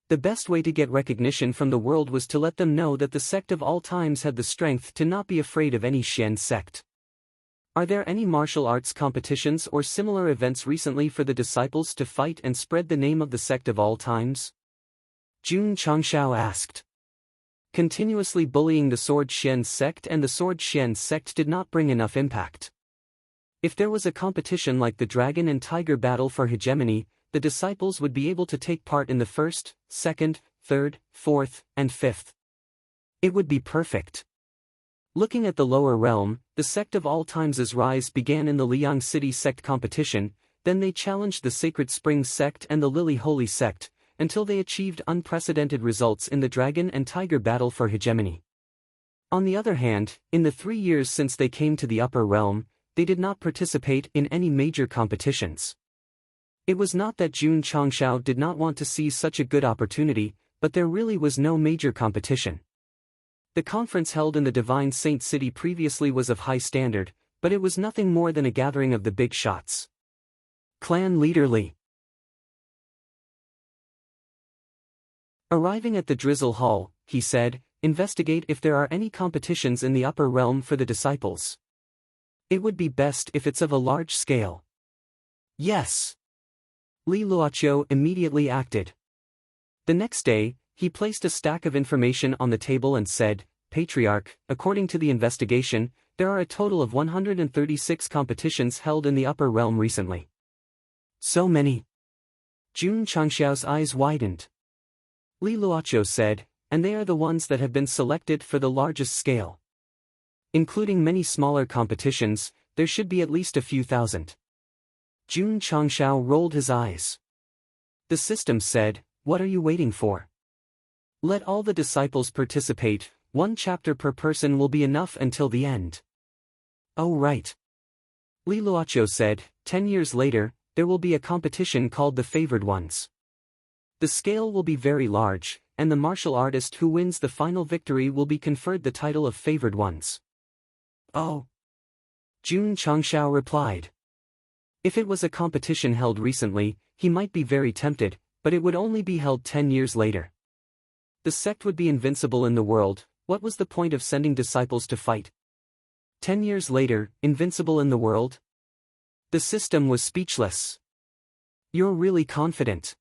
The best way to get recognition from the world was to let them know that the sect of all times had the strength to not be afraid of any Xian sect. Are there any martial arts competitions or similar events recently for the disciples to fight and spread the name of the sect of all times? Jun Changshao asked. Continuously bullying the Sword Xian sect and the Sword Xian sect did not bring enough impact. If there was a competition like the Dragon and Tiger battle for hegemony, the disciples would be able to take part in the first, second, third, fourth, and fifth. It would be perfect. Looking at the lower realm, the sect of all times' rise began in the Liang City sect competition, then they challenged the Sacred Springs sect and the Lily Holy sect, until they achieved unprecedented results in the Dragon and Tiger battle for hegemony. On the other hand, in the 3 years since they came to the upper realm, they did not participate in any major competitions. It was not that Jun Changshao did not want to seize such a good opportunity, but there really was no major competition. The conference held in the Divine Saint City previously was of high standard, but it was nothing more than a gathering of the big shots. Clan Leader Li. Arriving at the Drizzle Hall, he said, "Investigate if there are any competitions in the upper realm for the disciples. It would be best if it's of a large scale." Yes. Li Luoqiu immediately acted. The next day, he placed a stack of information on the table and said, "Patriarch, according to the investigation, there are a total of 136 competitions held in the upper realm recently." So many. Jun Changshao's eyes widened. Li Luoqiu said, "And they are the ones that have been selected for the largest scale. Including many smaller competitions, there should be at least a few thousand." Jun Changshao rolled his eyes. The system said, "What are you waiting for? Let all the disciples participate, 1 chapter per person will be enough until the end." "Oh right." Li Luoqiu said, 10 years later, there will be a competition called the Favored Ones. The scale will be very large, and the martial artist who wins the final victory will be conferred the title of Favored Ones." "Oh." Jun Changshao replied. If it was a competition held recently, he might be very tempted, but it would only be held 10 years later. The sect would be invincible in the world. What was the point of sending disciples to fight? 10 years later, invincible in the world? The system was speechless. "You're really confident."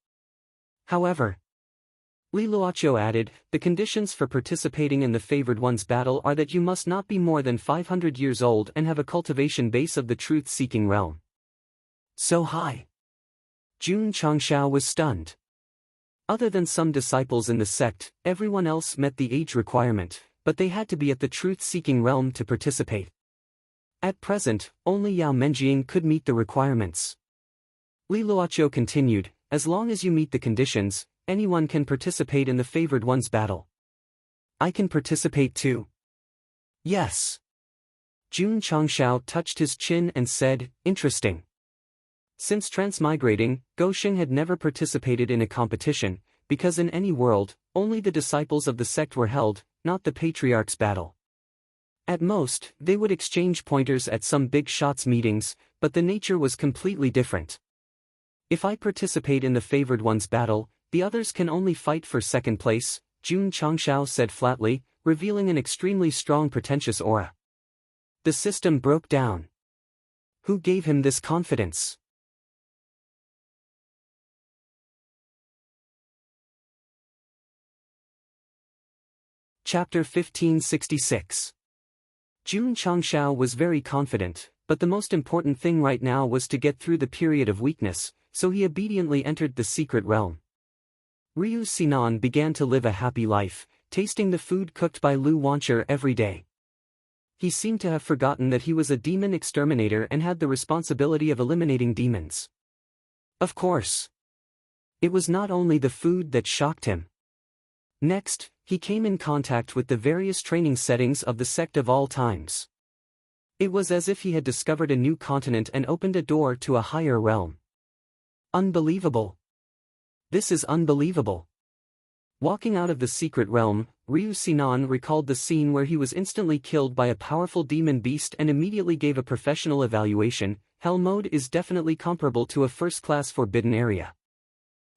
However, Li Luoqiu added, "The conditions for participating in the Favored Ones battle are that you must not be more than 500 years old and have a cultivation base of the truth-seeking realm." So high. Jun Changshao was stunned. Other than some disciples in the sect, everyone else met the age requirement, but they had to be at the truth-seeking realm to participate. At present, only Yao Menjing could meet the requirements. Li Luoqiu continued, "As long as you meet the conditions, anyone can participate in the Favored Ones battle." "I can participate too." "Yes." Jun Changshao touched his chin and said, "Interesting." Since transmigrating, Gosheng had never participated in a competition, because in any world, only the disciples of the sect were held, not the Patriarch's battle. At most, they would exchange pointers at some big shots meetings, but the nature was completely different. "If I participate in the Favored Ones battle, the others can only fight for second place," Jun Changshao said flatly, revealing an extremely strong pretentious aura. The system broke down. Who gave him this confidence? Chapter 1566. Jun Changshao was very confident, but the most important thing right now was to get through the period of weakness, so he obediently entered the secret realm. Ryu Sinan began to live a happy life, tasting the food cooked by Lu Wancher every day. He seemed to have forgotten that he was a demon exterminator and had the responsibility of eliminating demons. Of course. It was not only the food that shocked him. Next, he came in contact with the various training settings of the sect of all times. It was as if he had discovered a new continent and opened a door to a higher realm. Unbelievable. This is unbelievable. Walking out of the secret realm, Ryu Sinan recalled the scene where he was instantly killed by a powerful demon beast and immediately gave a professional evaluation. Hell mode is definitely comparable to a first-class forbidden area.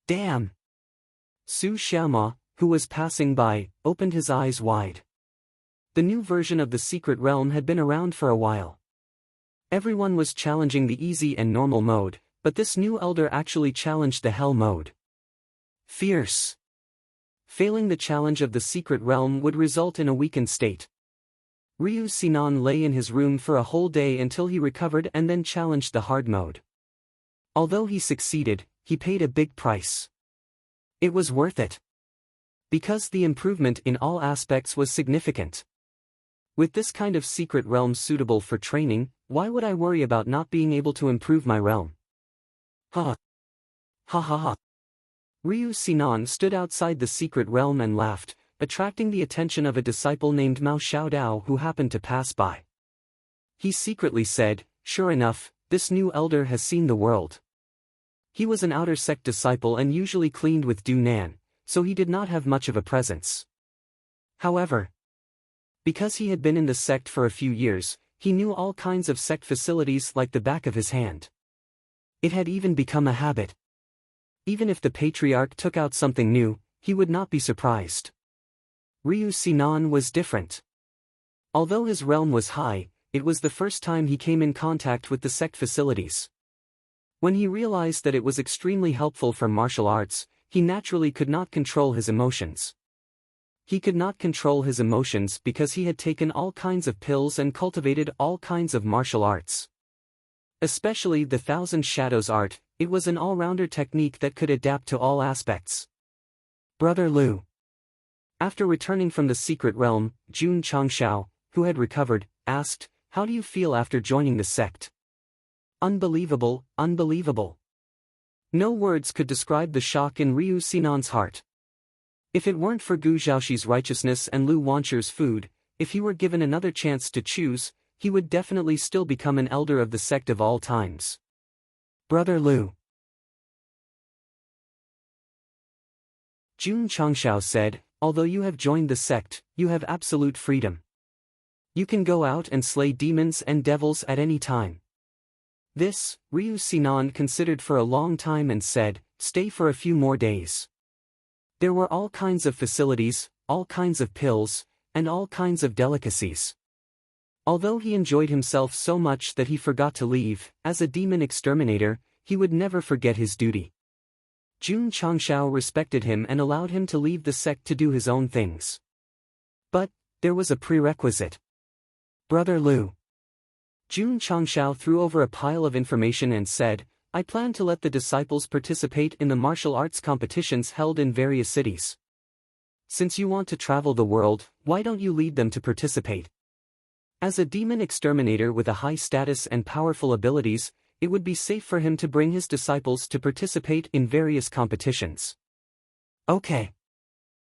Damn! Su Xiaoma, who was passing by, opened his eyes wide. The new version of the secret realm had been around for a while. Everyone was challenging the easy and normal mode, but this new elder actually challenged the hell mode. Fierce. Failing the challenge of the secret realm would result in a weakened state. Ryu Sinan lay in his room for a whole day until he recovered and then challenged the hard mode. Although he succeeded, he paid a big price. It was worth it. Because the improvement in all aspects was significant. With this kind of secret realm suitable for training, why would I worry about not being able to improve my realm? Ha ha ha. Ryu Sinan stood outside the secret realm and laughed, attracting the attention of a disciple named Mao Xiaodao who happened to pass by. He secretly said, "Sure enough, this new elder has seen the world." He was an outer sect disciple and usually cleaned with Du Nan, so he did not have much of a presence. However, because he had been in the sect for a few years, he knew all kinds of sect facilities like the back of his hand. It had even become a habit. Even if the patriarch took out something new, he would not be surprised. Ryu Sinan was different. Although his realm was high, it was the first time he came in contact with the sect facilities. When he realized that it was extremely helpful for martial arts, he naturally could not control his emotions. He could not control his emotions because he had taken all kinds of pills and cultivated all kinds of martial arts. Especially the Thousand Shadows art, it was an all-rounder technique that could adapt to all aspects. Brother Liu. After returning from the secret realm, Jun Changshao, who had recovered, asked, "How do you feel after joining the sect?" Unbelievable, unbelievable. No words could describe the shock in Ryu Sinan's heart. If it weren't for Gu Zhaoxi's righteousness and Lu Wanchu's food, if he were given another chance to choose, he would definitely still become an elder of the sect of all times. Brother Liu. Jun Changshao said, "Although you have joined the sect, you have absolute freedom. You can go out and slay demons and devils at any time." This, Ryu Sinan considered for a long time and said, "Stay for a few more days." There were all kinds of facilities, all kinds of pills, and all kinds of delicacies. Although he enjoyed himself so much that he forgot to leave, as a demon exterminator, he would never forget his duty. Jun Changshao respected him and allowed him to leave the sect to do his own things. But, there was a prerequisite. Brother Liu. Jun Changshao threw over a pile of information and said, "I plan to let the disciples participate in the martial arts competitions held in various cities. Since you want to travel the world, why don't you lead them to participate?" As a demon exterminator with a high status and powerful abilities, it would be safe for him to bring his disciples to participate in various competitions. Okay.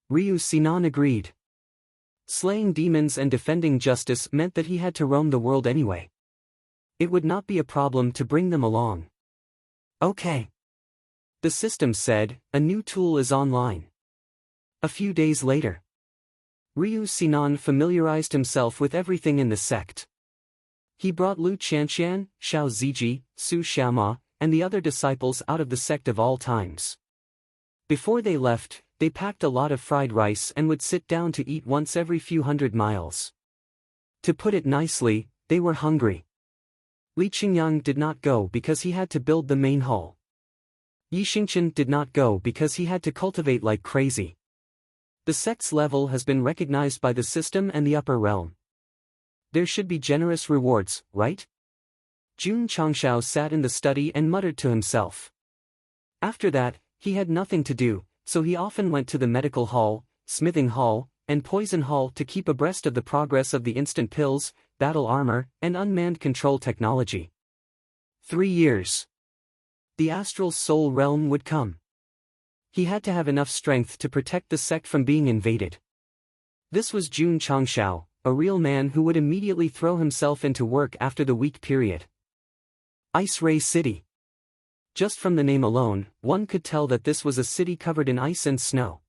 Ryu Sinan agreed. Slaying demons and defending justice meant that he had to roam the world anyway. It would not be a problem to bring them along. Okay. The system said, "A new tool is online." A few days later, Ryu Sinan familiarized himself with everything in the sect. He brought Lu Qianqian, Xiao Ziji, Su Xiaoma, and the other disciples out of the sect of all times. Before they left, they packed a lot of fried rice and would sit down to eat once every few hundred miles. To put it nicely, they were hungry. Li Qingyang did not go because he had to build the main hull. Yi Xingqian did not go because he had to cultivate like crazy. The sect's level has been recognized by the system and the upper realm. There should be generous rewards, right? Jun Changshao sat in the study and muttered to himself. After that, he had nothing to do, so he often went to the medical hall, smithing hall, and poison hall to keep abreast of the progress of the instant pills, battle armor, and unmanned control technology. 3 years. The astral soul realm would come. He had to have enough strength to protect the sect from being invaded. This was Jun Changshao, a real man who would immediately throw himself into work after the week period. Ice Ray City. Just from the name alone, one could tell that this was a city covered in ice and snow.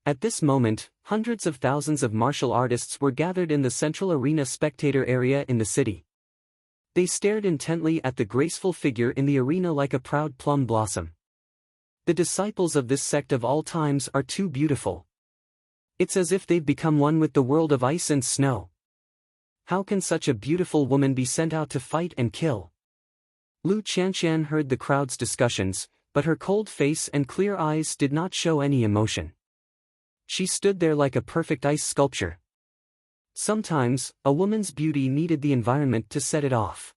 At this moment, hundreds of thousands of martial artists were gathered in the central arena spectator area in the city. They stared intently at the graceful figure in the arena like a proud plum blossom. The disciples of this sect of all times are too beautiful. It's as if they've become one with the world of ice and snow. How can such a beautiful woman be sent out to fight and kill? Lu Qianqian heard the crowd's discussions, but her cold face and clear eyes did not show any emotion. She stood there like a perfect ice sculpture. Sometimes, a woman's beauty needed the environment to set it off.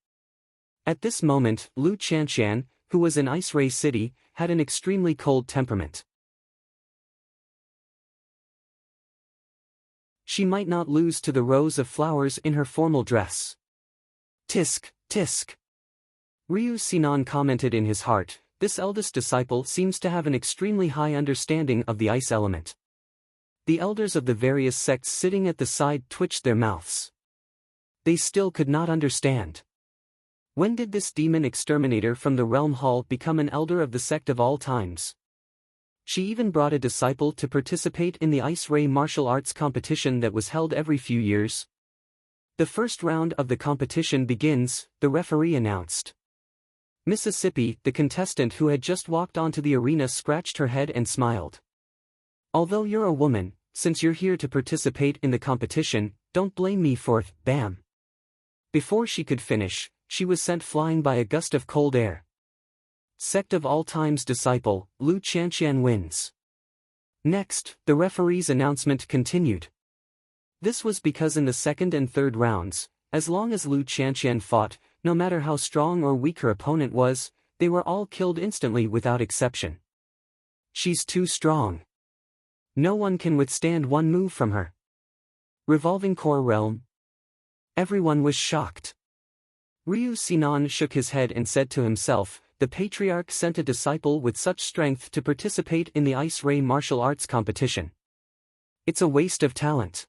At this moment, Lu Qianqian, who was in Ice Ray City, had an extremely cold temperament. She might not lose to the rows of flowers in her formal dress. Tisk, tisk. Ryu Sinan commented in his heart, this eldest disciple seems to have an extremely high understanding of the ice element. The elders of the various sects sitting at the side twitched their mouths. They still could not understand. When did this demon exterminator from the realm hall become an elder of the sect of all times? She even brought a disciple to participate in the Ice Ray martial arts competition that was held every few years. The first round of the competition begins, the referee announced. Mississippi, the contestant who had just walked onto the arena, scratched her head and smiled. Although you're a woman, since you're here to participate in the competition, don't blame me for it, bam. Before she could finish, she was sent flying by a gust of cold air. Sect of all times disciple, Lu Qianqian wins. Next, the referee's announcement continued. This was because in the second and third rounds, as long as Lu Qianqian fought, no matter how strong or weak her opponent was, they were all killed instantly without exception. She's too strong. No one can withstand one move from her. Revolving core realm. Everyone was shocked. Ryu Sinan shook his head and said to himself, the patriarch sent a disciple with such strength to participate in the Ice Ray martial arts competition. It's a waste of talent.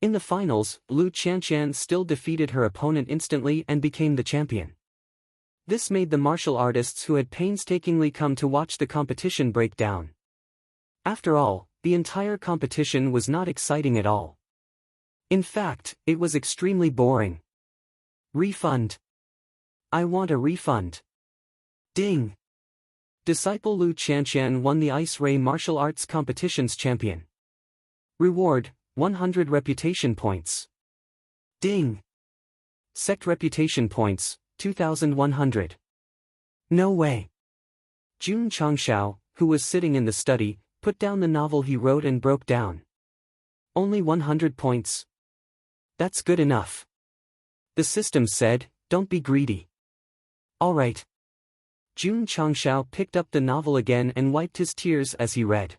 In the finals, Lu Qianqian still defeated her opponent instantly and became the champion. This made the martial artists who had painstakingly come to watch the competition break down. After all, the entire competition was not exciting at all. In fact, it was extremely boring. Refund. I want a refund. Ding. Disciple Lu Qianqian won the Ice Ray martial arts competition's champion. Reward, 100 reputation points. Ding. Sect reputation points, 2,100. No way. Jun Changshao, who was sitting in the study, put down the novel he wrote and broke down. Only 100 points. That's good enough. The system said, don't be greedy. All right. Jun Changshao picked up the novel again and wiped his tears as he read.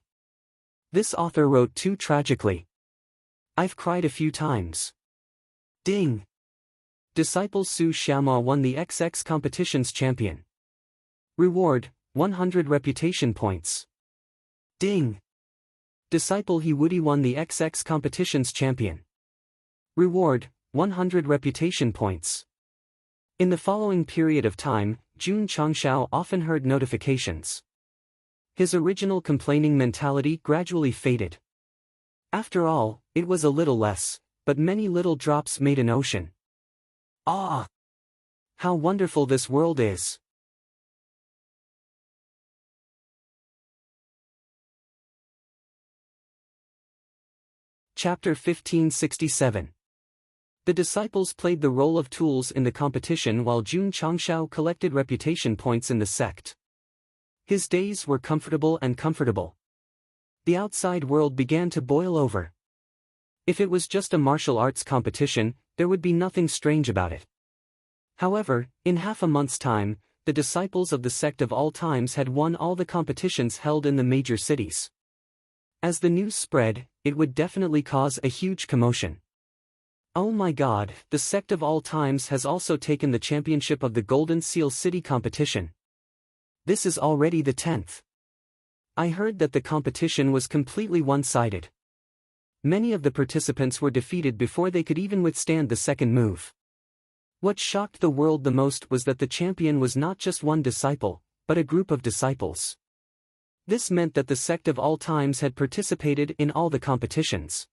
This author wrote too tragically. I've cried a few times. Ding. Disciple Su Xiaoma won the XX competition's champion. Reward, 100 reputation points. Ding. Disciple He Woody won the XX competition's champion. Reward, 100 reputation points. In the following period of time, Jun Changshao often heard notifications. His original complaining mentality gradually faded. After all, it was a little less, but many little drops made an ocean. Ah! How wonderful this world is! Chapter 1567. The disciples played the role of tools in the competition while Jun Changshao collected reputation points in the sect. His days were comfortable and comfortable. The outside world began to boil over. If it was just a martial arts competition, there would be nothing strange about it. However, in half a month's time, the disciples of the sect of all times had won all the competitions held in the major cities. As the news spread, it would definitely cause a huge commotion. Oh my God, the sect of all times has also taken the championship of the Golden Seal City competition. This is already the 10th. I heard that the competition was completely one-sided. Many of the participants were defeated before they could even withstand the second move. What shocked the world the most was that the champion was not just one disciple, but a group of disciples. This meant that the sect of all times had participated in all the competitions.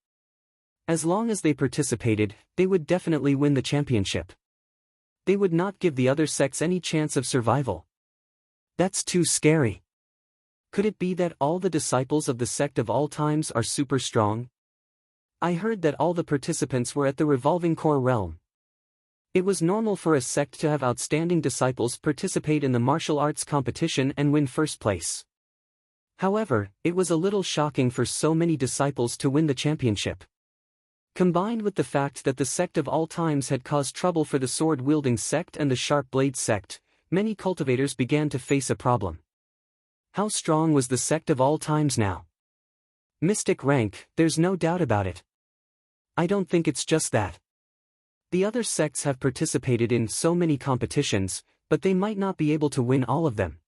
As long as they participated, they would definitely win the championship. They would not give the other sects any chance of survival. That's too scary. Could it be that all the disciples of the sect of all times are super strong? I heard that all the participants were at the revolving core realm. It was normal for a sect to have outstanding disciples participate in the martial arts competition and win first place. However, it was a little shocking for so many disciples to win the championship. Combined with the fact that the sect of all times had caused trouble for the sword-wielding sect and the sharp blade sect, many cultivators began to face a problem. How strong was the sect of all times now? Mystic rank, there's no doubt about it. I don't think it's just that. The other sects have participated in so many competitions, but they might not be able to win all of them.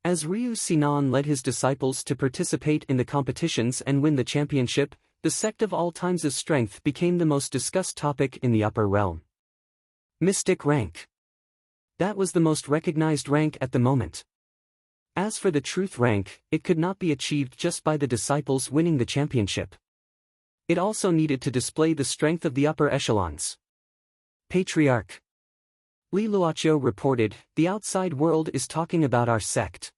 As Ryu Sinan led his disciples to participate in the competitions and win the championship, the sect of all times' strength became the most discussed topic in the upper realm. Mystic rank. That was the most recognized rank at the moment. As for the truth rank, it could not be achieved just by the disciples winning the championship. It also needed to display the strength of the upper echelons. Patriarch Li Luoqiu reported, "The outside world is talking about our sect.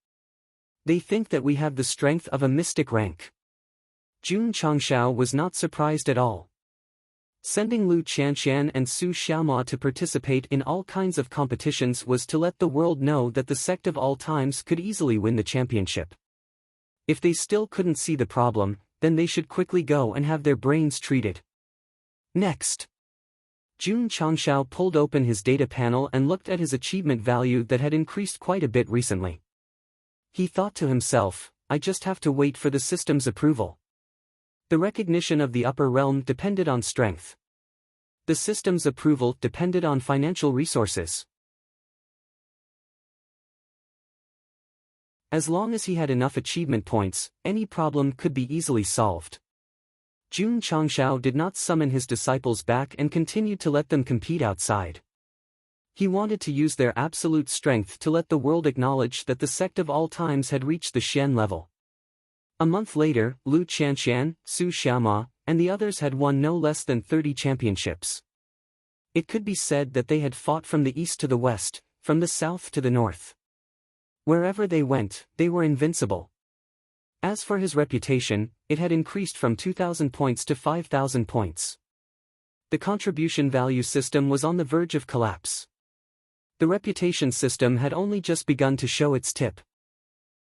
They think that we have the strength of a mystic rank." Jun Changshao was not surprised at all. Sending Lu Qianxian and Su Xiaoma to participate in all kinds of competitions was to let the world know that the sect of all times could easily win the championship. If they still couldn't see the problem, then they should quickly go and have their brains treated. Next. Jun Changshao pulled open his data panel and looked at his achievement value that had increased quite a bit recently. He thought to himself, I just have to wait for the system's approval. The recognition of the upper realm depended on strength. The system's approval depended on financial resources. As long as he had enough achievement points, any problem could be easily solved. Jun Changshao did not summon his disciples back and continued to let them compete outside. He wanted to use their absolute strength to let the world acknowledge that the sect of all times had reached the Xian level. A month later, Lu Qianxian, Su Xiaoma, and the others had won no less than 30 championships. It could be said that they had fought from the east to the west, from the south to the north. Wherever they went, they were invincible. As for his reputation, it had increased from 2,000 points to 5,000 points. The contribution value system was on the verge of collapse. The reputation system had only just begun to show its tip.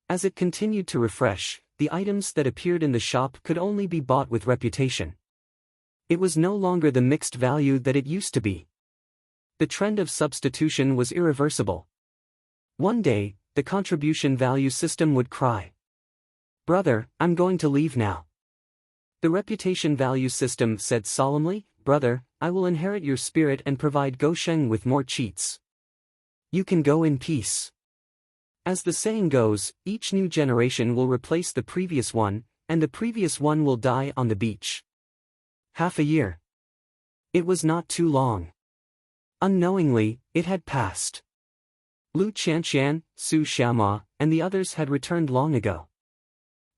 As it continued to refresh, the items that appeared in the shop could only be bought with reputation. It was no longer the mixed value that it used to be. The trend of substitution was irreversible. One day, the contribution value system would cry, "Brother, I'm going to leave now." The reputation value system said solemnly, "Brother, I will inherit your spirit and provide Gosheng with more cheats. You can go in peace." As the saying goes, each new generation will replace the previous one, and the previous one will die on the beach. Half a year. It was not too long. Unknowingly, it had passed. Lu Qianxian, Su Xiaoma, and the others had returned long ago.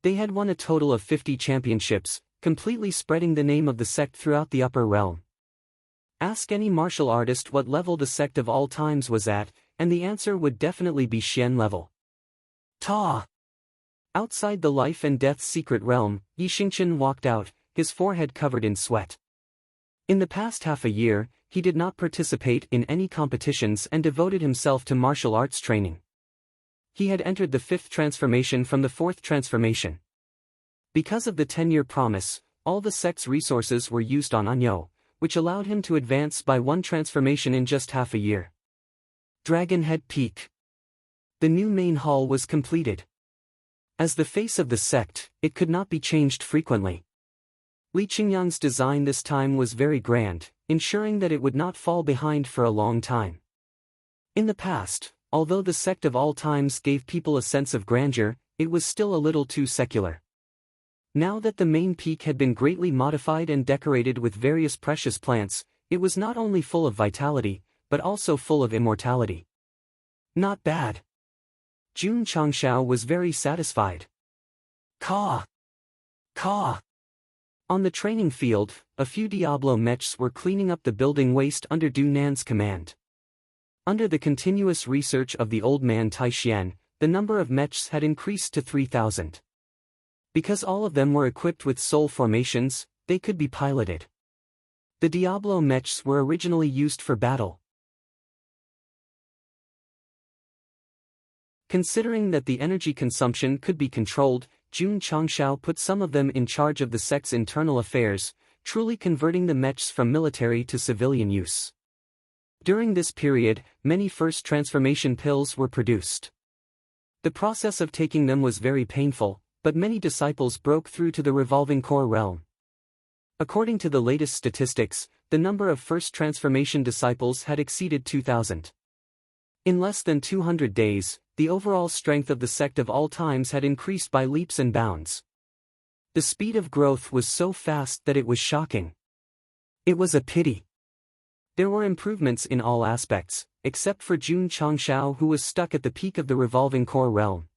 They had won a total of 50 championships, completely spreading the name of the sect throughout the upper realm. Ask any martial artist what level the sect of all times was at, and the answer would definitely be Xian level. Ta! Outside the life and death secret realm, Yi Xingqian walked out, his forehead covered in sweat. In the past half a year, he did not participate in any competitions and devoted himself to martial arts training. He had entered the 5th transformation from the 4th transformation. Because of the 10-year promise, all the sect's resources were used on Anyo, which allowed him to advance by 1 transformation in just half a year. Dragonhead Peak. The new main hall was completed. As the face of the sect, it could not be changed frequently. Li Qingyang's design this time was very grand, ensuring that it would not fall behind for a long time. In the past, although the sect of all times gave people a sense of grandeur, it was still a little too secular. Now that the main peak had been greatly modified and decorated with various precious plants, it was not only full of vitality, but also full of immortality. Not bad. Jun Changshao was very satisfied. Caw! Caw! On the training field, a few Diablo mechs were cleaning up the building waste under Du Nan's command. Under the continuous research of the old man Taixian, the number of mechs had increased to 3,000. Because all of them were equipped with soul formations, they could be piloted. The Diablo mechs were originally used for battle. Considering that the energy consumption could be controlled, Jun Changshao put some of them in charge of the sect's internal affairs, truly converting the mechs from military to civilian use. During this period, many first transformation pills were produced. The process of taking them was very painful, but many disciples broke through to the revolving core realm. According to the latest statistics, the number of first transformation disciples had exceeded 2,000. In less than 200 days, the overall strength of the sect of all times had increased by leaps and bounds. The speed of growth was so fast that it was shocking. It was a pity. There were improvements in all aspects, except for Jun Changshao, who was stuck at the peak of the revolving core realm.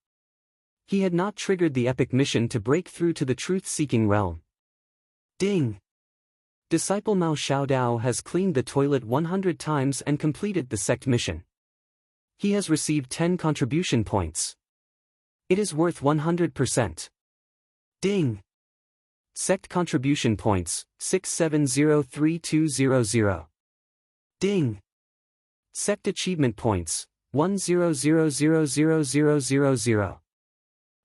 He had not triggered the epic mission to break through to the truth-seeking realm. Ding! Disciple Mao Xiaodao has cleaned the toilet 100 times and completed the sect mission. He has received 10 contribution points. It is worth 100%. Ding! Sect contribution points, 6703200. Ding! Sect achievement points, 100000000.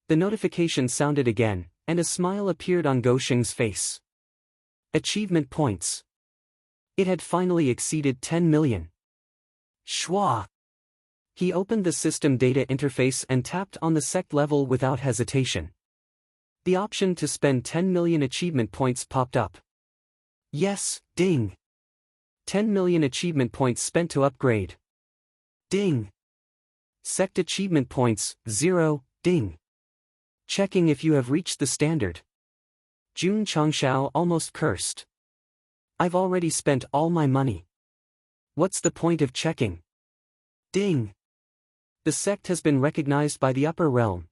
The notification sounded again, and a smile appeared on Gosheng's face. Achievement points. It had finally exceeded 10 million. Schwa! He opened the system data interface and tapped on the sect level without hesitation. The option to spend 10 million achievement points popped up. Yes, ding! 10 million achievement points spent to upgrade. Ding! Sect achievement points, 0, ding! Checking if you have reached the standard. Jun Changshao almost cursed. I've already spent all my money. What's the point of checking? Ding! The sect has been recognized by the upper realm.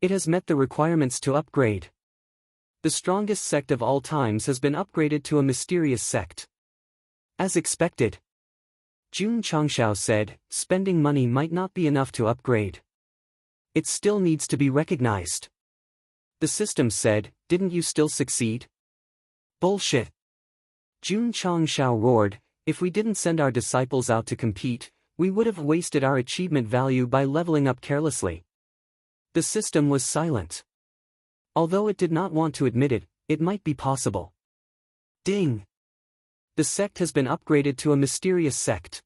It has met the requirements to upgrade. The strongest sect of all times has been upgraded to a mysterious sect. As expected. Jun Changshao said, spending money might not be enough to upgrade. It still needs to be recognized. The system said, didn't you still succeed? Bullshit. Jun Changshao roared, if we didn't send our disciples out to compete, we would have wasted our achievement value by leveling up carelessly. The system was silent. Although it did not want to admit it, it might be possible. Ding! The sect has been upgraded to a mysterious sect.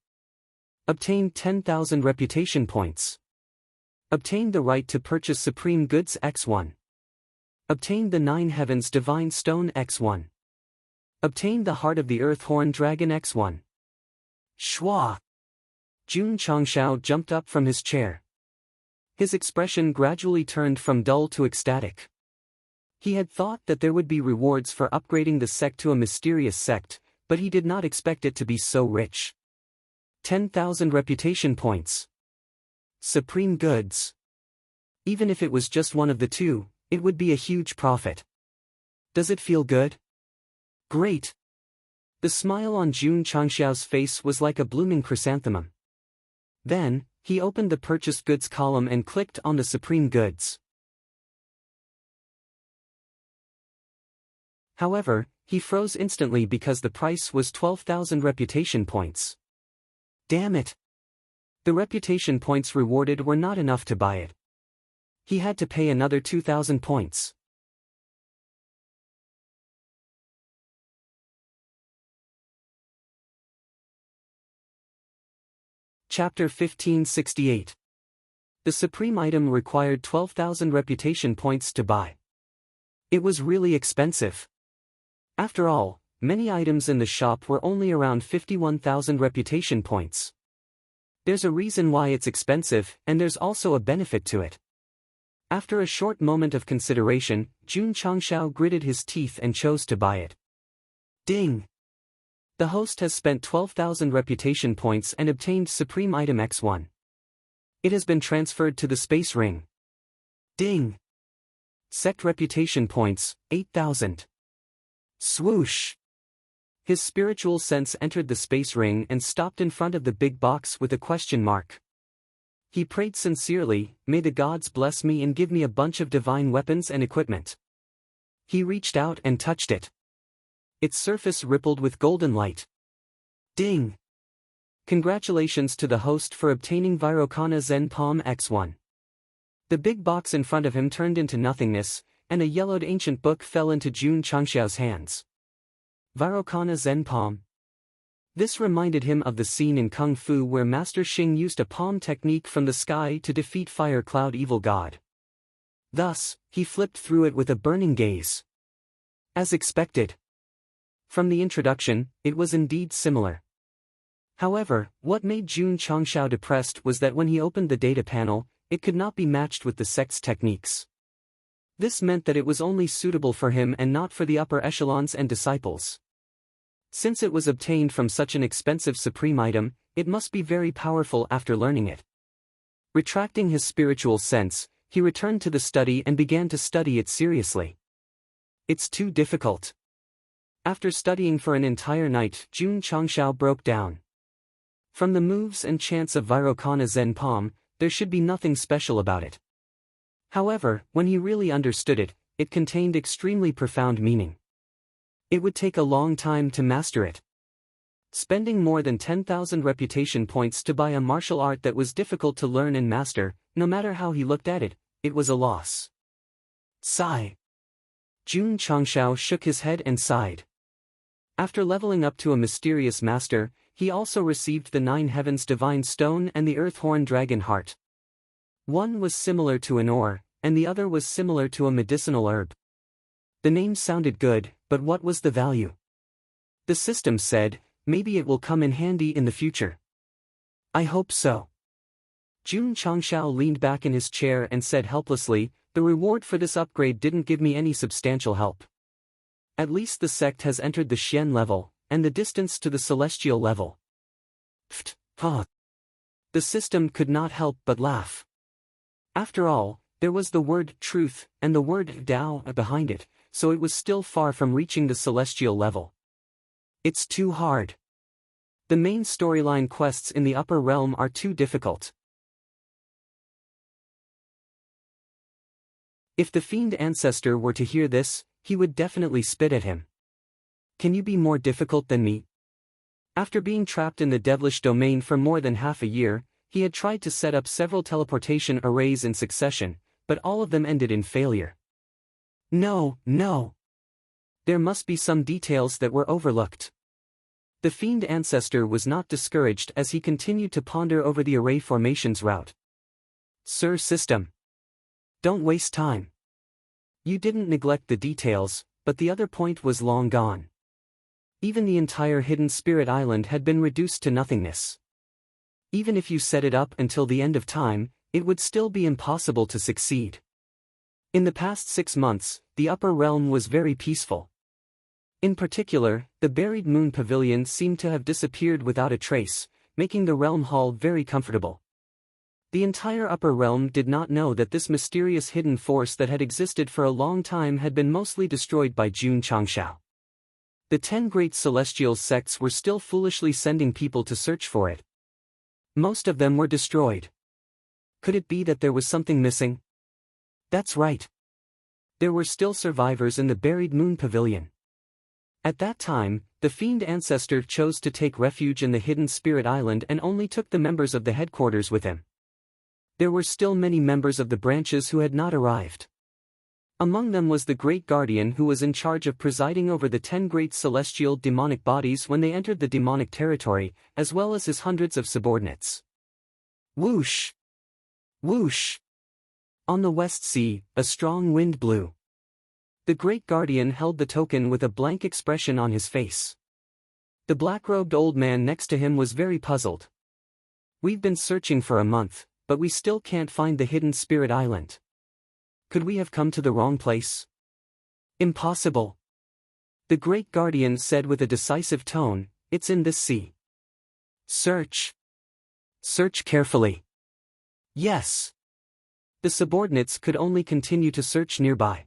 Obtained 10,000 reputation points. Obtained the right to purchase Supreme Goods X1. Obtained the 9 Heavens Divine Stone X1. Obtained the Heart of the Earth Horn Dragon X1. Schwa! Jun Changshao jumped up from his chair. His expression gradually turned from dull to ecstatic. He had thought that there would be rewards for upgrading the sect to a mysterious sect, but he did not expect it to be so rich. 10,000 reputation points. Supreme Goods. Even if it was just one of the two, it would be a huge profit. Does it feel good? Great. The smile on Jun Changshao's face was like a blooming chrysanthemum. Then, he opened the purchased goods column and clicked on the Supreme Goods. However, he froze instantly because the price was 12,000 reputation points. Damn it! The reputation points rewarded were not enough to buy it. He had to pay another 2,000 points. Chapter 1568. The supreme item required 12,000 reputation points to buy. It was really expensive. After all, many items in the shop were only around 51,000 reputation points. There's a reason why it's expensive, and there's also a benefit to it. After a short moment of consideration, Jun Changshao gritted his teeth and chose to buy it. Ding! The host has spent 12,000 reputation points and obtained Supreme Item X1. It has been transferred to the Space Ring. Ding! Sect reputation points, 8,000. Swoosh! His spiritual sense entered the Space Ring and stopped in front of the big box with a question mark. He prayed sincerely, "May the gods bless me and give me a bunch of divine weapons and equipment." He reached out and touched it. Its surface rippled with golden light. Ding! Congratulations to the host for obtaining Virokana Zen Palm X1. The big box in front of him turned into nothingness, and a yellowed ancient book fell into Jun Changxiao's hands. Virokana Zen Palm. This reminded him of the scene in Kung Fu where Master Xing used a palm technique from the sky to defeat Fire Cloud Evil God. Thus, he flipped through it with a burning gaze. As expected. From the introduction, it was indeed similar. However, what made Jun Changxiao depressed was that when he opened the data panel, it could not be matched with the sect's techniques. This meant that it was only suitable for him and not for the upper echelons and disciples. Since it was obtained from such an expensive supreme item, it must be very powerful after learning it. Retracting his spiritual sense, he returned to the study and began to study it seriously. It's too difficult. After studying for an entire night, Jun Changxiao broke down. From the moves and chants of Virokana Zen Palm, there should be nothing special about it. However, when he really understood it, it contained extremely profound meaning. It would take a long time to master it. Spending more than 10,000 reputation points to buy a martial art that was difficult to learn and master, no matter how he looked at it, it was a loss. Sigh. Jun Changxiao shook his head and sighed. After leveling up to a mysterious master, he also received the 9 Heavens Divine Stone and the Earthhorn Dragon Heart. One was similar to an ore, and the other was similar to a medicinal herb. The name sounded good, but what was the value? The system said, maybe it will come in handy in the future. I hope so. Jun Changxiao leaned back in his chair and said helplessly, the reward for this upgrade didn't give me any substantial help. At least the sect has entered the Xian level, and the distance to the celestial level. Pfft, huh. The system could not help but laugh. After all, there was the word truth and the word Dao behind it, so it was still far from reaching the celestial level. It's too hard. The main storyline quests in the upper realm are too difficult. If the fiend ancestor were to hear this, he would definitely spit at him. Can you be more difficult than me? After being trapped in the devilish domain for more than half a year, he had tried to set up several teleportation arrays in succession, but all of them ended in failure. No. There must be some details that were overlooked. The fiend ancestor was not discouraged as he continued to ponder over the array formations route. Sir System. Don't waste time. You didn't neglect the details, but the other point was long gone. Even the entire hidden spirit island had been reduced to nothingness. Even if you set it up until the end of time, it would still be impossible to succeed. In the past 6 months, the upper realm was very peaceful. In particular, the buried moon pavilion seemed to have disappeared without a trace, making the realm hall very comfortable. The entire upper realm did not know that this mysterious hidden force that had existed for a long time had been mostly destroyed by Jun Changxiao. The 10 great celestial sects were still foolishly sending people to search for it. Most of them were destroyed. Could it be that there was something missing? That's right. There were still survivors in the buried moon pavilion. At that time, the fiend ancestor chose to take refuge in the hidden spirit island and only took the members of the headquarters with him. There were still many members of the branches who had not arrived. Among them was the Great Guardian who was in charge of presiding over the 10 great celestial demonic bodies when they entered the demonic territory, as well as his hundreds of subordinates. Whoosh! Whoosh! On the West Sea, a strong wind blew. The Great Guardian held the token with a blank expression on his face. The black-robed old man next to him was very puzzled. We've been searching for a month, but we still can't find the hidden spirit island. Could we have come to the wrong place? Impossible. The great guardian said with a decisive tone, it's in this sea. Search. Search carefully. Yes. The subordinates could only continue to search nearby.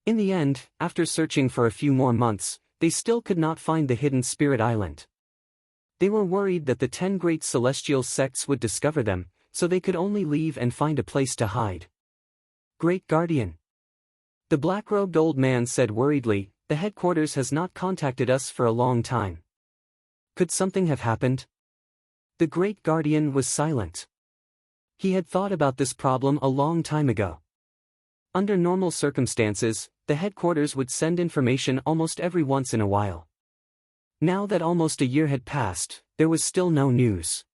In the end, after searching for a few more months, they still could not find the hidden spirit island. They were worried that the 10 great celestial sects would discover them, so they could only leave and find a place to hide. Great Guardian. The black-robed old man said worriedly, the headquarters has not contacted us for a long time. Could something have happened? The Great Guardian was silent. He had thought about this problem a long time ago. Under normal circumstances, the headquarters would send information almost every once in a while. Now that almost a year had passed, there was still no news.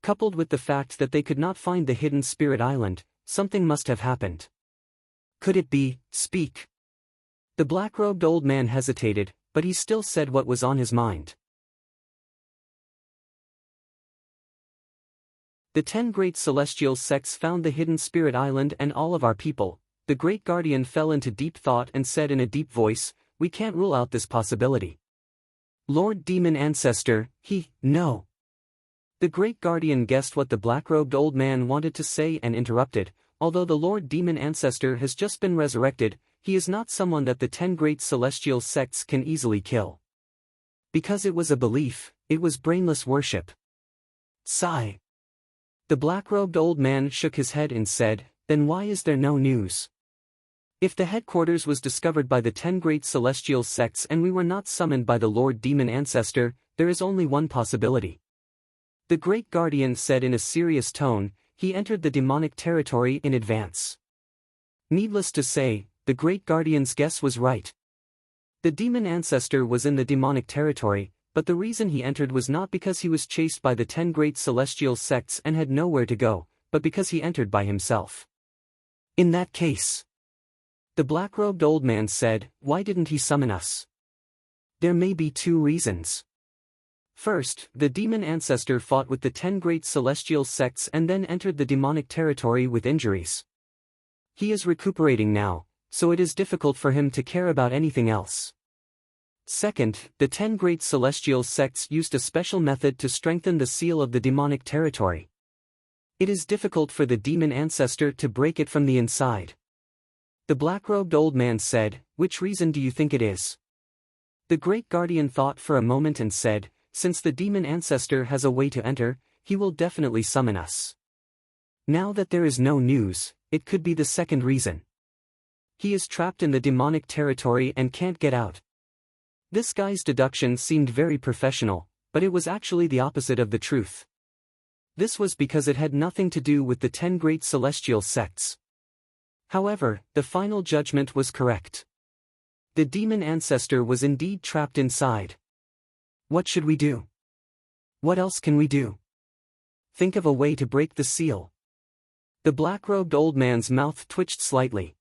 Coupled with the fact that they could not find the hidden spirit island, something must have happened. Could it be, speak? The black-robed old man hesitated, but he still said what was on his mind. The 10 great celestial sects found the hidden spirit island and all of our people. The great guardian fell into deep thought and said in a deep voice, we can't rule out this possibility. Lord Demon Ancestor, no. The great guardian guessed what the black-robed old man wanted to say and interrupted, although the Lord Demon Ancestor has just been resurrected, he is not someone that the 10 great celestial sects can easily kill. Because it was a belief, it was brainless worship. Sigh. The black-robed old man shook his head and said, then why is there no news? If the headquarters was discovered by the 10 great celestial sects and we were not summoned by the Lord Demon Ancestor, there is only one possibility. The great guardian said in a serious tone, he entered the demonic territory in advance. Needless to say, the great guardian's guess was right. The demon ancestor was in the demonic territory, but the reason he entered was not because he was chased by the 10 great celestial sects and had nowhere to go, but because he entered by himself. In that case, the black-robed old man said, why didn't he summon us? There may be 2 reasons. First, the demon ancestor fought with the 10 great celestial sects and then entered the demonic territory with injuries. He is recuperating now, so it is difficult for him to care about anything else. Second, the 10 great celestial sects used a special method to strengthen the seal of the demonic territory. It is difficult for the demon ancestor to break it from the inside. The black-robed old man said, which reason do you think it is? The great guardian thought for a moment and said, since the demon ancestor has a way to enter, he will definitely summon us. Now that there is no news, it could be the second reason. He is trapped in the demonic territory and can't get out. This guy's deduction seemed very professional, but it was actually the opposite of the truth. This was because it had nothing to do with the 10 great celestial sects. However, the final judgment was correct. The demon ancestor was indeed trapped inside. What should we do? What else can we do? Think of a way to break the seal. The black-robed old man's mouth twitched slightly.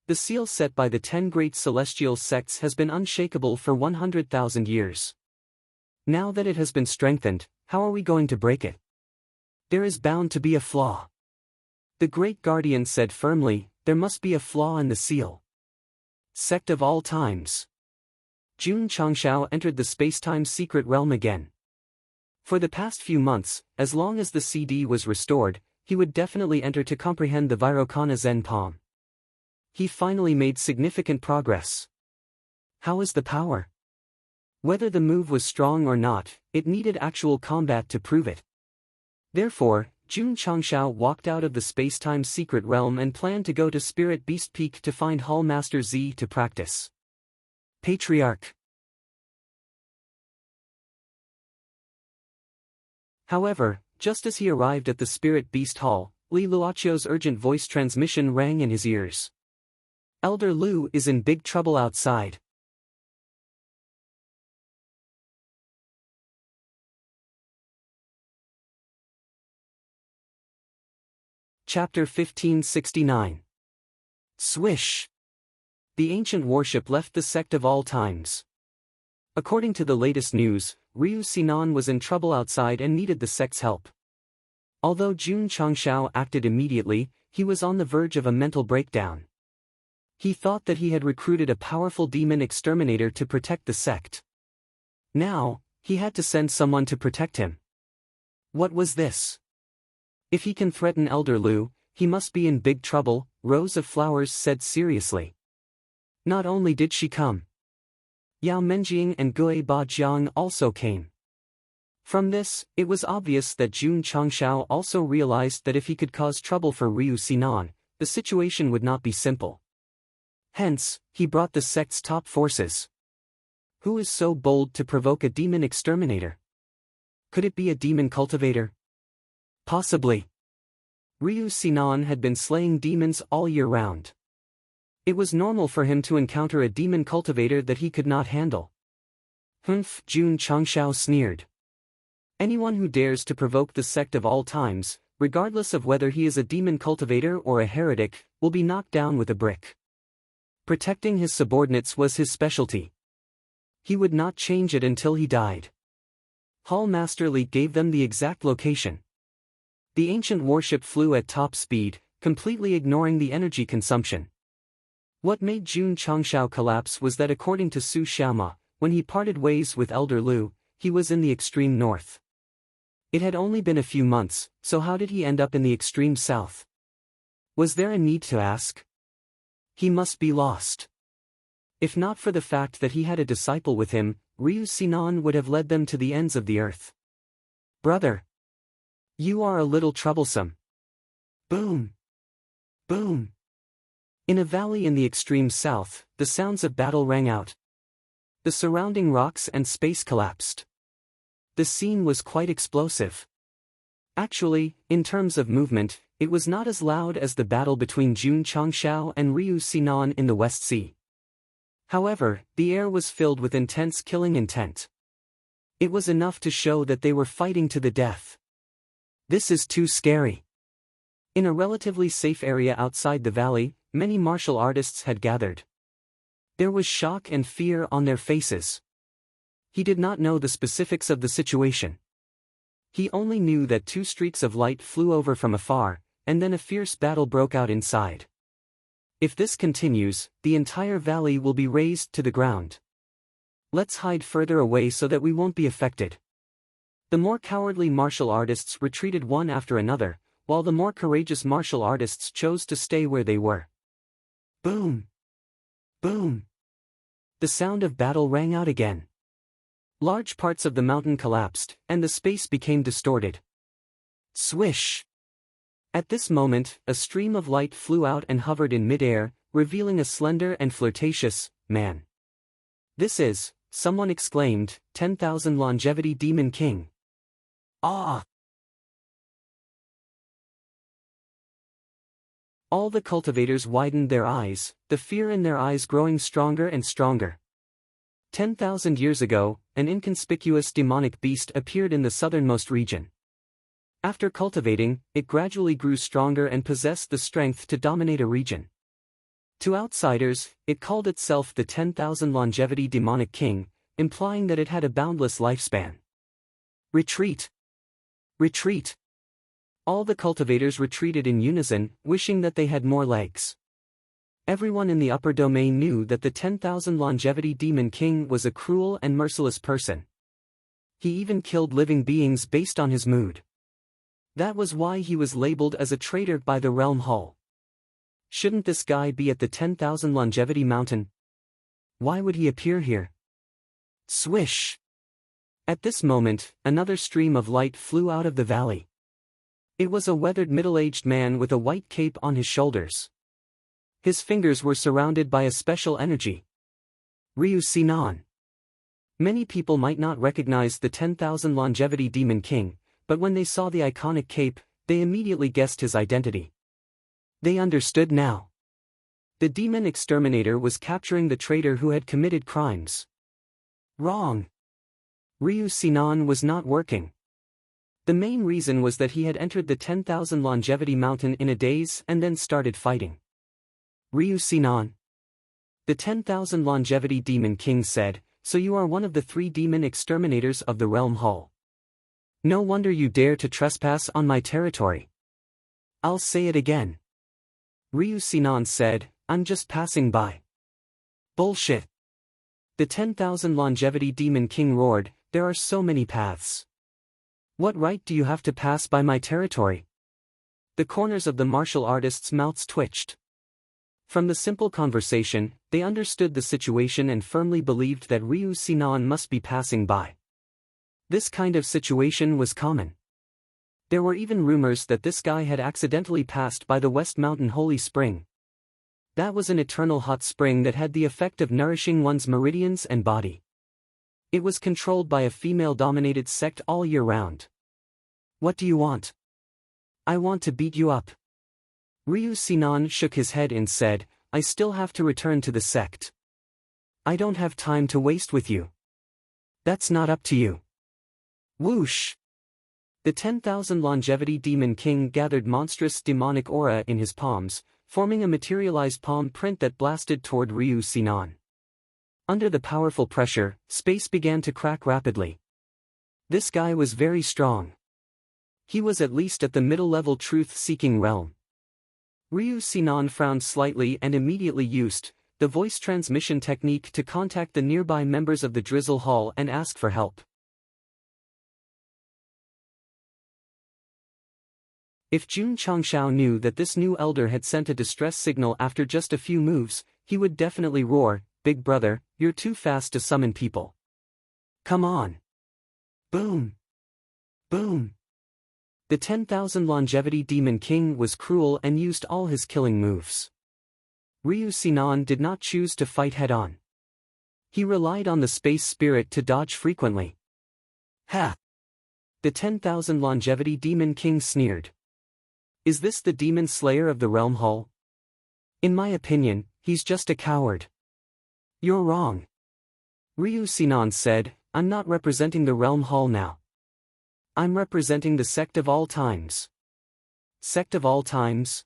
The seal set by the 10 great celestial sects has been unshakable for 100,000 years. Now that it has been strengthened, how are we going to break it? There is bound to be a flaw. The great guardian said firmly, there must be a flaw in the seal. Sect of all times. Jun Changshao entered the spacetime secret realm again. For the past few months, as long as the CD was restored, he would definitely enter to comprehend the Vairocana Zen palm. He finally made significant progress. How is the power? Whether the move was strong or not, it needed actual combat to prove it. Therefore, Jun Changshao walked out of the spacetime secret realm and planned to go to Spirit Beast Peak to find Hall Master Z to practice. Patriarch. However, just as he arrived at the Spirit Beast Hall, Li Luochio's urgent voice transmission rang in his ears. Elder Lu is in big trouble outside. Chapter 1569. Swish. The ancient warship left the sect of all times. According to the latest news, Ryu Sinan was in trouble outside and needed the sect's help. Although Jun Changshao acted immediately, He was on the verge of a mental breakdown. He thought that he had recruited a powerful demon exterminator to protect the sect. Now, he had to send someone to protect him. What was this? If he can threaten Elder Lu, he must be in big trouble, Rose of Flowers said seriously. Not only did she come. Yao Menjing and Gui Bajiang also came. From this, it was obvious that Jun Changshao also realized that if he could cause trouble for Ryu Sinan, the situation would not be simple. Hence, he brought the sect's top forces. Who is so bold to provoke a demon exterminator? Could it be a demon cultivator? Possibly. Ryu Sinan had been slaying demons all year round. It was normal for him to encounter a demon cultivator that he could not handle. Humph, Jun Changshao sneered. Anyone who dares to provoke the sect of all times, regardless of whether he is a demon cultivator or a heretic, will be knocked down with a brick. Protecting his subordinates was his specialty. He would not change it until he died. Hall Master Li gave them the exact location. The ancient warship flew at top speed, completely ignoring the energy consumption. What made Jun Changshao collapse was that according to Su Xiaoma, when he parted ways with Elder Lu, he was in the extreme north. It had only been a few months, so how did he end up in the extreme south? Was there a need to ask? He must be lost. If not for the fact that he had a disciple with him, Ryu Sinan would have led them to the ends of the earth. Brother! You are a little troublesome. Boom! Boom! In a valley in the extreme south, the sounds of battle rang out. The surrounding rocks and space collapsed. The scene was quite explosive. Actually, in terms of movement, it was not as loud as the battle between Jun Changshao and Ryu Sinan in the West Sea. However, the air was filled with intense killing intent. It was enough to show that they were fighting to the death. This is too scary. In a relatively safe area outside the valley, many martial artists had gathered. There was shock and fear on their faces. He did not know the specifics of the situation. He only knew that two streaks of light flew over from afar, and then a fierce battle broke out inside. If this continues, the entire valley will be razed to the ground. Let's hide further away so that we won't be affected. The more cowardly martial artists retreated one after another, while the more courageous martial artists chose to stay where they were. Boom! Boom! The sound of battle rang out again. Large parts of the mountain collapsed, and the space became distorted. Swish! At this moment, a stream of light flew out and hovered in mid-air, revealing a slender and flirtatious man. This is, someone exclaimed, 10,000 Longevity Demon King. Ah! All the cultivators widened their eyes, the fear in their eyes growing stronger and stronger. 10,000 years ago, an inconspicuous demonic beast appeared in the southernmost region. After cultivating, it gradually grew stronger and possessed the strength to dominate a region. To outsiders, it called itself the 10,000 Longevity Demonic King, implying that it had a boundless lifespan. Retreat! Retreat! All the cultivators retreated in unison, wishing that they had more legs. Everyone in the upper domain knew that the 10,000 Longevity Demon King was a cruel and merciless person. He even killed living beings based on his mood. That was why he was labeled as a traitor by the Realm Hall. Shouldn't this guy be at the 10,000 Longevity Mountain? Why would he appear here? Swish! At this moment, another stream of light flew out of the valley. It was a weathered middle-aged man with a white cape on his shoulders. His fingers were surrounded by a special energy. Ryu Sinan. Many people might not recognize the 10,000 Longevity Demon King, but when they saw the iconic cape, they immediately guessed his identity. They understood now. The demon exterminator was capturing the traitor who had committed crimes. Wrong. Ryu Sinan was not working. The main reason was that he had entered the 10,000 Longevity Mountain in a daze and then started fighting. Ryu Sinan. The 10,000 Longevity Demon King said, "So you are one of the 3 demon exterminators of the Realm Hall. No wonder you dare to trespass on my territory. I'll say it again. Ryu Sinan said, I'm just passing by. Bullshit. The 10,000 longevity demon king roared, there are so many paths. What right do you have to pass by my territory? The corners of the martial artists' mouths twitched. From the simple conversation, they understood the situation and firmly believed that Ryu Sinan must be passing by. This kind of situation was common. There were even rumors that this guy had accidentally passed by the West Mountain Holy Spring. That was an eternal hot spring that had the effect of nourishing one's meridians and body. It was controlled by a female-dominated sect all year round. What do you want? I want to beat you up. Ryu Sinan shook his head and said, I still have to return to the sect. I don't have time to waste with you. That's not up to you. Whoosh! The 10,000 longevity demon king gathered monstrous demonic aura in his palms, forming a materialized palm print that blasted toward Ryu Sinan. Under the powerful pressure, space began to crack rapidly. This guy was very strong. He was at least at the middle-level truth-seeking realm. Ryu Sinan frowned slightly and immediately used the voice transmission technique to contact the nearby members of the Drizzle Hall and ask for help. If Jun Changshao knew that this new elder had sent a distress signal after just a few moves, he would definitely roar, Big brother, you're too fast to summon people. Come on. Boom. Boom. The 10,000 longevity demon king was cruel and used all his killing moves. Ryu Sinan did not choose to fight head-on. He relied on the space spirit to dodge frequently. Ha! The 10,000 longevity demon king sneered. Is this the demon slayer of the realm hall? In my opinion, he's just a coward. You're wrong. Ryu Sinan said, I'm not representing the realm hall now. I'm representing the sect of all times. Sect of all times?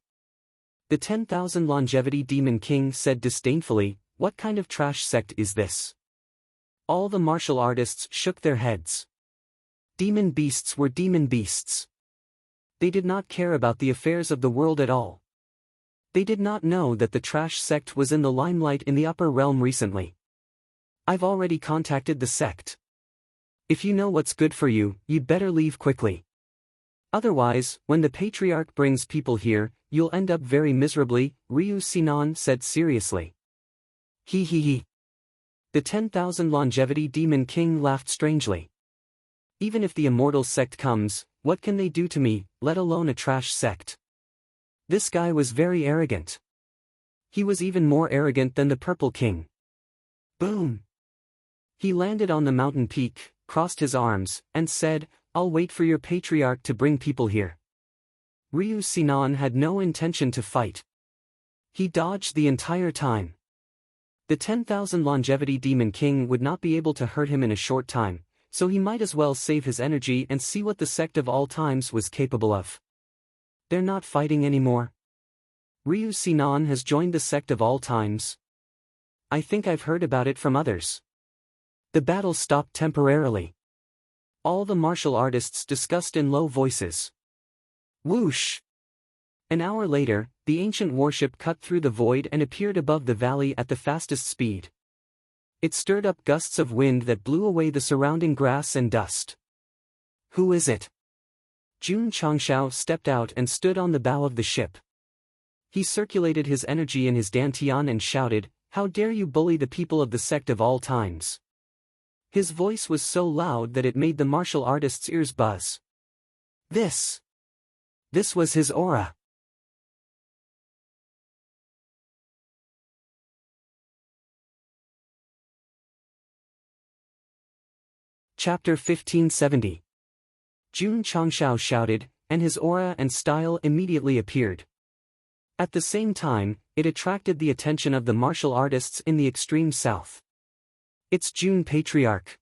The 10,000 longevity demon king said disdainfully, what kind of trash sect is this? All the martial artists shook their heads. Demon beasts were demon beasts. They did not care about the affairs of the world at all. They did not know that the trash sect was in the limelight in the upper realm recently. I've already contacted the sect. If you know what's good for you, you'd better leave quickly. Otherwise, when the patriarch brings people here, you'll end up very miserably, Ryu Sinan said seriously. He. The 10,000 longevity demon king laughed strangely. Even if the immortal sect comes, what can they do to me, let alone a trash sect? This guy was very arrogant. He was even more arrogant than the Purple King. Boom! He landed on the mountain peak, crossed his arms, and said, I'll wait for your patriarch to bring people here. Ryu Sinan had no intention to fight. He dodged the entire time. The 10,000 longevity demon king would not be able to hurt him in a short time, so he might as well save his energy and see what the sect of all times was capable of. They're not fighting anymore. Ryu Sinan has joined the sect of all times. I think I've heard about it from others. The battle stopped temporarily. All the martial artists discussed in low voices. Whoosh! An hour later, the ancient warship cut through the void and appeared above the valley at the fastest speed. It stirred up gusts of wind that blew away the surrounding grass and dust. Who is it? Jun Changshao stepped out and stood on the bow of the ship. He circulated his energy in his dantian and shouted, How dare you bully the people of the sect of all times? His voice was so loud that it made the martial artist's ears buzz. This was his aura. Chapter 1570. Jun Changshao shouted, and his aura and style immediately appeared. At the same time, it attracted the attention of the martial artists in the extreme south. It's Jun Patriarch.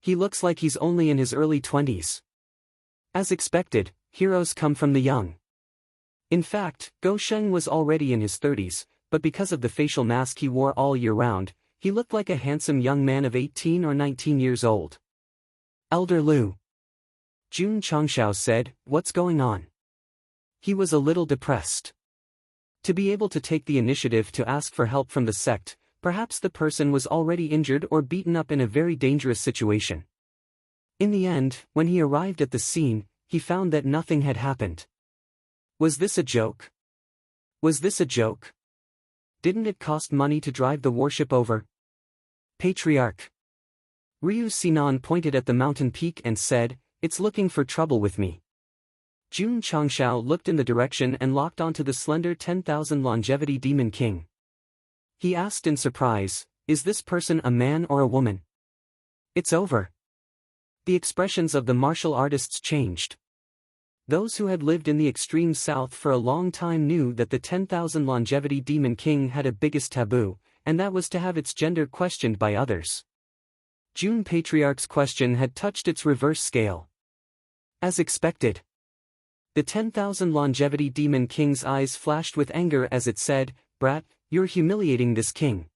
He looks like he's only in his early 20s. As expected, heroes come from the young. In fact, Go Sheng was already in his 30s, but because of the facial mask he wore all year round, he looked like a handsome young man of 18 or 19 years old. Elder Lu. Jun Changshao said, What's going on? He was a little depressed. To be able to take the initiative to ask for help from the sect, perhaps the person was already injured or beaten up in a very dangerous situation. In the end, when he arrived at the scene, he found that nothing had happened. Was this a joke? Was this a joke? Didn't it cost money to drive the warship over? Patriarch Ryu Sinan pointed at the mountain peak and said, "It's looking for trouble with me." Jun Changshao looked in the direction and locked onto the slender 10,000 longevity demon king. He asked in surprise, "Is this person a man or a woman?" "It's over." The expressions of the martial artists changed. Those who had lived in the extreme south for a long time knew that the 10,000 longevity demon king had a biggest taboo, and that was to have its gender questioned by others. Jun Patriarch's question had touched its reverse scale. As expected. The 10,000 longevity demon king's eyes flashed with anger as it said, "Brat, you're humiliating this king."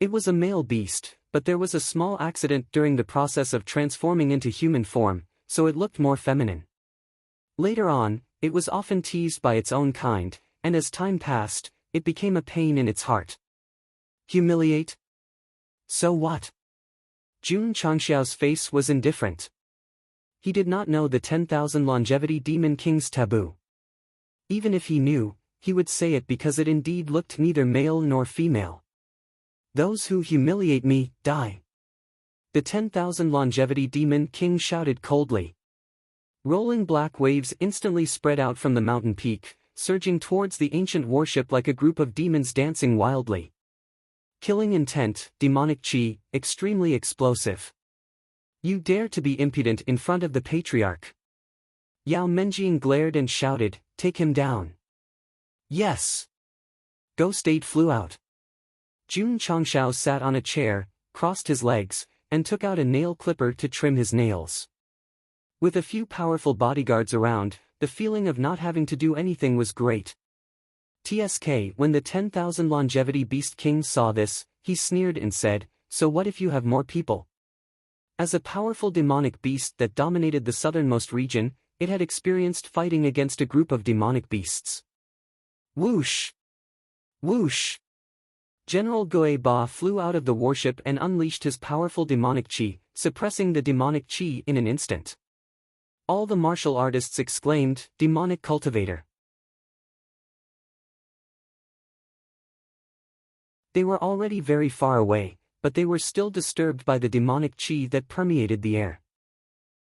It was a male beast, but there was a small accident during the process of transforming into human form, so it looked more feminine. Later on, it was often teased by its own kind, and as time passed, it became a pain in its heart. Humiliate? So what? Jun Changxiao's face was indifferent. He did not know the 10,000 longevity demon king's taboo. Even if he knew, he would say it because it indeed looked neither male nor female. "Those who humiliate me, die." The 10,000 longevity demon king shouted coldly. Rolling black waves instantly spread out from the mountain peak, surging towards the ancient warship like a group of demons dancing wildly. Killing intent, demonic chi, extremely explosive. "You dare to be impudent in front of the patriarch?" Yao Menjing glared and shouted, "Take him down." "Yes." Ghost 8 flew out. Jun Changshao sat on a chair, crossed his legs, and took out a nail clipper to trim his nails. With a few powerful bodyguards around, the feeling of not having to do anything was great. When the 10,000 longevity beast king saw this, he sneered and said, "So what if you have more people?" As a powerful demonic beast that dominated the southernmost region, it had experienced fighting against a group of demonic beasts. Whoosh! Whoosh! General Goe Ba flew out of the warship and unleashed his powerful demonic chi, suppressing the demonic chi in an instant. All the martial artists exclaimed, "Demonic cultivator." They were already very far away, but they were still disturbed by the demonic chi that permeated the air.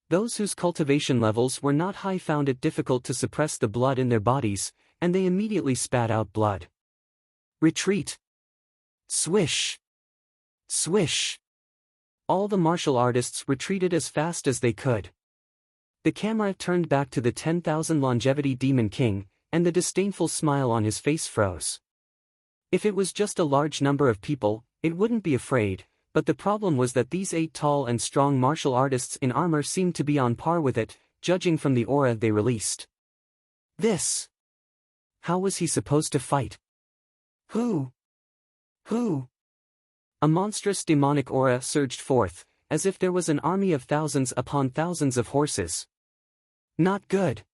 Those whose cultivation levels were not high found it difficult to suppress the blood in their bodies, and they immediately spat out blood. Retreat! Swish! Swish! All the martial artists retreated as fast as they could. The camera turned back to the 10,000 longevity demon king, and the disdainful smile on his face froze. If it was just a large number of people, it wouldn't be afraid, but the problem was that these 8 tall and strong martial artists in armor seemed to be on par with it, judging from the aura they released. This! How was he supposed to fight? Who? Who? A monstrous demonic aura surged forth, as if there was an army of thousands upon thousands of horses. Not good.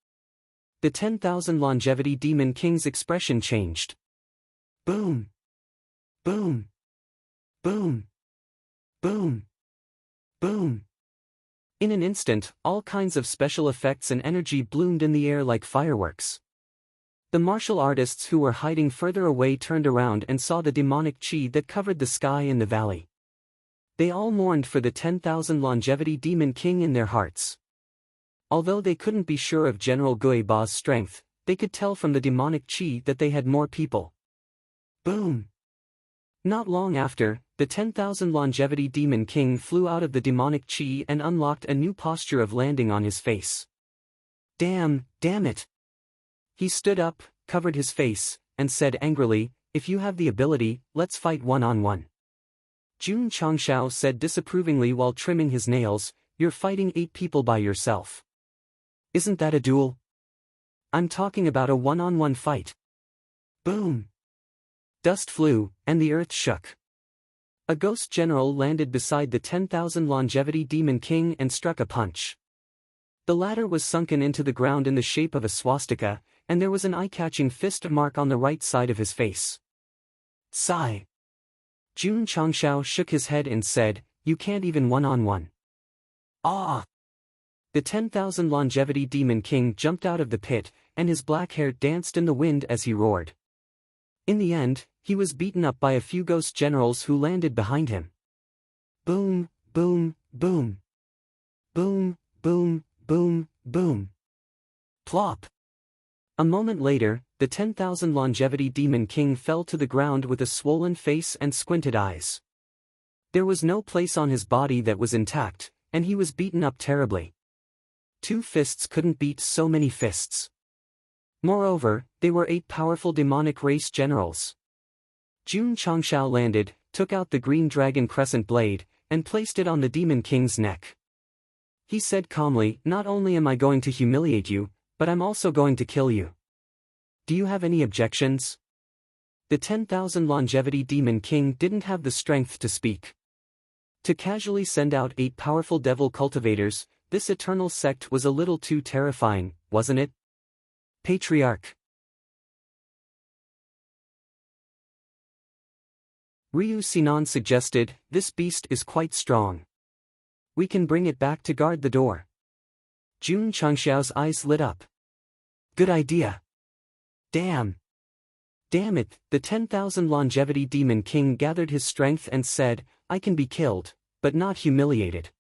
The 10,000 longevity demon king's expression changed. Boom! Boom! Boom! Boom! Boom! In an instant, all kinds of special effects and energy bloomed in the air like fireworks. The martial artists who were hiding further away turned around and saw the demonic chi that covered the sky in the valley. They all mourned for the 10,000 longevity demon king in their hearts. Although they couldn't be sure of General Goe Ba's strength, they could tell from the demonic chi that they had more people. Boom! Not long after, the 10,000 longevity demon king flew out of the demonic chi and unlocked a new posture of landing on his face. Damn it! He stood up, covered his face, and said angrily, "If you have the ability, let's fight one-on-one." Jun Changshao said disapprovingly while trimming his nails, "You're fighting 8 people by yourself. Isn't that a duel? I'm talking about a one-on-one fight." Boom! Dust flew, and the earth shook. A ghost general landed beside the 10,000 longevity demon king and struck a punch. The latter was sunken into the ground in the shape of a swastika, and there was an eye-catching fist mark on the right side of his face. Sigh. Jun Changshao shook his head and said, "You can't even one-on-one." Ah! The 10,000 longevity demon king jumped out of the pit, and his black hair danced in the wind as he roared. In the end, he was beaten up by a few ghost generals who landed behind him. Boom, boom, boom. Boom, boom, boom, boom. Plop. A moment later, the 10,000 longevity demon king fell to the ground with a swollen face and squinted eyes. There was no place on his body that was intact, and he was beaten up terribly. 2 fists couldn't beat so many fists. Moreover, they were 8 powerful demonic race generals. Jun Changshao landed, took out the green dragon crescent blade, and placed it on the demon king's neck. He said calmly, "Not only am I going to humiliate you, but I'm also going to kill you. Do you have any objections?" The 10,000 longevity demon king didn't have the strength to speak. To casually send out 8 powerful devil cultivators, this eternal sect was a little too terrifying, wasn't it? Patriarch. Ryu Sinan suggested, "This beast is quite strong. We can bring it back to guard the door." Jun Changshao's eyes lit up. Good idea. Damn. Damn it, the 10,000 longevity demon king gathered his strength and said, "I can be killed, but not humiliated.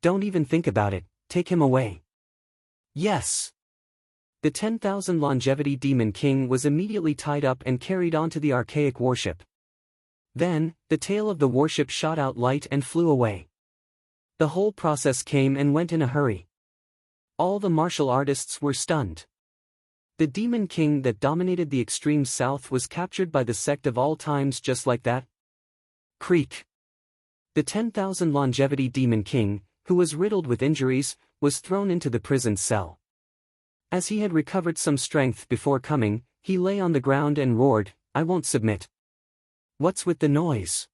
Don't even think about it, take him away." Yes. The 10,000 longevity demon king was immediately tied up and carried onto the archaic warship. Then, the tail of the warship shot out light and flew away. The whole process came and went in a hurry. All the martial artists were stunned. The demon king that dominated the extreme south was captured by the sect of all times just like that. Creak. The 10,000 longevity demon king, who was riddled with injuries, was thrown into the prison cell. As he had recovered some strength before coming, he lay on the ground and roared, "I won't submit." What's with the noise?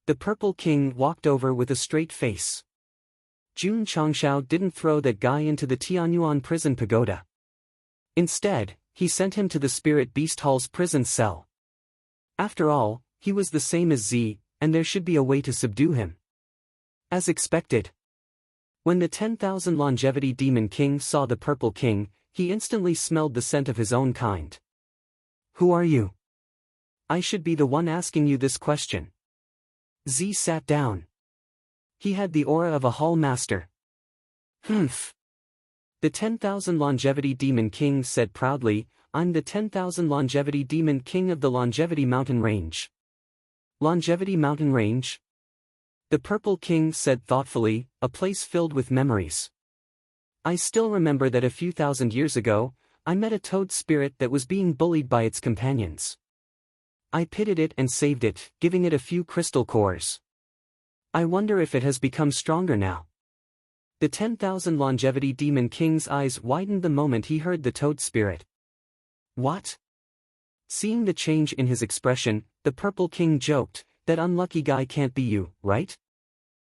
The purple king walked over with a straight face. Jun Changshao didn't throw that guy into the Tianyuan prison pagoda. Instead, he sent him to the Spirit Beast Hall's prison cell. After all, he was the same as Z, and there should be a way to subdue him. As expected. When the 10,000 longevity demon king saw the purple king, he instantly smelled the scent of his own kind. Who are you? I should be the one asking you this question. Z sat down. He had the aura of a hall master. Humph. The 10,000 longevity demon king said proudly, "I'm the 10,000 longevity demon king of the Longevity Mountain Range." Longevity Mountain Range? The purple king said thoughtfully, "A place filled with memories. I still remember that a few thousand years ago, I met a toad spirit that was being bullied by its companions. I pitied it and saved it, giving it a few crystal cores. I wonder if it has become stronger now." The 10,000 longevity demon king's eyes widened the moment he heard the toad spirit. What? Seeing the change in his expression, the purple king joked, "That unlucky guy can't be you, right?"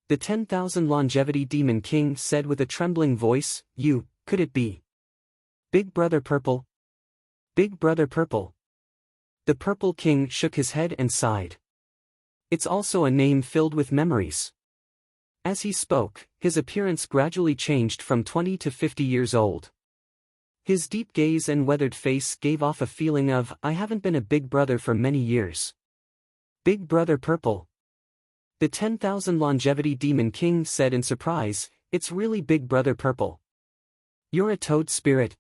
The 10,000 longevity demon king said with a trembling voice, "You, could it be? Big Brother Purple? Big Brother Purple?" The purple king shook his head and sighed. "It's also a name filled with memories." As he spoke, his appearance gradually changed from 20 to 50 years old. His deep gaze and weathered face gave off a feeling of, "I haven't been a big brother for many years." Big Brother Purple. The 10,000 longevity demon king said in surprise, "It's really Big Brother Purple. You're a toad spirit."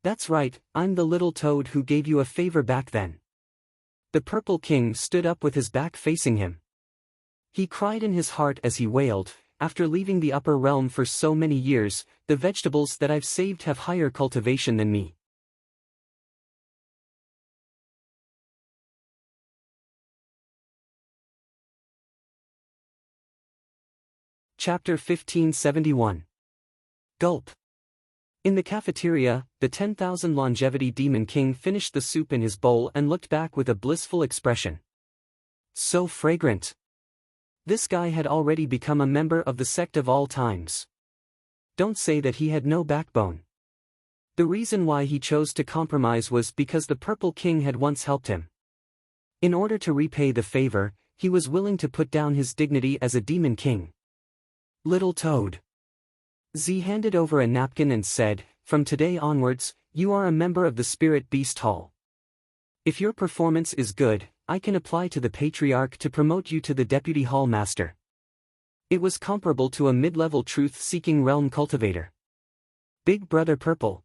"That's right, I'm the little toad who gave you a favor back then." The purple king stood up with his back facing him. He cried in his heart as he wailed, "After leaving the upper realm for so many years, the vegetables that I've saved have higher cultivation than me." Chapter 1571. Gulp. In the cafeteria, the 10,000 longevity demon king finished the soup in his bowl and looked back with a blissful expression. So fragrant. This guy had already become a member of the sect of all times. Don't say that he had no backbone. The reason why he chose to compromise was because the Purple King had once helped him. In order to repay the favor, he was willing to put down his dignity as a demon king. Little Toad. Z handed over a napkin and said, "From today onwards, you are a member of the Spirit Beast Hall. If your performance is good, I can apply to the Patriarch to promote you to the Deputy Hall Master." It was comparable to a mid-level truth-seeking realm cultivator. Big Brother Purple.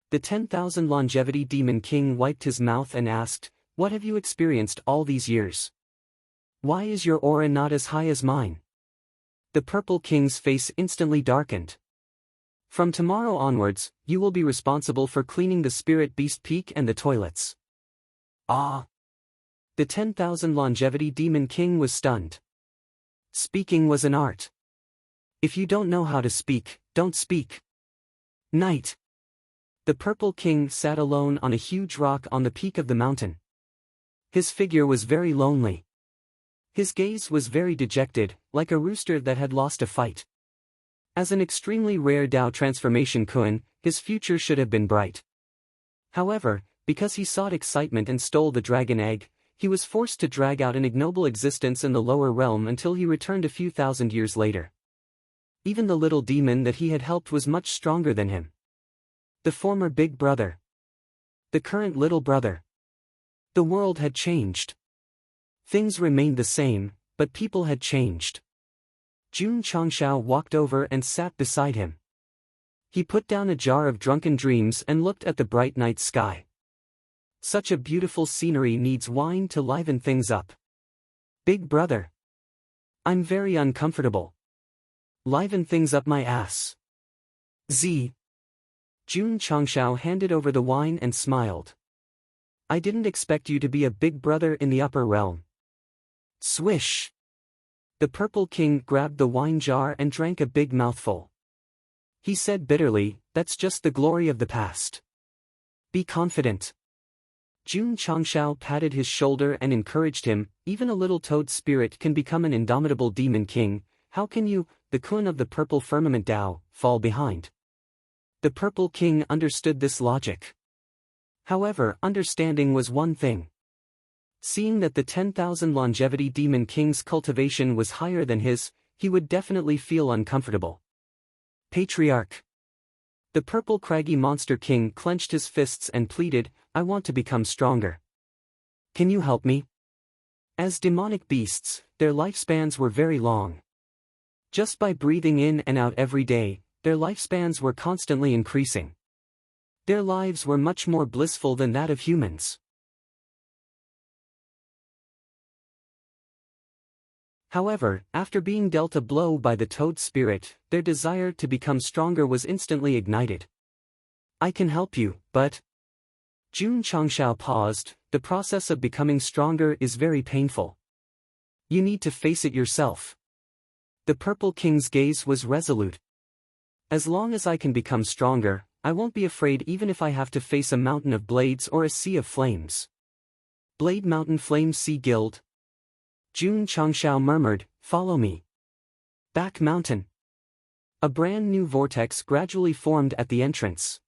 The 10,000 longevity demon king wiped his mouth and asked, "What have you experienced all these years? Why is your aura not as high as mine?" The Purple King's face instantly darkened. "From tomorrow onwards, you will be responsible for cleaning the Spirit Beast Peak and the toilets." Ah! The 10,000 longevity demon king was stunned. Speaking was an art. If you don't know how to speak, don't speak. Night. The Purple King sat alone on a huge rock on the peak of the mountain. His figure was very lonely. His gaze was very dejected, like a rooster that had lost a fight. As an extremely rare Dao transformation Kun, his future should have been bright. However, because he sought excitement and stole the dragon egg, he was forced to drag out an ignoble existence in the lower realm until he returned a few thousand years later. Even the little demon that he had helped was much stronger than him. The former big brother. The current little brother. The world had changed. Things remained the same, but people had changed. Jun Changshao walked over and sat beside him. He put down a jar of drunken dreams and looked at the bright night sky. Such a beautiful scenery needs wine to liven things up. Big brother. I'm very uncomfortable. Liven things up my ass. Z. Jun Changshao handed over the wine and smiled. I didn't expect you to be a big brother in the upper realm. Swish. The Purple King grabbed the wine jar and drank a big mouthful. He said bitterly, "That's just the glory of the past. Be confident." Jun Changshao patted his shoulder and encouraged him, "Even a little toad spirit can become an indomitable demon king. How can you, the Kun of the Purple Firmament Dao, fall behind?" The Purple King understood this logic. However, understanding was one thing. Seeing that the 10,000 longevity demon king's cultivation was higher than his, he would definitely feel uncomfortable. Patriarch. The purple craggy monster king clenched his fists and pleaded, "I want to become stronger. Can you help me?" As demonic beasts, their lifespans were very long. Just by breathing in and out every day, their lifespans were constantly increasing. Their lives were much more blissful than that of humans. However, after being dealt a blow by the toad spirit, their desire to become stronger was instantly ignited. "I can help you, but..." Jun Changshao paused. "The process of becoming stronger is very painful. You need to face it yourself." The Purple King's gaze was resolute. "As long as I can become stronger, I won't be afraid even if I have to face a mountain of blades or a sea of flames." Blade Mountain Flame Sea Guild. Jun Changshao murmured, "Follow me." Back Mountain. A brand new vortex gradually formed at the entrance.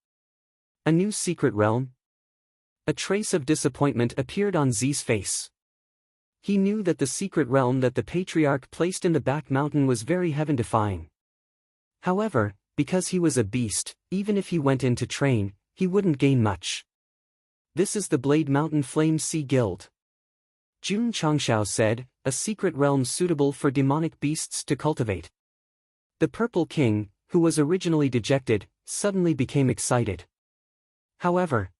A new secret realm. A trace of disappointment appeared on Z's face. He knew that the secret realm that the Patriarch placed in the back mountain was very heaven-defying. However, because he was a beast, even if he went in to train, he wouldn't gain much. "This is the Blade Mountain Flame Sea Guild," Jun Changshao said, "a secret realm suitable for demonic beasts to cultivate." The Purple King, who was originally dejected, suddenly became excited. However,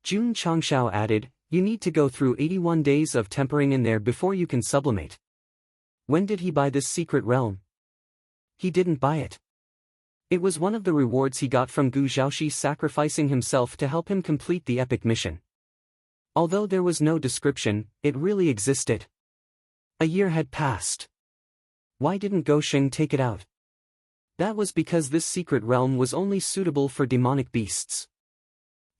Jun Changshao added, "You need to go through 81 days of tempering in there before you can sublimate." When did he buy this secret realm? He didn't buy it. It was one of the rewards he got from Gu Zhaoxi sacrificing himself to help him complete the epic mission. Although there was no description, it really existed. A year had passed. Why didn't Gosheng take it out? That was because this secret realm was only suitable for demonic beasts.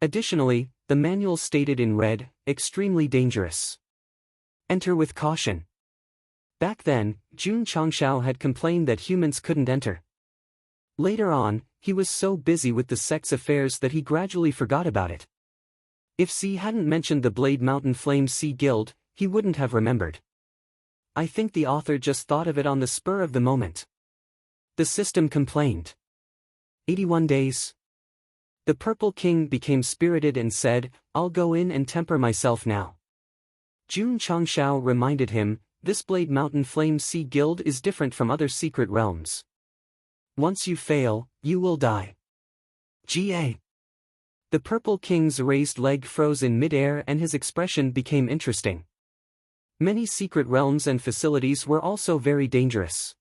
Additionally, the manual stated in red, "Extremely dangerous. Enter with caution." Back then, Jun Changshao had complained that humans couldn't enter. Later on, he was so busy with the sect's affairs that he gradually forgot about it. If Z hadn't mentioned the Blade Mountain Flame Sea Guild, he wouldn't have remembered. I think the author just thought of it on the spur of the moment. The system complained. 81 days. The Purple King became spirited and said, "I'll go in and temper myself now." Jun Changshao reminded him, "This Blade Mountain Flame Sea Guild is different from other secret realms. Once you fail, you will die." Ga. The Purple King's raised leg froze in mid-air and his expression became interesting. Many secret realms and facilities were also very dangerous.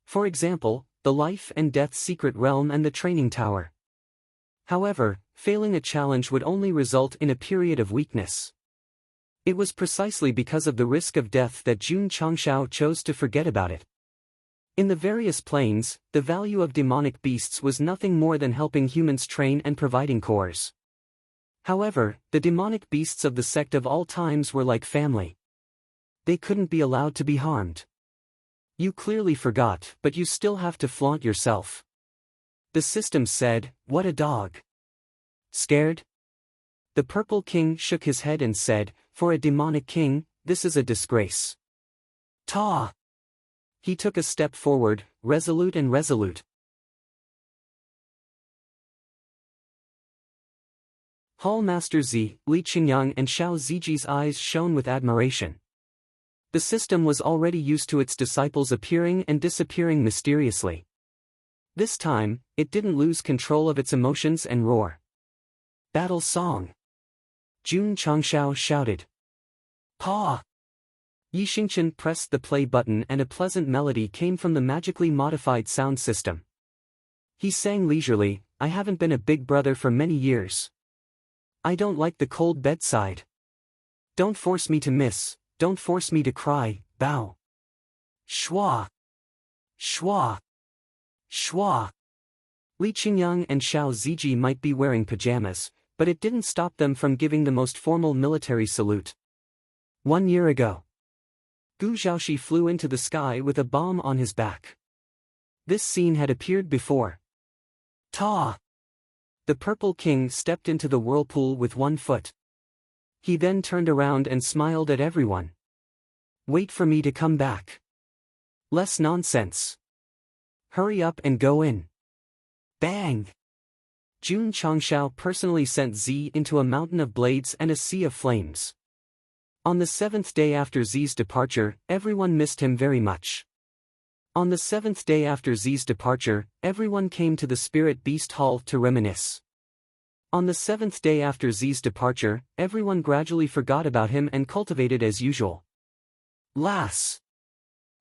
For example, the Life and Death Secret Realm and the Training Tower. However, failing a challenge would only result in a period of weakness. It was precisely because of the risk of death that Jun Changshao chose to forget about it. In the various planes, the value of demonic beasts was nothing more than helping humans train and providing cores. However, the demonic beasts of the sect of all times were like family. They couldn't be allowed to be harmed. You clearly forgot, but you still have to flaunt yourself. The system said, "What a dog." Scared? The Purple King shook his head and said, "For a demonic king, this is a disgrace." Ta! He took a step forward, resolute and resolute. Hall Master Z, Li Qingyang and Xiao Ziji's eyes shone with admiration. The system was already used to its disciples appearing and disappearing mysteriously. This time, it didn't lose control of its emotions and roar. "Battle song!" Jun Changshao shouted. "Pa!" Yi Xingqian pressed the play button and a pleasant melody came from the magically modified sound system. He sang leisurely, "I haven't been a big brother for many years. I don't like the cold bedside. Don't force me to miss, don't force me to cry, bow. Schwa! Schwa! Schwa!" Li Qingyang and Xiao Ziji might be wearing pajamas, but it didn't stop them from giving the most formal military salute. 1 year ago, Gu Zhaoxi flew into the sky with a bomb on his back. This scene had appeared before. Ta! The Purple King stepped into the whirlpool with 1 foot. He then turned around and smiled at everyone. "Wait for me to come back. Less nonsense. Hurry up and go in." Bang! Jun Changshao personally sent Z into a mountain of blades and a sea of flames. On the 7th day after Z's departure, everyone missed him very much. On the 7th day after Z's departure, everyone came to the Spirit Beast Hall to reminisce. On the 7th day after Z's departure, everyone gradually forgot about him and cultivated as usual. Lass!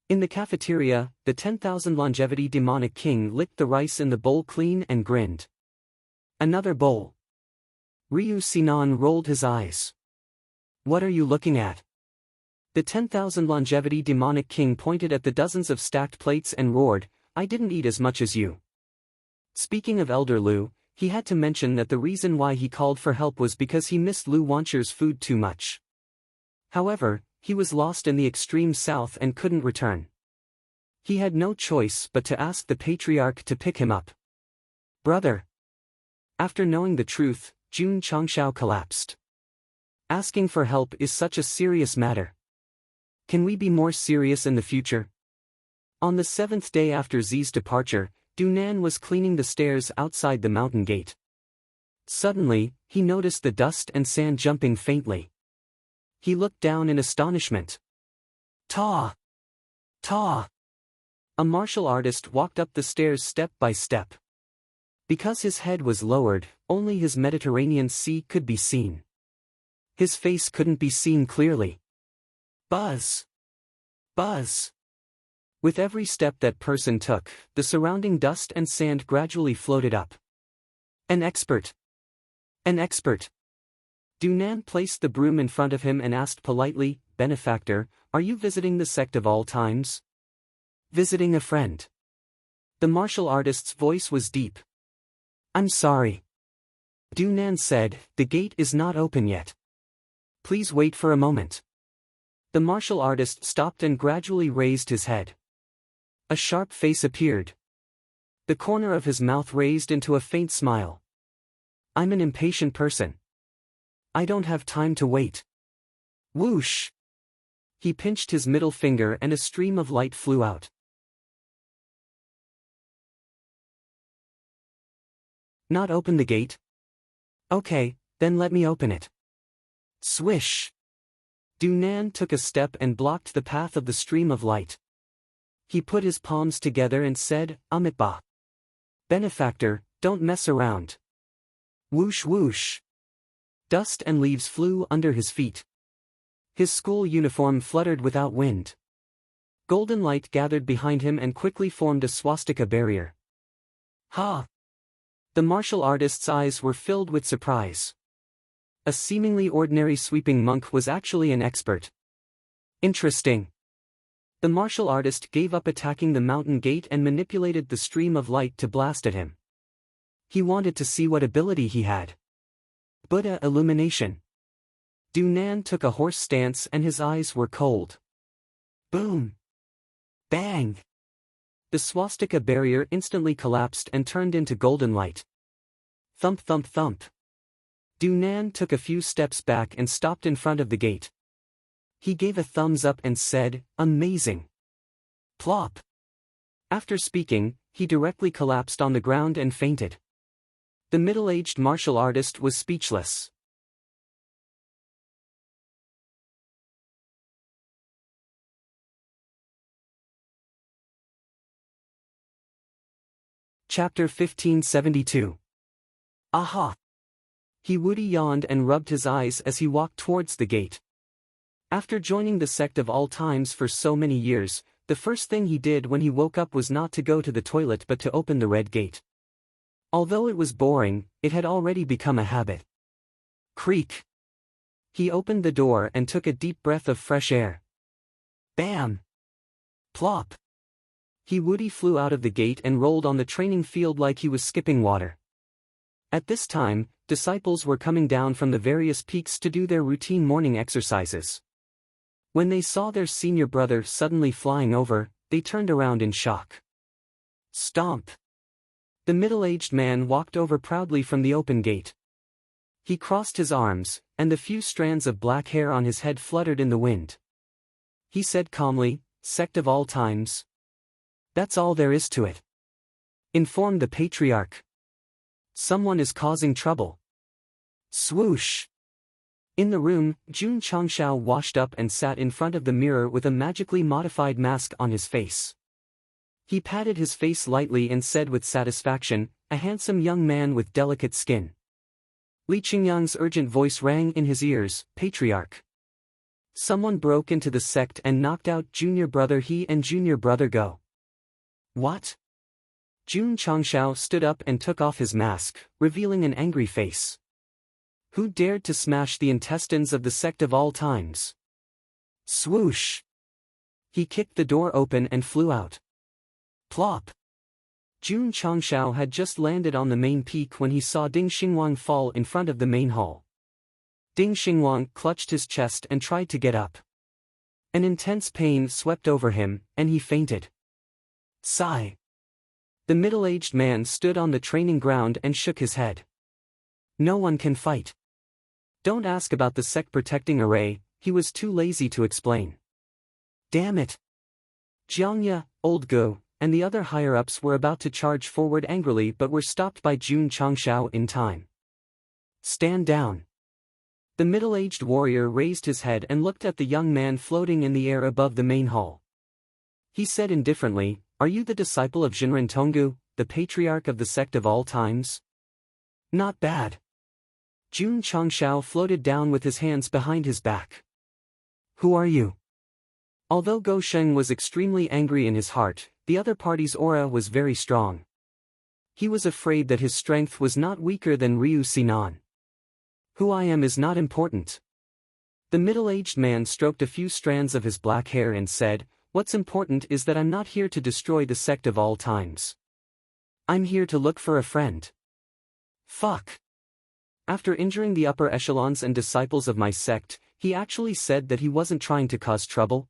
In the cafeteria, the 10,000 longevity demonic king licked the rice in the bowl clean and grinned. "Another bowl." Ryu Sinan rolled his eyes. "What are you looking at?" The 10,000 longevity demonic king pointed at the dozens of stacked plates and roared, "I didn't eat as much as you." Speaking of Elder Lu, he had to mention that the reason why he called for help was because he missed Lu Wancher's food too much. However, he was lost in the extreme south and couldn't return. He had no choice but to ask the patriarch to pick him up. "Brother." After knowing the truth, Jun Changshao collapsed. Asking for help is such a serious matter. Can we be more serious in the future? On the 7th day after Z's departure, Dunan was cleaning the stairs outside the mountain gate. Suddenly, he noticed the dust and sand jumping faintly. He looked down in astonishment. Ta! Ta! A martial artist walked up the stairs step by step. Because his head was lowered, only his Mediterranean Sea could be seen. His face couldn't be seen clearly. Buzz! Buzz! With every step that person took, the surrounding dust and sand gradually floated up. An expert! An expert! Dunan placed the broom in front of him and asked politely, "Benefactor, are you visiting the sect of all times?" "Visiting a friend." The martial artist's voice was deep. "I'm sorry." Dunan said, "The gate is not open yet. Please wait for a moment." The martial artist stopped and gradually raised his head. A sharp face appeared. The corner of his mouth raised into a faint smile. I'm an impatient person. I don't have time to wait. Whoosh! He pinched his middle finger and a stream of light flew out. Not open the gate? Okay, then let me open it. Swish! Dunan took a step and blocked the path of the stream of light. He put his palms together and said, Amitba. Benefactor, don't mess around. Whoosh whoosh. Dust and leaves flew under his feet. His school uniform fluttered without wind. Golden light gathered behind him and quickly formed a swastika barrier. Ha! The martial artist's eyes were filled with surprise. A seemingly ordinary sweeping monk was actually an expert. Interesting. The martial artist gave up attacking the mountain gate and manipulated the stream of light to blast at him. He wanted to see what ability he had. Buddha illumination. Dunan took a horse stance and his eyes were cold. Boom! Bang! The swastika barrier instantly collapsed and turned into golden light. Thump thump thump. Dunan took a few steps back and stopped in front of the gate. He gave a thumbs up and said, Amazing! Plop! After speaking, he directly collapsed on the ground and fainted. The middle-aged martial artist was speechless. Chapter 1572. Aha! He woody yawned and rubbed his eyes as he walked towards the gate. After joining the sect of all times for so many years, the first thing he did when he woke up was not to go to the toilet but to open the red gate. Although it was boring, it had already become a habit. Creak! He opened the door and took a deep breath of fresh air. Bam! Plop! He woody flew out of the gate and rolled on the training field like he was skipping water. At this time, disciples were coming down from the various peaks to do their routine morning exercises. When they saw their senior brother suddenly flying over, they turned around in shock. Stomp! The middle-aged man walked over proudly from the open gate. He crossed his arms, and the few strands of black hair on his head fluttered in the wind. He said calmly, Sect of all times. That's all there is to it. Inform the patriarch. Someone is causing trouble. Swoosh! In the room, Jun Changshao washed up and sat in front of the mirror with a magically modified mask on his face. He patted his face lightly and said with satisfaction, a handsome young man with delicate skin. Li Qingyang's urgent voice rang in his ears, Patriarch. Someone broke into the sect and knocked out junior brother He and junior brother Go. What? Jun Changshao stood up and took off his mask, revealing an angry face. Who dared to smash the intestines of the sect of all times? Swoosh! He kicked the door open and flew out. Plop! Jun Changshao had just landed on the main peak when he saw Ding Xingwang fall in front of the main hall. Ding Xingwang clutched his chest and tried to get up. An intense pain swept over him, and he fainted. Sigh. The middle-aged man stood on the training ground and shook his head. No one can fight. Don't ask about the sect protecting array, he was too lazy to explain. Damn it. Jiangya, Old Go, and the other higher-ups were about to charge forward angrily but were stopped by Jun Changshao in time. Stand down. The middle-aged warrior raised his head and looked at the young man floating in the air above the main hall. He said indifferently, Are you the disciple of Jinren Tonggu, the patriarch of the sect of all times? Not bad. Jun Changshao floated down with his hands behind his back. Who are you? Although Go Sheng was extremely angry in his heart, the other party's aura was very strong. He was afraid that his strength was not weaker than Ryu Sinan. Who I am is not important. The middle-aged man stroked a few strands of his black hair and said, What's important is that I'm not here to destroy the sect of all times. I'm here to look for a friend. Fuck. After injuring the upper echelons and disciples of my sect, he actually said that he wasn't trying to cause trouble?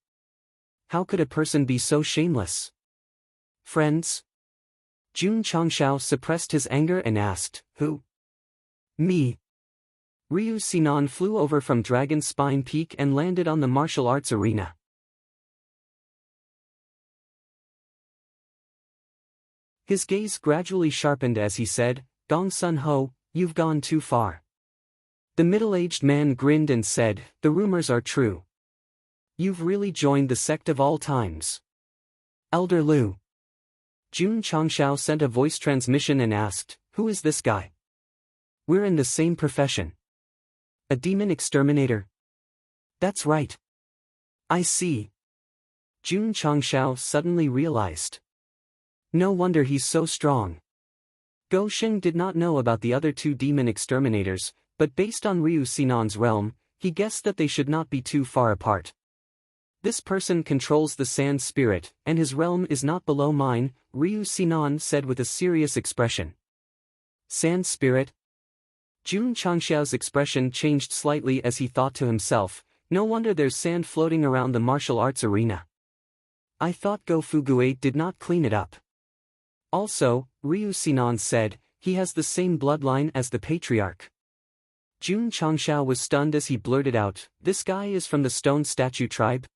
How could a person be so shameless? Friends? Jun Changshao suppressed his anger and asked, "Who?" "Me." Ryu Sinan flew over from Dragon's Spine Peak and landed on the martial arts arena. His gaze gradually sharpened as he said, "Gong Sun Ho, you've gone too far." The middle-aged man grinned and said, "The rumors are true. You've really joined the sect of all times." "Elder Lu." Jun Changshao sent a voice transmission and asked, "Who is this guy?" "We're in the same profession." "A demon exterminator?" "That's right." "I see." Jun Changshao suddenly realized. No wonder he's so strong. Go Sheng did not know about the other two demon exterminators, but based on Ryu Sinan's realm, he guessed that they should not be too far apart. "This person controls the sand spirit, and his realm is not below mine," Ryu Sinan said with a serious expression. "Sand spirit?" Jun Changxiao's expression changed slightly as he thought to himself, "No wonder there's sand floating around the martial arts arena. I thought Go Fuguei did not clean it up." Also, Ryu Sinan said, "He has the same bloodline as the patriarch." Jun Changxiao was stunned as he blurted out, "This guy is from the stone statue tribe?"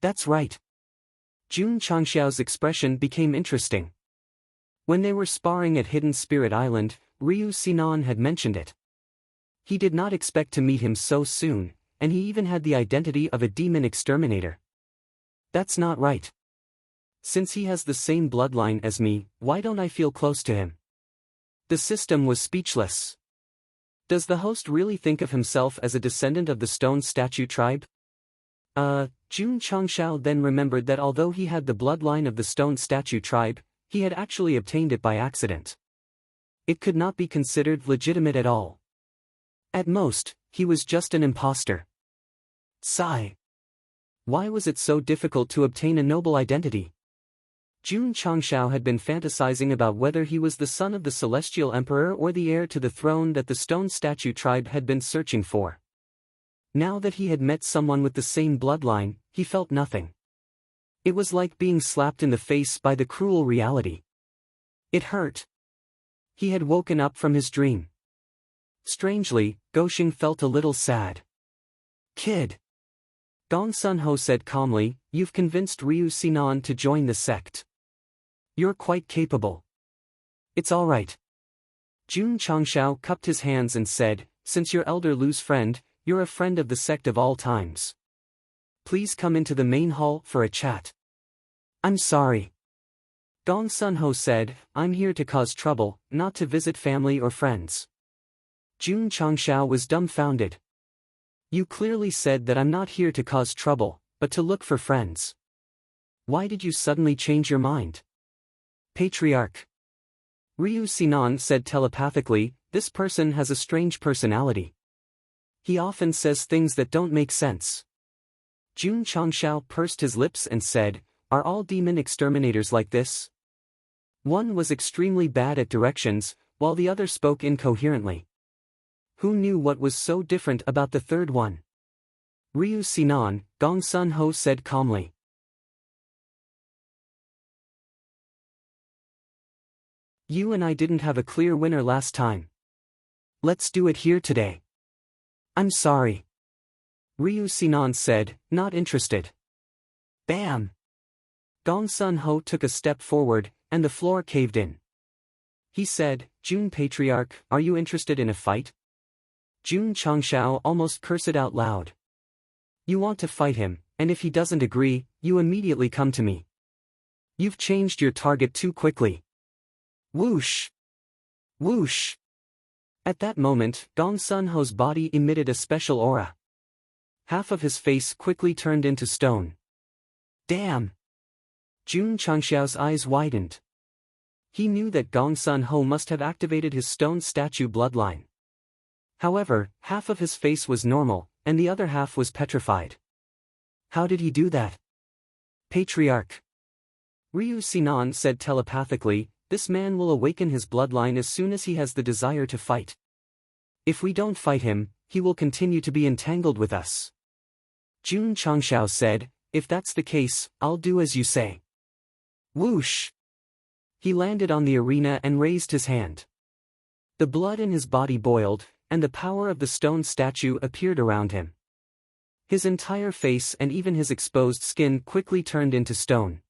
"That's right." Jun Changxiao's expression became interesting. When they were sparring at Hidden Spirit Island, Ryu Sinan had mentioned it. He did not expect to meet him so soon, and he even had the identity of a demon exterminator. "That's not right. Since he has the same bloodline as me, why don't I feel close to him?" The system was speechless. Does the host really think of himself as a descendant of the stone statue tribe? Jun Changxiao then remembered that although he had the bloodline of the stone statue tribe, he had actually obtained it by accident. It could not be considered legitimate at all. At most, he was just an imposter. Sigh. Why was it so difficult to obtain a noble identity? Jun Changxiao had been fantasizing about whether he was the son of the Celestial Emperor or the heir to the throne that the stone statue tribe had been searching for. Now that he had met someone with the same bloodline, he felt nothing. It was like being slapped in the face by the cruel reality. It hurt. He had woken up from his dream. Strangely, Gosheng felt a little sad. "Kid." Gong Sun Ho said calmly, "You've convinced Ryu Sinan to join the sect. You're quite capable. It's all right." Jun Changxiao cupped his hands and said, "Since you're Elder Lu's friend, you're a friend of the sect of all times. Please come into the main hall for a chat." "I'm sorry." Gong Sun Ho said, "I'm here to cause trouble, not to visit family or friends." Jun Changxiao was dumbfounded. "You clearly said that I'm not here to cause trouble, but to look for friends. Why did you suddenly change your mind?" "Patriarch." Ryu Sinan said telepathically, "This person has a strange personality. He often says things that don't make sense." Jun Changxiao pursed his lips and said, "Are all demon exterminators like this?" One was extremely bad at directions, while the other spoke incoherently. Who knew what was so different about the third one? Ryu Sinan, Gong Sun Ho said calmly. "You and I didn't have a clear winner last time. Let's do it here today." "I'm sorry." Ryu Sinan said, not interested. Bam! Gong Sun Ho took a step forward, and the floor caved in. He said, "Jun Patriarch, are you interested in a fight?" Jun Changxiao almost cursed out loud. "You want to fight him, and if he doesn't agree, you immediately come to me. You've changed your target too quickly." Whoosh! Whoosh! At that moment, Gong Sun Ho's body emitted a special aura. Half of his face quickly turned into stone. Damn! Jun Changxiao's eyes widened. He knew that Gong Sun Ho must have activated his stone statue bloodline. However, half of his face was normal, and the other half was petrified. How did he do that? Patriarch. Ryu Sinan said telepathically, "This man will awaken his bloodline as soon as he has the desire to fight. If we don't fight him, he will continue to be entangled with us." Jun Changxiao said, "If that's the case, I'll do as you say." Whoosh! He landed on the arena and raised his hand. The blood in his body boiled, and the power of the stone statue appeared around him. His entire face and even his exposed skin quickly turned into stone.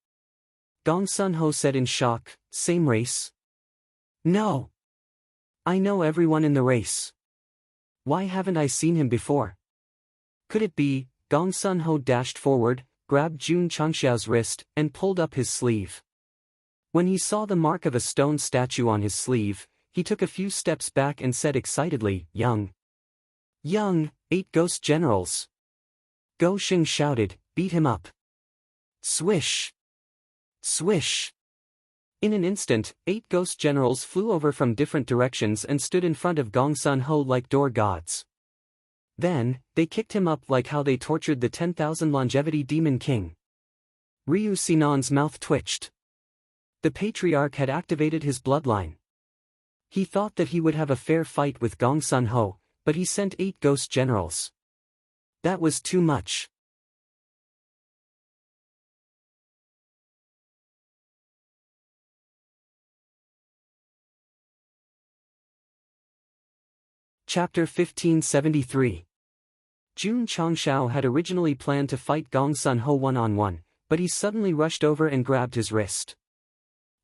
Gong Sun Ho said in shock, "Same race?" "No. I know everyone in the race. Why haven't I seen him before?" Could it be? Gong Sun Ho dashed forward, grabbed Jun Changxiao's wrist, and pulled up his sleeve. When he saw the mark of a stone statue on his sleeve, he took a few steps back and said excitedly, Young, 8 ghost generals." Go Xing shouted, "Beat him up." Swish! Swish! In an instant, 8 ghost generals flew over from different directions and stood in front of Gong Sun Ho like door gods. Then, they kicked him up like how they tortured the 10,000 longevity demon king. Ryu Sinan's mouth twitched. The patriarch had activated his bloodline. He thought that he would have a fair fight with Gong Sun Ho, but he sent 8 ghost generals. That was too much. Chapter 1573. Jun Changxiao had originally planned to fight Gong Sun Ho one-on-one, but he suddenly rushed over and grabbed his wrist.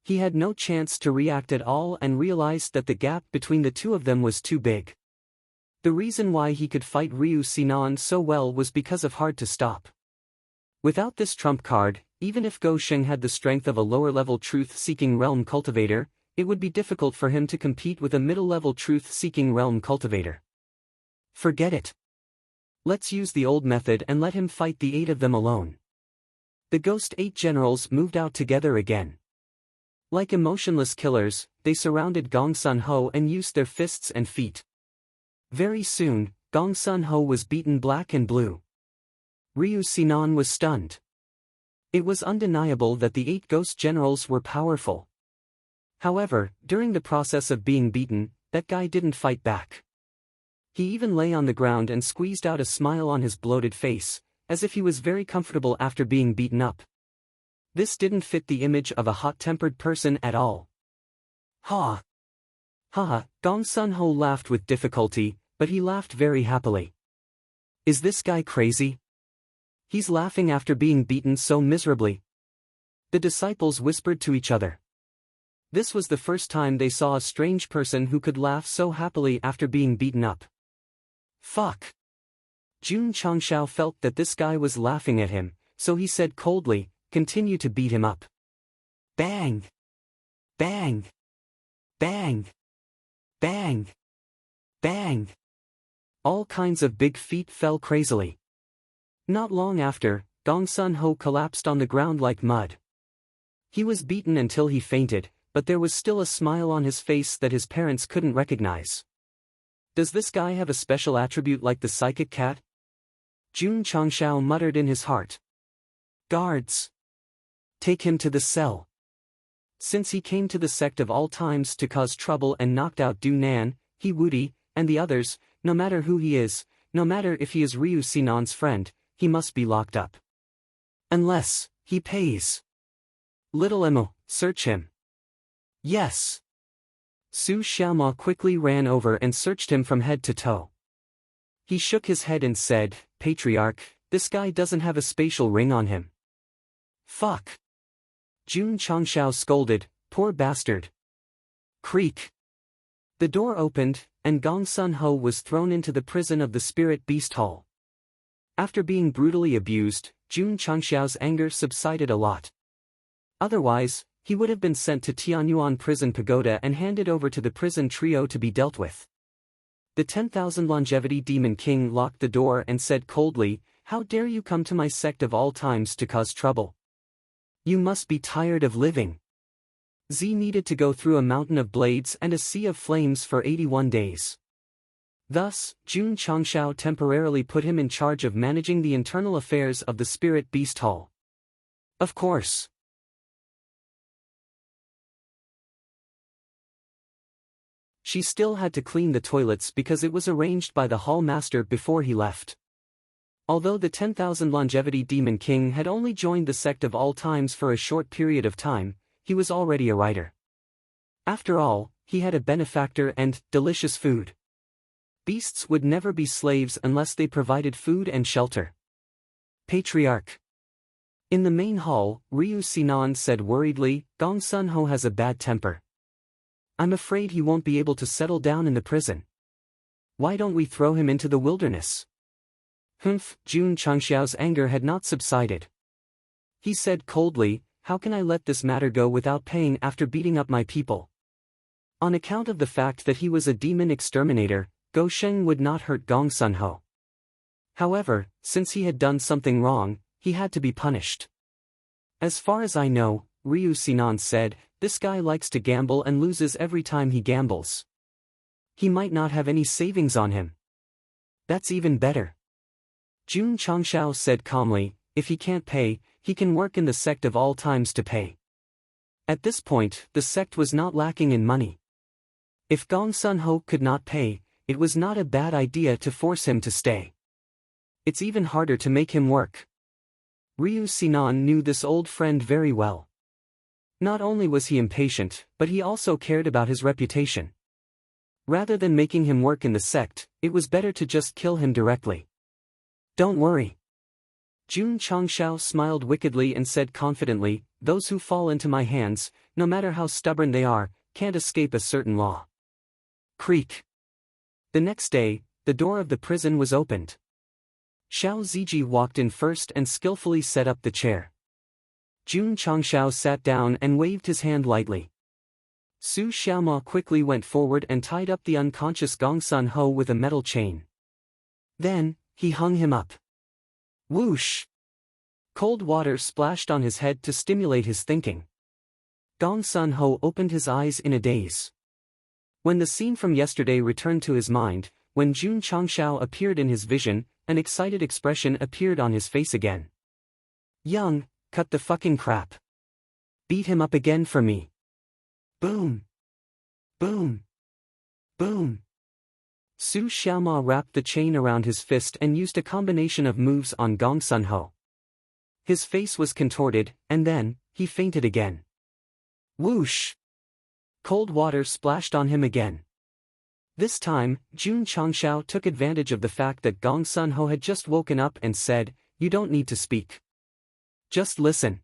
He had no chance to react at all and realized that the gap between the two of them was too big. The reason why he could fight Ryu Sinan so well was because of hard to stop. Without this trump card, even if Go Sheng had the strength of a lower-level truth-seeking realm cultivator, it would be difficult for him to compete with a middle-level truth-seeking realm cultivator. Forget it. Let's use the old method and let him fight the 8 of them alone. The Ghost 8 generals moved out together again. Like emotionless killers, they surrounded Gong Sun Ho and used their fists and feet. Very soon, Gong Sun Ho was beaten black and blue. Ryu Sinan was stunned. It was undeniable that the 8 ghost generals were powerful. However, during the process of being beaten, that guy didn't fight back. He even lay on the ground and squeezed out a smile on his bloated face, as if he was very comfortable after being beaten up. This didn't fit the image of a hot-tempered person at all. Ha! Ha! Gong Sun Ho laughed with difficulty, but he laughed very happily. Is this guy crazy? He's laughing after being beaten so miserably. The disciples whispered to each other. This was the first time they saw a strange person who could laugh so happily after being beaten up. Fuck! Jun Changxiao felt that this guy was laughing at him, so he said coldly, "Continue to beat him up." Bang! Bang! Bang! Bang! Bang! All kinds of big feet fell crazily. Not long after, Gong Sun Ho collapsed on the ground like mud. He was beaten until he fainted, but there was still a smile on his face that his parents couldn't recognize. Does this guy have a special attribute like the psychic cat? Jun Changxiao muttered in his heart. Guards! Take him to the cell. Since he came to the sect of all times to cause trouble and knocked out Du Nan, He Wudi, and the others, no matter who he is, no matter if he is Ryu Sinan's friend, he must be locked up. Unless he pays. Little Emo, search him. Yes. Su Xiaoma quickly ran over and searched him from head to toe. He shook his head and said, "Patriarch, this guy doesn't have a spatial ring on him." Fuck. Jun Changxiao scolded, "Poor bastard." Creak. The door opened, and Gong Sun Ho was thrown into the prison of the Spirit Beast Hall. After being brutally abused, Jun Changxiao's anger subsided a lot. Otherwise, he would have been sent to Tianyuan Prison Pagoda and handed over to the prison trio to be dealt with. The 10,000 longevity demon king locked the door and said coldly, "How dare you come to my sect of all times to cause trouble? You must be tired of living." Z needed to go through a mountain of blades and a sea of flames for 81 days. Thus, Jun Changxiao temporarily put him in charge of managing the internal affairs of the Spirit Beast Hall. Of course. She still had to clean the toilets because it was arranged by the hall master before he left. Although the 10,000 longevity demon king had only joined the sect of all times for a short period of time, he was already a writer. After all, he had a benefactor and delicious food. Beasts would never be slaves unless they provided food and shelter. Patriarch. In the main hall, Ryu Sinan said worriedly, Gong Sun-ho has a bad temper. I'm afraid he won't be able to settle down in the prison. Why don't we throw him into the wilderness? Humph, Jun Changxiao's anger had not subsided. He said coldly, how can I let this matter go without paying after beating up my people? On account of the fact that he was a demon exterminator, Go Sheng would not hurt Gong Sun-ho. However, since he had done something wrong, he had to be punished. As far as I know, Ryu Sinan said, this guy likes to gamble and loses every time he gambles. He might not have any savings on him. That's even better. Jun Changxiao said calmly, if he can't pay, he can work in the sect of all times to pay. At this point, the sect was not lacking in money. If Gong Sun-ho could not pay, it was not a bad idea to force him to stay. It's even harder to make him work. Ryu Sinan knew this old friend very well. Not only was he impatient, but he also cared about his reputation. Rather than making him work in the sect, it was better to just kill him directly. Don't worry. Jun Changxiao smiled wickedly and said confidently, those who fall into my hands, no matter how stubborn they are, can't escape a certain law. Creak. The next day, the door of the prison was opened. Xiao Ziji walked in first and skillfully set up the chair. Jun Changxiao sat down and waved his hand lightly. Su Xiaoma quickly went forward and tied up the unconscious Gong Sun-ho with a metal chain. Then, he hung him up. Whoosh! Cold water splashed on his head to stimulate his thinking. Gong Sun-ho opened his eyes in a daze. When the scene from yesterday returned to his mind, when Jun Changxiao appeared in his vision, an excited expression appeared on his face again. Young, cut the fucking crap. Beat him up again for me. Boom! Boom! Boom! Su Xiaoma wrapped the chain around his fist and used a combination of moves on Gong Sun-ho. His face was contorted, and then, he fainted again. Whoosh! Cold water splashed on him again. This time, Jun Changxiao took advantage of the fact that Gong Sun-ho had just woken up and said, you don't need to speak. Just listen.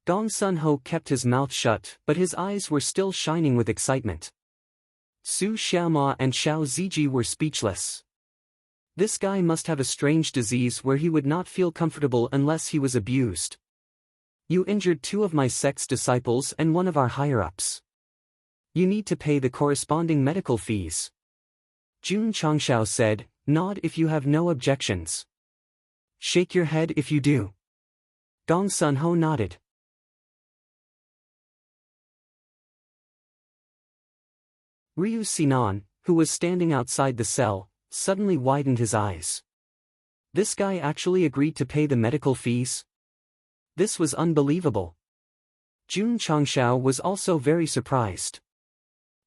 Gong Sun-ho kept his mouth shut, but his eyes were still shining with excitement. Su Xiaoma and Xiao Ziji were speechless. This guy must have a strange disease where he would not feel comfortable unless he was abused. You injured 2 of my sect's disciples and 1 of our higher-ups. You need to pay the corresponding medical fees. Jun Changxiao said, nod if you have no objections. Shake your head if you do. Gong Sun-ho nodded. Ryu Sinan, who was standing outside the cell, suddenly widened his eyes. This guy actually agreed to pay the medical fees? This was unbelievable. Jun Changxiao was also very surprised.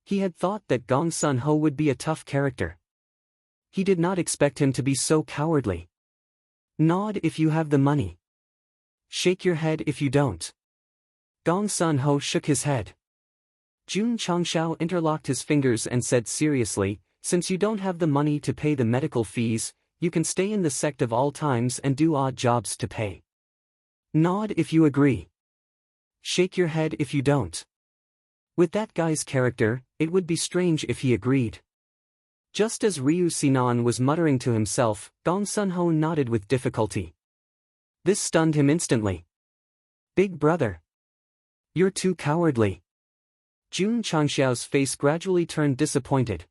He had thought that Gong Sun-ho would be a tough character. He did not expect him to be so cowardly. Nod if you have the money. Shake your head if you don't. Gong Sun-ho shook his head. Jun Changxiao interlocked his fingers and said seriously, since you don't have the money to pay the medical fees, you can stay in the sect of all times and do odd jobs to pay. Nod if you agree. Shake your head if you don't. With that guy's character, it would be strange if he agreed. Just as Ryu Sinan was muttering to himself, Gong Sun-ho nodded with difficulty. This stunned him instantly. Big brother. You're too cowardly. Jun Changxiao's face gradually turned disappointed.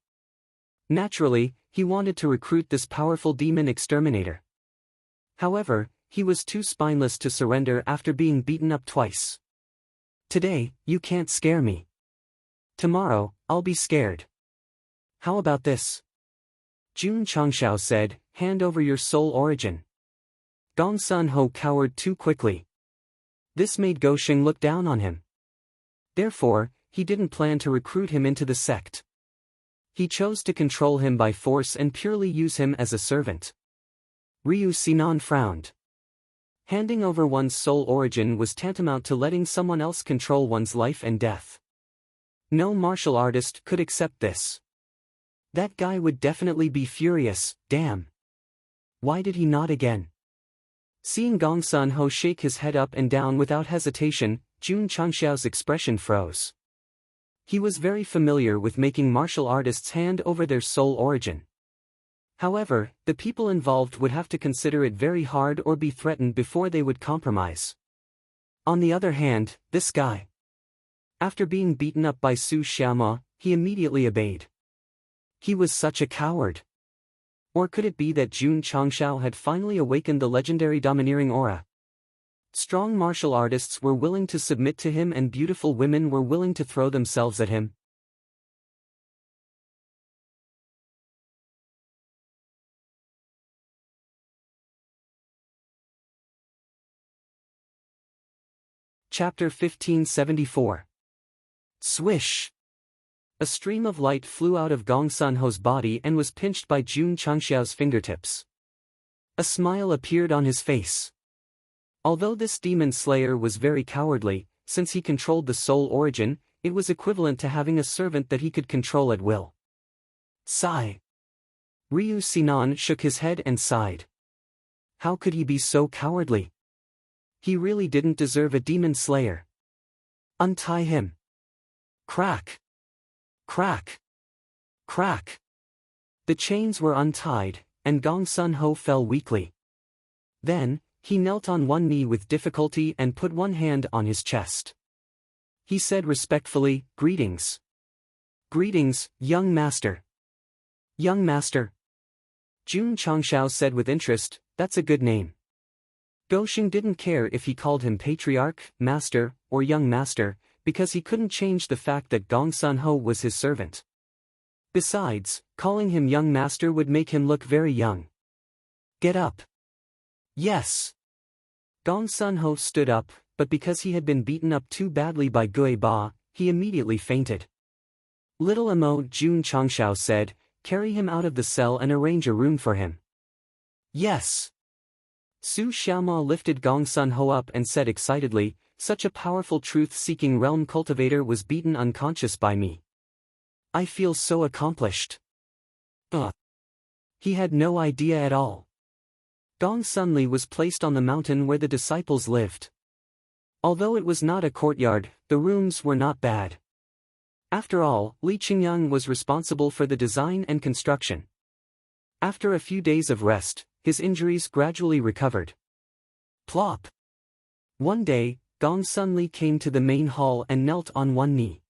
Naturally, he wanted to recruit this powerful demon exterminator. However, he was too spineless to surrender after being beaten up twice. Today, you can't scare me. Tomorrow, I'll be scared. How about this? Jun Changxiao said, hand over your soul origin. Gong Sun-ho cowered too quickly. This made Go Sheng look down on him. Therefore, he didn't plan to recruit him into the sect. He chose to control him by force and purely use him as a servant. Ryu Sinan frowned. Handing over one's soul origin was tantamount to letting someone else control one's life and death. No martial artist could accept this. That guy would definitely be furious, damn. Why did he not again? Seeing Gong Sun Ho shake his head up and down without hesitation, Jun Changxiao's expression froze. He was very familiar with making martial artists hand over their soul origin. However, the people involved would have to consider it very hard or be threatened before they would compromise. On the other hand, this guy. After being beaten up by Su Xiaoma, he immediately obeyed. He was such a coward. Or could it be that Jun Changxiao had finally awakened the legendary domineering aura? Strong martial artists were willing to submit to him and beautiful women were willing to throw themselves at him. Chapter 1574. Swish! A stream of light flew out of Gong Sun Ho's body and was pinched by Jun Changxiao's fingertips. A smile appeared on his face. Although this demon slayer was very cowardly, since he controlled the soul origin, it was equivalent to having a servant that he could control at will. Sigh. Ryu Sinan shook his head and sighed. How could he be so cowardly? He really didn't deserve a demon slayer. Untie him. Crack. Crack. Crack. The chains were untied, and Gong Sun Ho fell weakly. Then, he knelt on one knee with difficulty and put one hand on his chest. He said respectfully, "Greetings. Greetings, young master." Young master. Jun Changxiao said with interest, "That's a good name." Gosheng didn't care if he called him patriarch, master, or young master, because he couldn't change the fact that Gong Sun Ho was his servant. Besides, calling him young master would make him look very young. Get up. Yes. Gong Sun Ho stood up, but because he had been beaten up too badly by Gui Ba, he immediately fainted. Little Amo, Jun Changxiao said, "Carry him out of the cell and arrange a room for him." Yes. Su Xiaoma lifted Gong Sun Ho up and said excitedly, "Such a powerful truth-seeking realm cultivator was beaten unconscious by me. I feel so accomplished." He had no idea at all. Gong Sunli was placed on the mountain where the disciples lived. Although it was not a courtyard, the rooms were not bad. After all, Li Qingyang was responsible for the design and construction. After a few days of rest, his injuries gradually recovered. Plop! One day, Gong Sunli came to the main hall and knelt on one knee.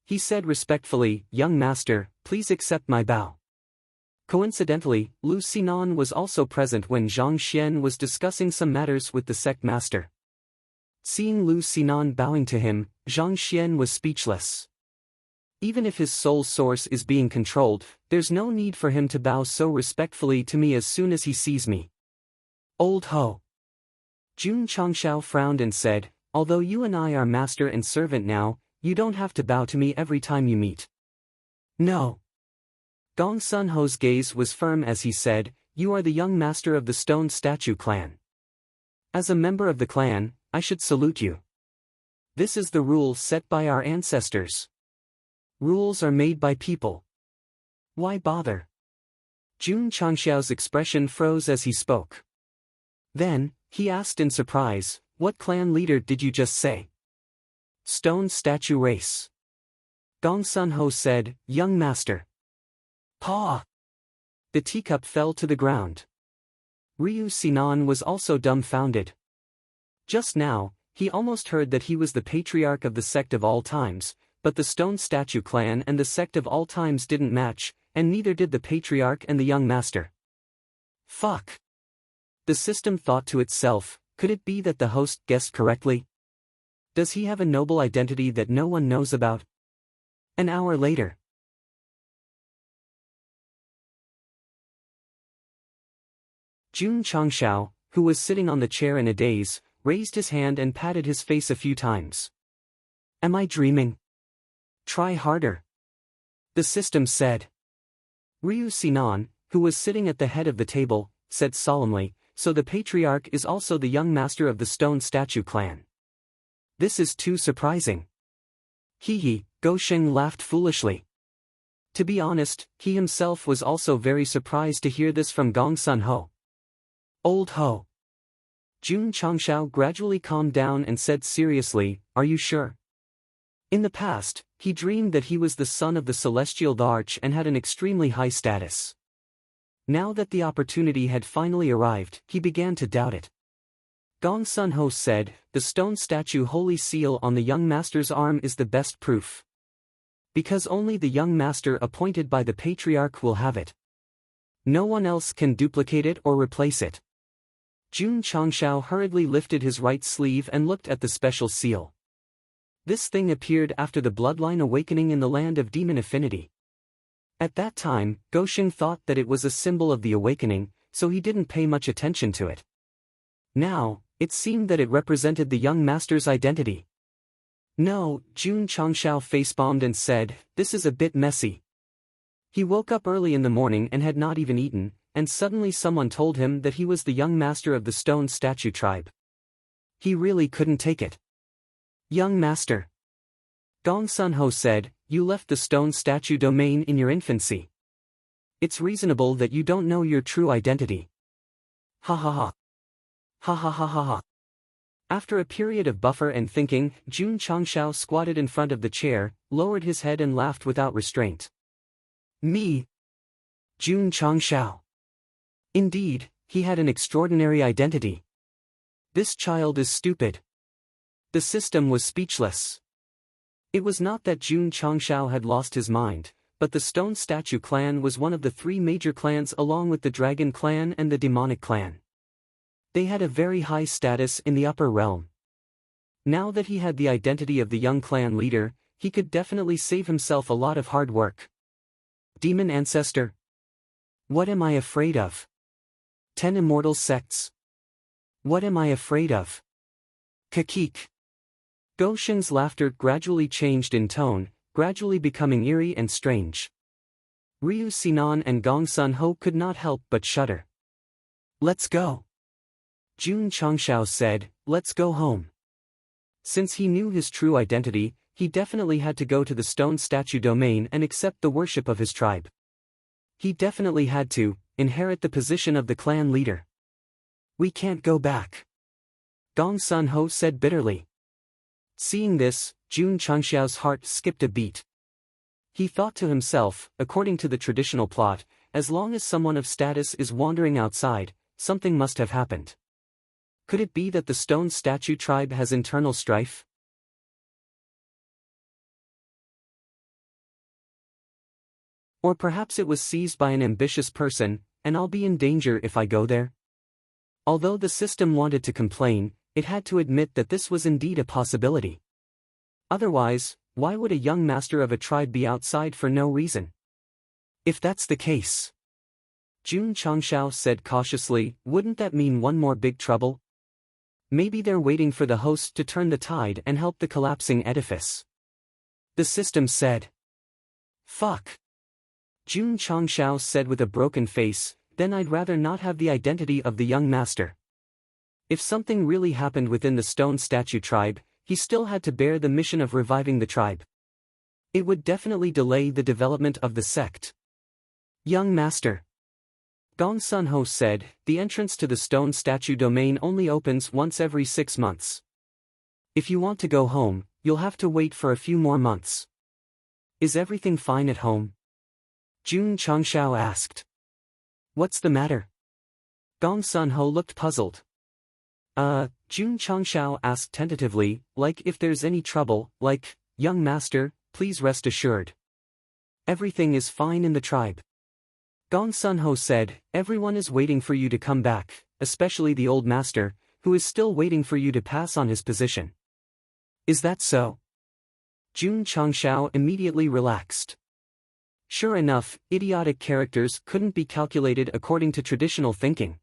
He said respectfully, "Young master, please accept my bow." Coincidentally, Lu Sinan was also present when Zhang Xian was discussing some matters with the sect master. Seeing Lu Sinan bowing to him, Zhang Xian was speechless. Even if his soul source is being controlled, there's no need for him to bow so respectfully to me as soon as he sees me. Old ho. Jun Changxiao frowned and said, "Although you and I are master and servant now, you don't have to bow to me every time you meet." No. Gong Sun Ho's gaze was firm as he said, "You are the young master of the Stone Statue clan. As a member of the clan, I should salute you. This is the rule set by our ancestors. Rules are made by people. Why bother?" Jun Changxiao's expression froze as he spoke. Then, he asked in surprise, "What clan leader did you just say?" "Stone Statue race." Gong Sun Ho said, "Young master." Paw! The teacup fell to the ground. Ryu Sinan was also dumbfounded. Just now, he almost heard that he was the patriarch of the sect of all times, but the Stone Statue clan and the sect of all times didn't match, and neither did the patriarch and the young master. Fuck! The system thought to itself, could it be that the host guessed correctly? Does he have a noble identity that no one knows about? An hour later. Jun Changxiao, who was sitting on the chair in a daze, raised his hand and patted his face a few times. Am I dreaming? Try harder. The system said. Ryu Sinan, who was sitting at the head of the table, said solemnly, so the patriarch is also the young master of the Stone Statue clan. This is too surprising. Hee, Gosheng laughed foolishly. To be honest, he himself was also very surprised to hear this from Gong Sun Ho. Old Ho. Jun Changshao gradually calmed down and said seriously, "Are you sure?" In the past, he dreamed that he was the son of the celestial Darch and had an extremely high status. Now that the opportunity had finally arrived, he began to doubt it. Gong Sun Ho said, "The stone statue holy seal on the young master's arm is the best proof. Because only the young master appointed by the patriarch will have it. No one else can duplicate it or replace it." Jun Changshao hurriedly lifted his right sleeve and looked at the special seal. This thing appeared after the bloodline awakening in the land of demon affinity. At that time, Gosheng thought that it was a symbol of the awakening, so he didn't pay much attention to it. Now, it seemed that it represented the young master's identity. "No," Jun Changshao facepalmed and said, "this is a bit messy." He woke up early in the morning and had not even eaten, and suddenly someone told him that he was the young master of the stone statue tribe. He really couldn't take it. "Young master," Gong Sun Ho said, "you left the stone statue domain in your infancy. It's reasonable that you don't know your true identity." Ha ha ha. Ha ha ha ha ha. After a period of buffer and thinking, Jun Changshao squatted in front of the chair, lowered his head and laughed without restraint. "Me? Jun Changshao." Indeed, he had an extraordinary identity. This child is stupid. The system was speechless. It was not that Jun Changshao had lost his mind, but the Stone Statue clan was one of the three major clans along with the Dragon clan and the Demonic clan. They had a very high status in the upper realm. Now that he had the identity of the young clan leader, he could definitely save himself a lot of hard work. Demon ancestor. What am I afraid of? 10 immortal sects. What am I afraid of? Kakik. Gosheng's laughter gradually changed in tone, gradually becoming eerie and strange. Ryu Sinan and Gong Sun Ho could not help but shudder. "Let's go." Jun Changshao said, "Let's go home." Since he knew his true identity, he definitely had to go to the stone statue domain and accept the worship of his tribe. He definitely had to inherit the position of the clan leader. "We can't go back," Gong Sun Ho said bitterly. Seeing this, Jun Changshao's heart skipped a beat. He thought to himself, according to the traditional plot, as long as someone of status is wandering outside, something must have happened. Could it be that the stone statue tribe has internal strife? Or perhaps it was seized by an ambitious person, and I'll be in danger if I go there? Although the system wanted to complain, it had to admit that this was indeed a possibility. Otherwise, why would a young master of a tribe be outside for no reason? If that's the case, Jun Changshao said cautiously, wouldn't that mean one more big trouble? Maybe they're waiting for the host to turn the tide and help the collapsing edifice. The system said. Fuck. Jun Changshao said with a broken face, then I'd rather not have the identity of the young master. If something really happened within the stone statue tribe, he still had to bear the mission of reviving the tribe. It would definitely delay the development of the sect. Young master, Gong Sun Ho said, the entrance to the stone statue domain only opens once every 6 months. If you want to go home, you'll have to wait for a few more months. Is everything fine at home? Jun Changshao asked. What's the matter? Gong Sun Ho looked puzzled. Jun Changshao asked tentatively, like if there's any trouble, like, young master, please rest assured. Everything is fine in the tribe. Gong Sun Ho said, everyone is waiting for you to come back, especially the old master, who is still waiting for you to pass on his position. Is that so? Jun Changshao immediately relaxed. Sure enough, idiotic characters couldn't be calculated according to traditional thinking.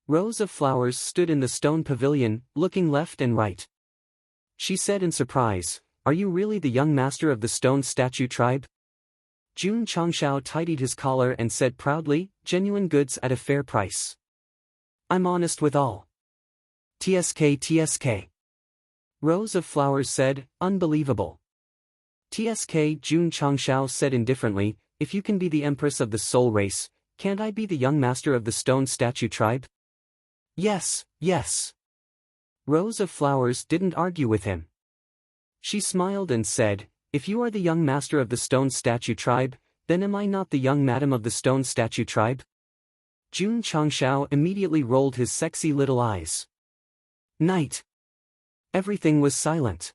Rows of flowers stood in the stone pavilion, looking left and right. She said in surprise, are you really the young master of the stone statue tribe? Jun Changshao tidied his collar and said proudly, genuine goods at a fair price. I'm honest with all. TSK TSK. Rows of flowers said, unbelievable. TSK Jun Changshao said indifferently, if you can be the empress of the soul race, can't I be the young master of the stone statue tribe? Yes, yes. Rose of Flowers didn't argue with him. She smiled and said, if you are the young master of the stone statue tribe, then am I not the young madam of the stone statue tribe? Jun Changshao immediately rolled his sexy little eyes. Night. Everything was silent.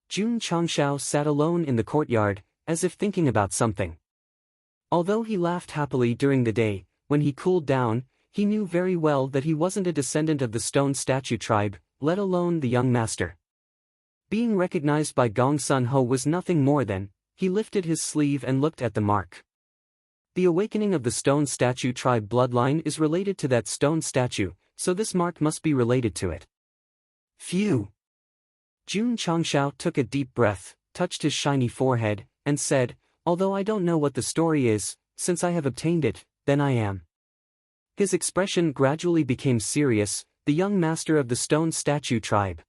Jun Changshao sat alone in the courtyard, as if thinking about something. Although he laughed happily during the day, when he cooled down, he knew very well that he wasn't a descendant of the stone statue tribe, let alone the young master. Being recognized by Gong Sun Ho was nothing more than, he lifted his sleeve and looked at the mark. The awakening of the stone statue tribe bloodline is related to that stone statue, so this mark must be related to it. Phew! Jun Changshao took a deep breath, touched his shiny forehead, and said, although I don't know what the story is, since I have obtained it, then I am. His expression gradually became serious, the young master of the stone statue tribe.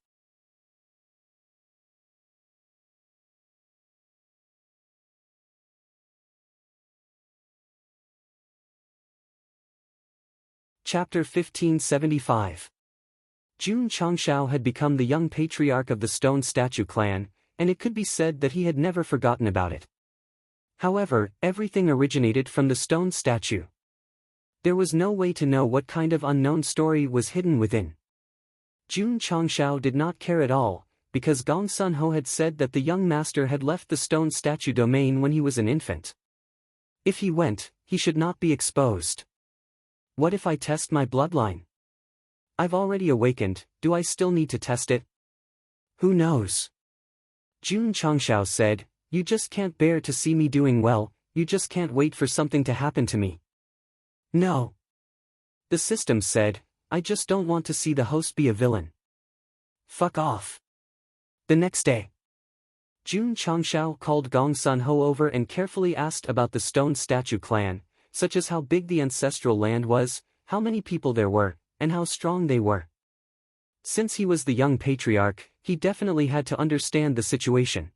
Chapter 1575. Jun Changshao had become the young patriarch of the stone statue clan, and it could be said that he had never forgotten about it. However, everything originated from the stone statue. There was no way to know what kind of unknown story was hidden within. Jun Changshao did not care at all, because Gong Sun Ho had said that the young master had left the stone statue domain when he was an infant. If he went, he should not be exposed. What if I test my bloodline? I've already awakened, do I still need to test it? Who knows? Jun Changshao said, you just can't bear to see me doing well, you just can't wait for something to happen to me. No. The system said, I just don't want to see the host be a villain. Fuck off. The next day, Jun Changshao called Gong Sun Ho over and carefully asked about the stone statue clan, such as how big the ancestral land was, how many people there were, and how strong they were. Since he was the young patriarch, he definitely had to understand the situation.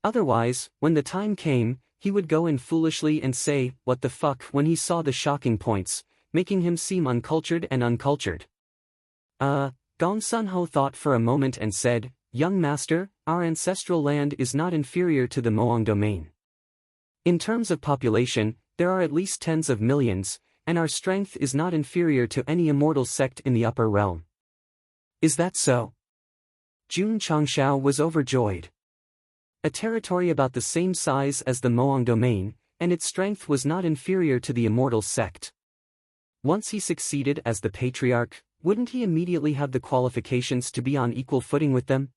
Otherwise, when the time came, he would go in foolishly and say, what the fuck, when he saw the shocking points, making him seem uncultured and uncultured. Gong Sun Ho thought for a moment and said, young master, our ancestral land is not inferior to the Moong domain. In terms of population, there are at least tens of millions, and our strength is not inferior to any immortal sect in the upper realm. Is that so? Jun Changshao was overjoyed. A territory about the same size as the Moong domain, and its strength was not inferior to the immortal sect. Once he succeeded as the patriarch, wouldn't he immediately have the qualifications to be on equal footing with them?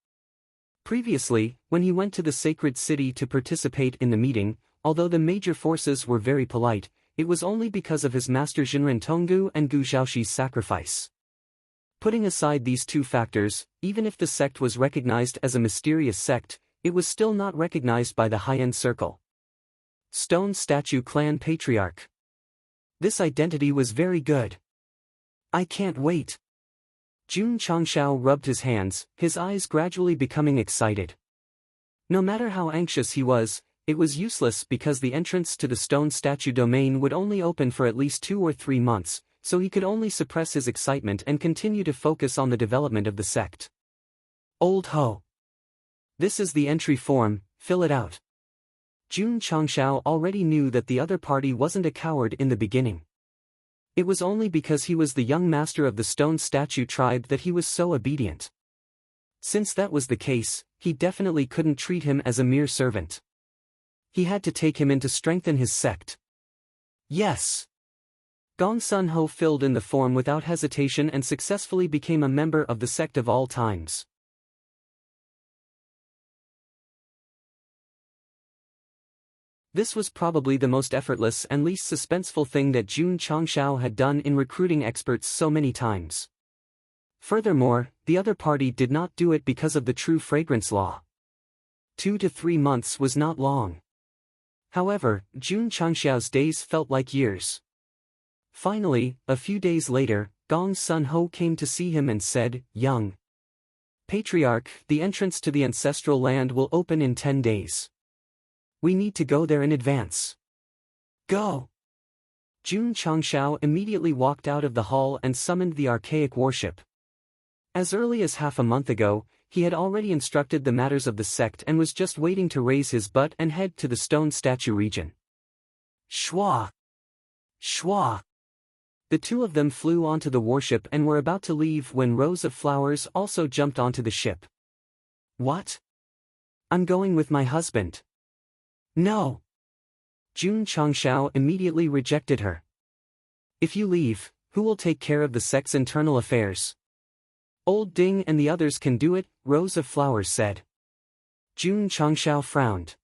Previously, when he went to the sacred city to participate in the meeting, although the major forces were very polite, it was only because of his master Jinren Tonggu and Gu Xiaoxi's sacrifice. Putting aside these two factors, even if the sect was recognized as a mysterious sect, it was still not recognized by the high-end circle. Stone Statue Clan Patriarch. This identity was very good. I can't wait. Jun Changshao rubbed his hands, his eyes gradually becoming excited. No matter how anxious he was, it was useless because the entrance to the stone statue domain would only open for at least 2 or 3 months, so he could only suppress his excitement and continue to focus on the development of the sect. Old Ho. This is the entry form, fill it out. Jun Changshao already knew that the other party wasn't a coward in the beginning. It was only because he was the young master of the stone statue tribe that he was so obedient. Since that was the case, he definitely couldn't treat him as a mere servant. He had to take him in to strengthen his sect. Yes. Gong Sun Ho filled in the form without hesitation and successfully became a member of the sect of all times. This was probably the most effortless and least suspenseful thing that Jun Changshao had done in recruiting experts so many times. Furthermore, the other party did not do it because of the true fragrance law. 2 to 3 months was not long. However, Jun Changshao's days felt like years. Finally, a few days later, Gong Sun Ho came to see him and said, "Young Patriarch, the entrance to the ancestral land will open in 10 days. We need to go there in advance. Go! Jun Changshao immediately walked out of the hall and summoned the archaic warship. As early as half a month ago, he had already instructed the matters of the sect and was just waiting to raise his butt and head to the stone statue region. Shwa! Shwa! The two of them flew onto the warship and were about to leave when Rose of Flowers also jumped onto the ship. What? I'm going with my husband. No! Jun Changshao immediately rejected her. If you leave, who will take care of the sect's internal affairs? Old Ding and the others can do it, Rose of Flowers said. Jun Changshao frowned.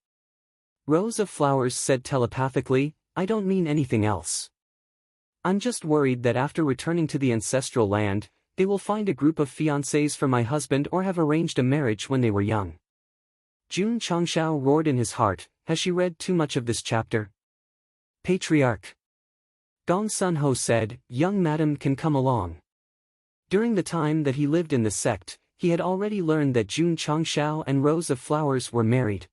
Rose of Flowers said telepathically, I don't mean anything else. I'm just worried that after returning to the ancestral land, they will find a group of fiancés for my husband or have arranged a marriage when they were young. Jun Changshao roared in his heart, has she read too much of this chapter? Patriarch. Gong Sun Ho said, young madam can come along. During the time that he lived in the sect, he had already learned that Jun Changshao and Rose of Flowers were married.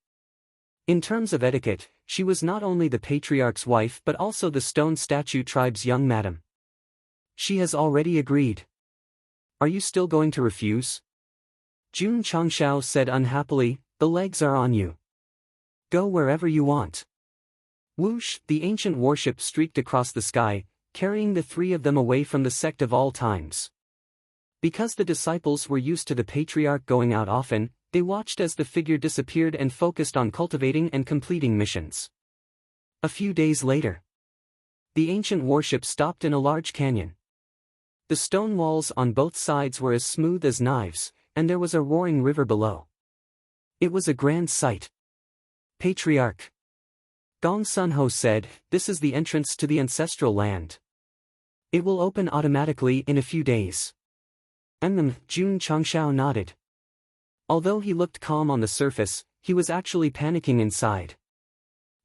In terms of etiquette, she was not only the patriarch's wife but also the stone statue tribe's young madam. She has already agreed. Are you still going to refuse? Jun Changshao said unhappily, the legs are on you. Go wherever you want. Whoosh, the ancient warship streaked across the sky, carrying the three of them away from the sect of all times. Because the disciples were used to the patriarch going out often, they watched as the figure disappeared and focused on cultivating and completing missions. A few days later, the ancient warship stopped in a large canyon. The stone walls on both sides were as smooth as knives, and there was a roaring river below. It was a grand sight. Patriarch. Gong Sun Ho said, this is the entrance to the ancestral land. It will open automatically in a few days. Jun Changshao nodded. Although he looked calm on the surface, he was actually panicking inside.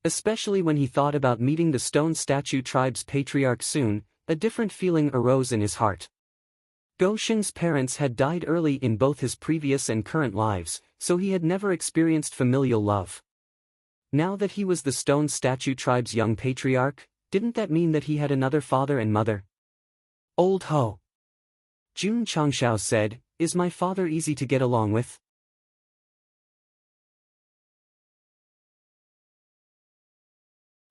Especially when he thought about meeting the stone statue tribe's patriarch soon, a different feeling arose in his heart. Go Sheng's parents had died early in both his previous and current lives, so he had never experienced familial love. Now that he was the stone statue tribe's young patriarch, didn't that mean that he had another father and mother? Old Ho. Jun Changshao said, is my father easy to get along with?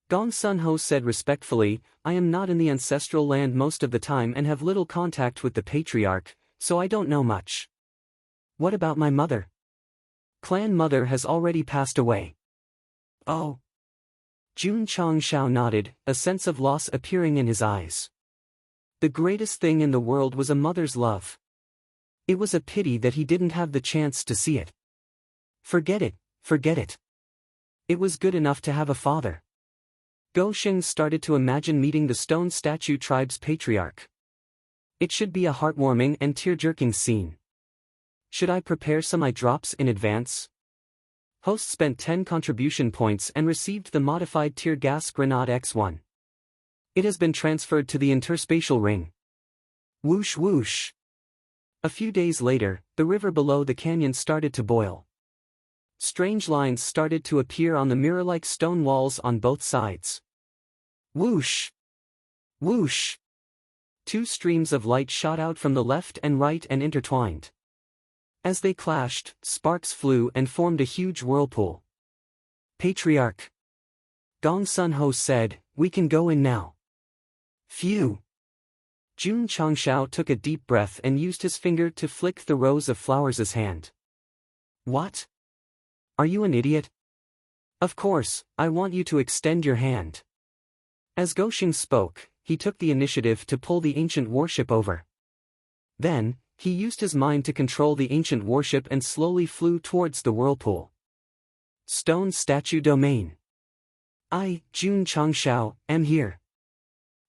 Gong Sun Ho said respectfully, I am not in the ancestral land most of the time and have little contact with the patriarch, so I don't know much. What about my mother? Clan mother has already passed away. Oh. Jun Changshao nodded, a sense of loss appearing in his eyes. The greatest thing in the world was a mother's love. It was a pity that he didn't have the chance to see it. Forget it, forget it. It was good enough to have a father. Go Sheng started to imagine meeting the stone statue tribe's patriarch. It should be a heartwarming and tear-jerking scene. Should I prepare some eye drops in advance? Host spent 10 contribution points and received the modified tear gas grenade X1. It has been transferred to the interspatial ring. Whoosh whoosh. A few days later, the river below the canyon started to boil. Strange lines started to appear on the mirror-like stone walls on both sides. Whoosh! Whoosh! Two streams of light shot out from the left and right and intertwined. As they clashed, sparks flew and formed a huge whirlpool. Patriarch. Gong Sun Ho said, we can go in now. Phew! Jun Changshao took a deep breath and used his finger to flick the Rose of Flowers' hand. What? Are you an idiot? Of course, I want you to extend your hand. As Goshing spoke, he took the initiative to pull the ancient warship over. Then, he used his mind to control the ancient warship and slowly flew towards the whirlpool. Stone Statue Domain. I, Jun Changshao, am here.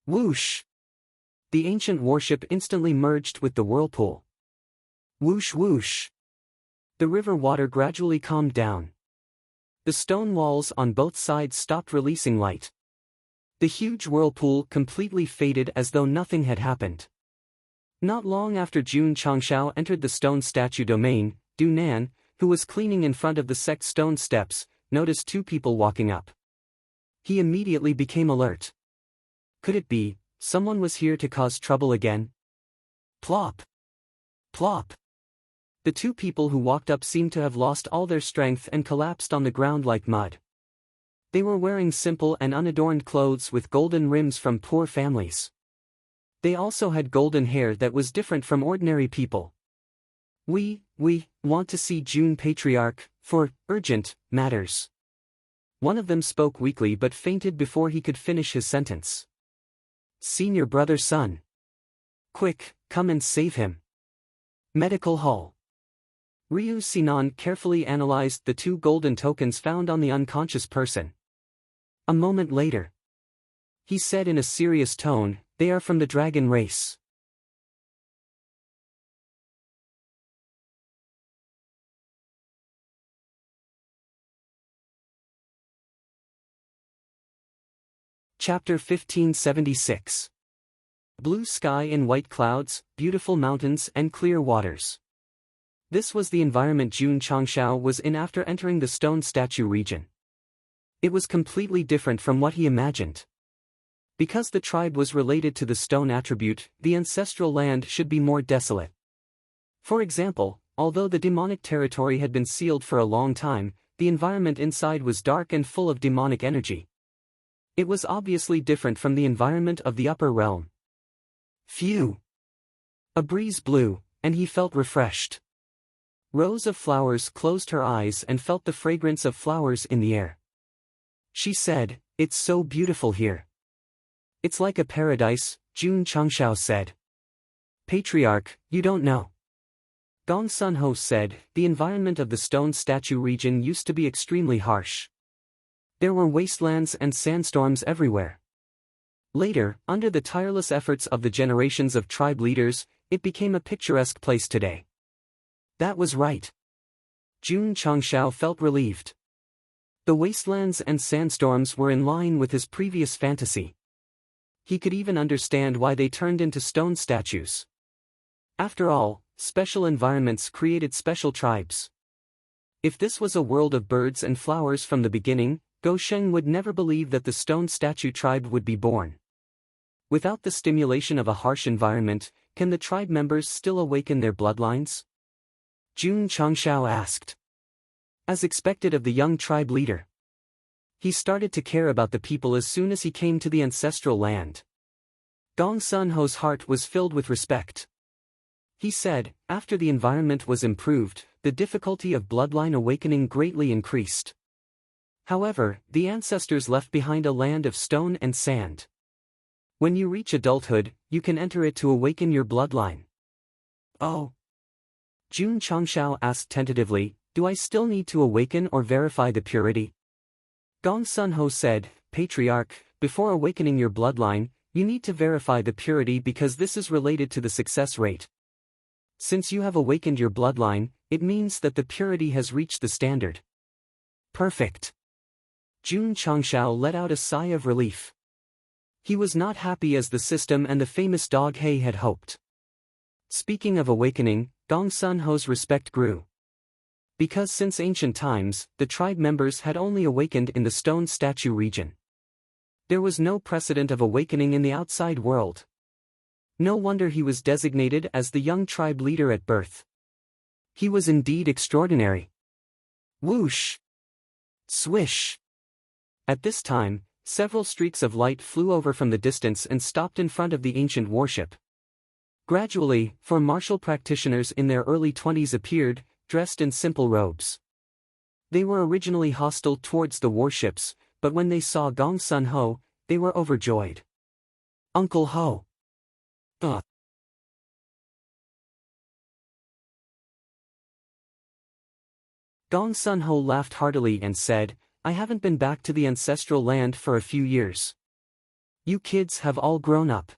Whoosh! The ancient warship instantly merged with the whirlpool. Whoosh whoosh! The river water gradually calmed down. The stone walls on both sides stopped releasing light. The huge whirlpool completely faded as though nothing had happened. Not long after Jun Changshao entered the stone statue domain, Du Nan, who was cleaning in front of the Sect stone steps, noticed two people walking up. He immediately became alert. Could it be, someone was here to cause trouble again? Plop! Plop! The two people who walked up seemed to have lost all their strength and collapsed on the ground like mud. They were wearing simple and unadorned clothes with golden rims from poor families. They also had golden hair that was different from ordinary people. We want to see Jun Patriarch, for urgent matters. One of them spoke weakly but fainted before he could finish his sentence. Senior brother's son. Quick, come and save him. Medical hall. Ryu Sinan carefully analyzed the two golden tokens found on the unconscious person. A moment later, he said in a serious tone, "They are from the dragon race." Chapter 1576. Blue sky and white clouds, beautiful mountains and clear waters. This was the environment Jun Changshao was in after entering the stone statue region. It was completely different from what he imagined. Because the tribe was related to the stone attribute, the ancestral land should be more desolate. For example, although the demonic territory had been sealed for a long time, the environment inside was dark and full of demonic energy. It was obviously different from the environment of the upper realm. Phew! A breeze blew, and he felt refreshed. Rows of flowers closed her eyes and felt the fragrance of flowers in the air. She said, "It's so beautiful here." "It's like a paradise," Jun Changshao said. "Patriarch, you don't know." Gong Sun Ho said, "The environment of the stone statue region used to be extremely harsh. There were wastelands and sandstorms everywhere. Later, under the tireless efforts of the generations of tribe leaders, it became a picturesque place today." That was right. Jun Changshao felt relieved. The wastelands and sandstorms were in line with his previous fantasy. He could even understand why they turned into stone statues. After all, special environments created special tribes. If this was a world of birds and flowers from the beginning, Go Sheng would never believe that the stone statue tribe would be born. Without the stimulation of a harsh environment, can the tribe members still awaken their bloodlines? Jun Changshao asked. As expected of the young tribe leader. He started to care about the people as soon as he came to the ancestral land. Gong Sun Ho's heart was filled with respect. He said, after the environment was improved, the difficulty of bloodline awakening greatly increased. However, the ancestors left behind a land of stone and sand. When you reach adulthood, you can enter it to awaken your bloodline. Oh. Jun Changshao asked tentatively, "Do I still need to awaken or verify the purity?" Gong Sun Ho said, "Patriarch, before awakening your bloodline, you need to verify the purity because this is related to the success rate. Since you have awakened your bloodline, it means that the purity has reached the standard." Perfect. Jun Changshao let out a sigh of relief. He was not happy as the system and the famous dog He had hoped. Speaking of awakening, Gong Sun Ho's respect grew. Because since ancient times, the tribe members had only awakened in the stone statue region. There was no precedent of awakening in the outside world. No wonder he was designated as the young tribe leader at birth. He was indeed extraordinary. Whoosh! Swish! At this time, several streaks of light flew over from the distance and stopped in front of the ancient warship. Gradually, four martial practitioners in their early 20s appeared, dressed in simple robes. They were originally hostile towards the warships, but when they saw Gong Sun Ho, they were overjoyed. "Uncle Ho!" Gong Sun Ho laughed heartily and said, "I haven't been back to the ancestral land for a few years. You kids have all grown up."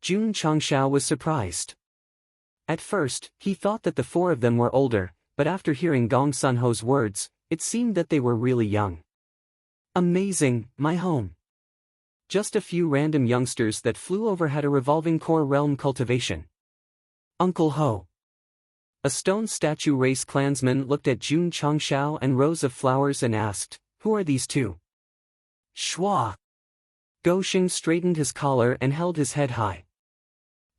Jun Changshao was surprised. At first, he thought that the four of them were older, but after hearing Gong Sun Ho's words, it seemed that they were really young. Amazing, my home. Just a few random youngsters that flew over had a revolving core realm cultivation. Uncle Ho. A stone statue race clansman looked at Jun Changshao and rows of flowers and asked, "Who are these two?" Shua. Go Xing straightened his collar and held his head high.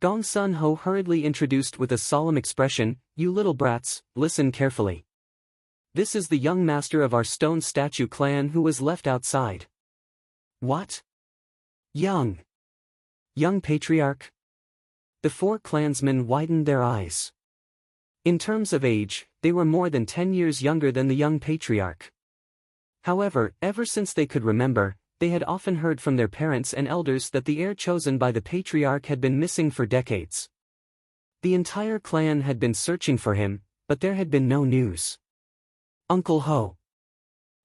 Gong Sun Ho hurriedly introduced with a solemn expression, "You little brats, listen carefully. This is the young master of our stone statue clan who was left outside." What? Young patriarch? The four clansmen widened their eyes. In terms of age, they were more than 10 years younger than the young patriarch. However, ever since they could remember, they had often heard from their parents and elders that the heir chosen by the patriarch had been missing for decades. The entire clan had been searching for him, but there had been no news. Uncle Ho.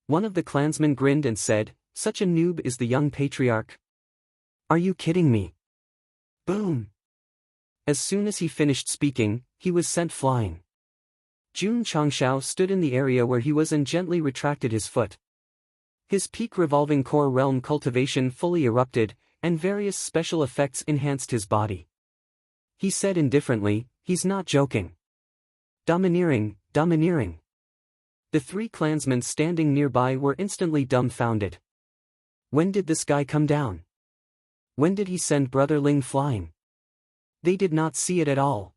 One of the clansmen grinned and said, "Such a noob is the young patriarch? Are you kidding me?" Boom! As soon as he finished speaking, he was sent flying. Jun Changshao stood in the area where he was and gently retracted his foot. His peak revolving core realm cultivation fully erupted, and various special effects enhanced his body. He said indifferently, "He's not joking. Domineering. The three clansmen standing nearby were instantly dumbfounded. When did this guy come down? When did he send Brother Ling flying? They did not see it at all.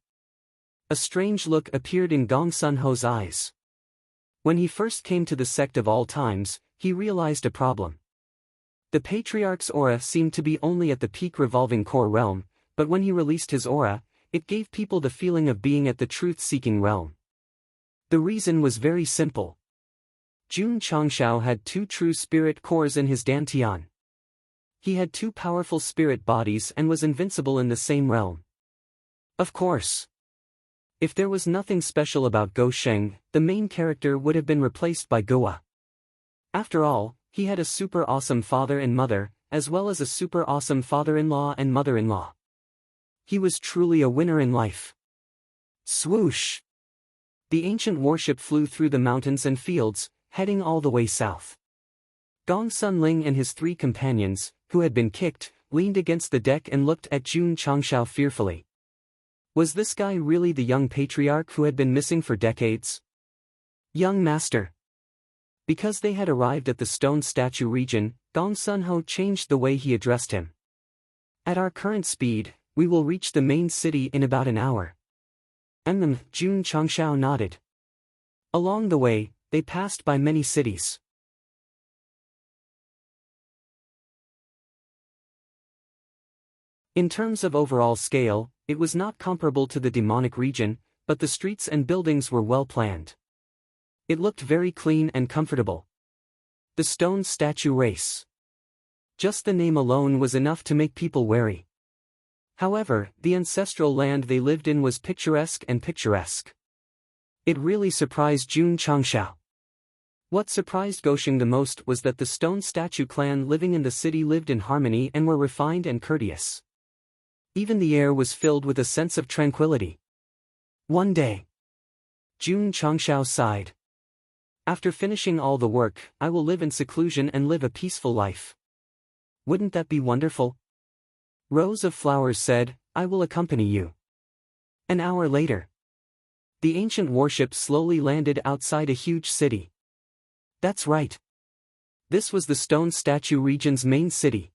A strange look appeared in Gong Sun Ho's eyes. When he first came to the sect of all times, he realized a problem. The patriarch's aura seemed to be only at the peak revolving core realm, but when he released his aura, it gave people the feeling of being at the truth-seeking realm. The reason was very simple. Jun Changshao had 2 true spirit cores in his dantian. He had 2 powerful spirit bodies and was invincible in the same realm. Of course. If there was nothing special about Go Sheng, the main character would have been replaced by Goa. After all, he had a super awesome father and mother, as well as a super awesome father-in-law and mother-in-law. He was truly a winner in life. Swoosh! The ancient warship flew through the mountains and fields, heading all the way south. Gong Sun Ling and his 3 companions, who had been kicked, leaned against the deck and looked at Jun Changshao fearfully. Was this guy really the young patriarch who had been missing for decades? Young master. Because they had arrived at the stone statue region, Gong Sun Ho changed the way he addressed him. At our current speed, we will reach the main city in about an hour. Jun Changshao nodded. Along the way, they passed by many cities. In terms of overall scale, it was not comparable to the demonic region, but the streets and buildings were well planned. It looked very clean and comfortable. The stone statue race. Just the name alone was enough to make people wary. However, the ancestral land they lived in was picturesque. It really surprised Jun Changshao. What surprised Gosheng the most was that the stone statue clan living in the city lived in harmony and were refined and courteous. Even the air was filled with a sense of tranquility. One day, Jun Changshao sighed. After finishing all the work, I will live in seclusion and live a peaceful life. Wouldn't that be wonderful? Rows of Flowers said, I will accompany you. An hour later, the ancient warship slowly landed outside a huge city. That's right. This was the stone statue region's main city.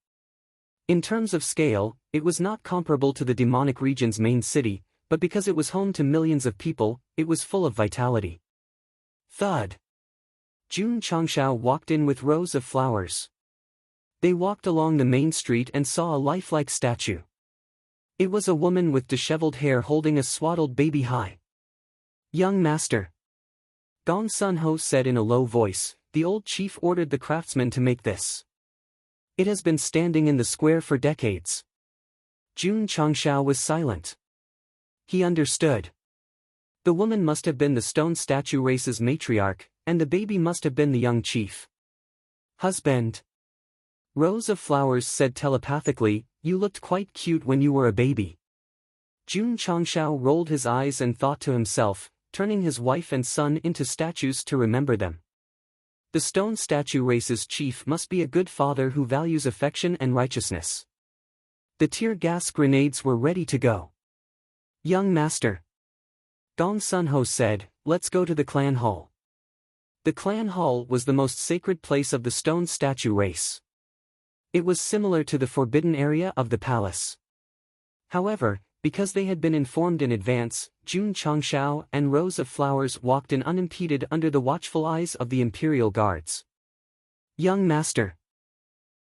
In terms of scale, it was not comparable to the demonic region's main city, but because it was home to millions of people, it was full of vitality. Thud. Jun Changshao walked in with rows of flowers. They walked along the main street and saw a lifelike statue. It was a woman with disheveled hair holding a swaddled baby high. Young master. Gong Sun Ho said in a low voice, the old chief ordered the craftsman to make this. It has been standing in the square for decades. Jun Changshao was silent. He understood. The woman must have been the stone statue race's matriarch, and the baby must have been the young chief. Husband. Rows of Flowers said telepathically, you looked quite cute when you were a baby. Jun Changshao rolled his eyes and thought to himself, turning his wife and son into statues to remember them. The stone statue race's chief must be a good father who values affection and righteousness. The tear gas grenades were ready to go. Young master. Gong Sun-ho said, let's go to the clan hall. The clan hall was the most sacred place of the stone statue race. It was similar to the forbidden area of the palace. However, because they had been informed in advance, Jun Changshao and rows of flowers walked in unimpeded under the watchful eyes of the imperial guards. Young master.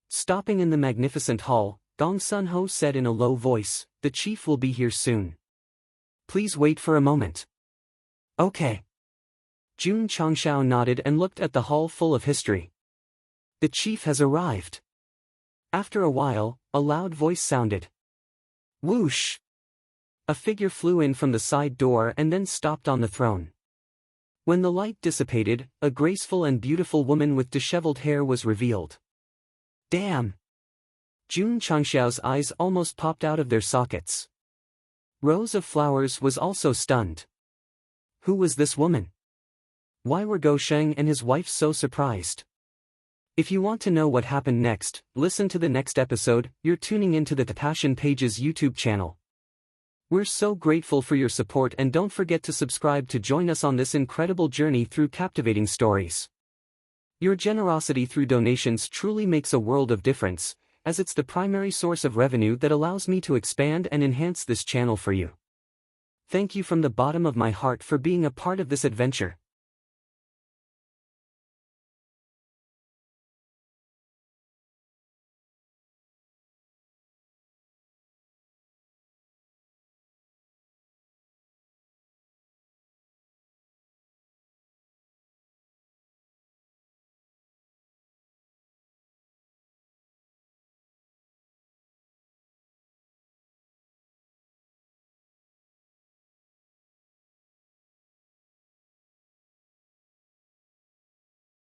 Stopping in the magnificent hall, Gong Sun-ho said in a low voice, the chief will be here soon. Please wait for a moment. Okay. Jun Changshao nodded and looked at the hall full of history. The chief has arrived. After a while, a loud voice sounded. Whoosh! A figure flew in from the side door and then stopped on the throne. When the light dissipated, a graceful and beautiful woman with disheveled hair was revealed. Damn! Jun Changshao's eyes almost popped out of their sockets. Rose of Flowers was also stunned. Who was this woman? Why were Go Sheng and his wife so surprised? If you want to know what happened next, listen to the next episode. You're tuning into the Passion Pages YouTube channel. We're so grateful for your support, and don't forget to subscribe to join us on this incredible journey through captivating stories. Your generosity through donations truly makes a world of difference, as it's the primary source of revenue that allows me to expand and enhance this channel for you. Thank you from the bottom of my heart for being a part of this adventure.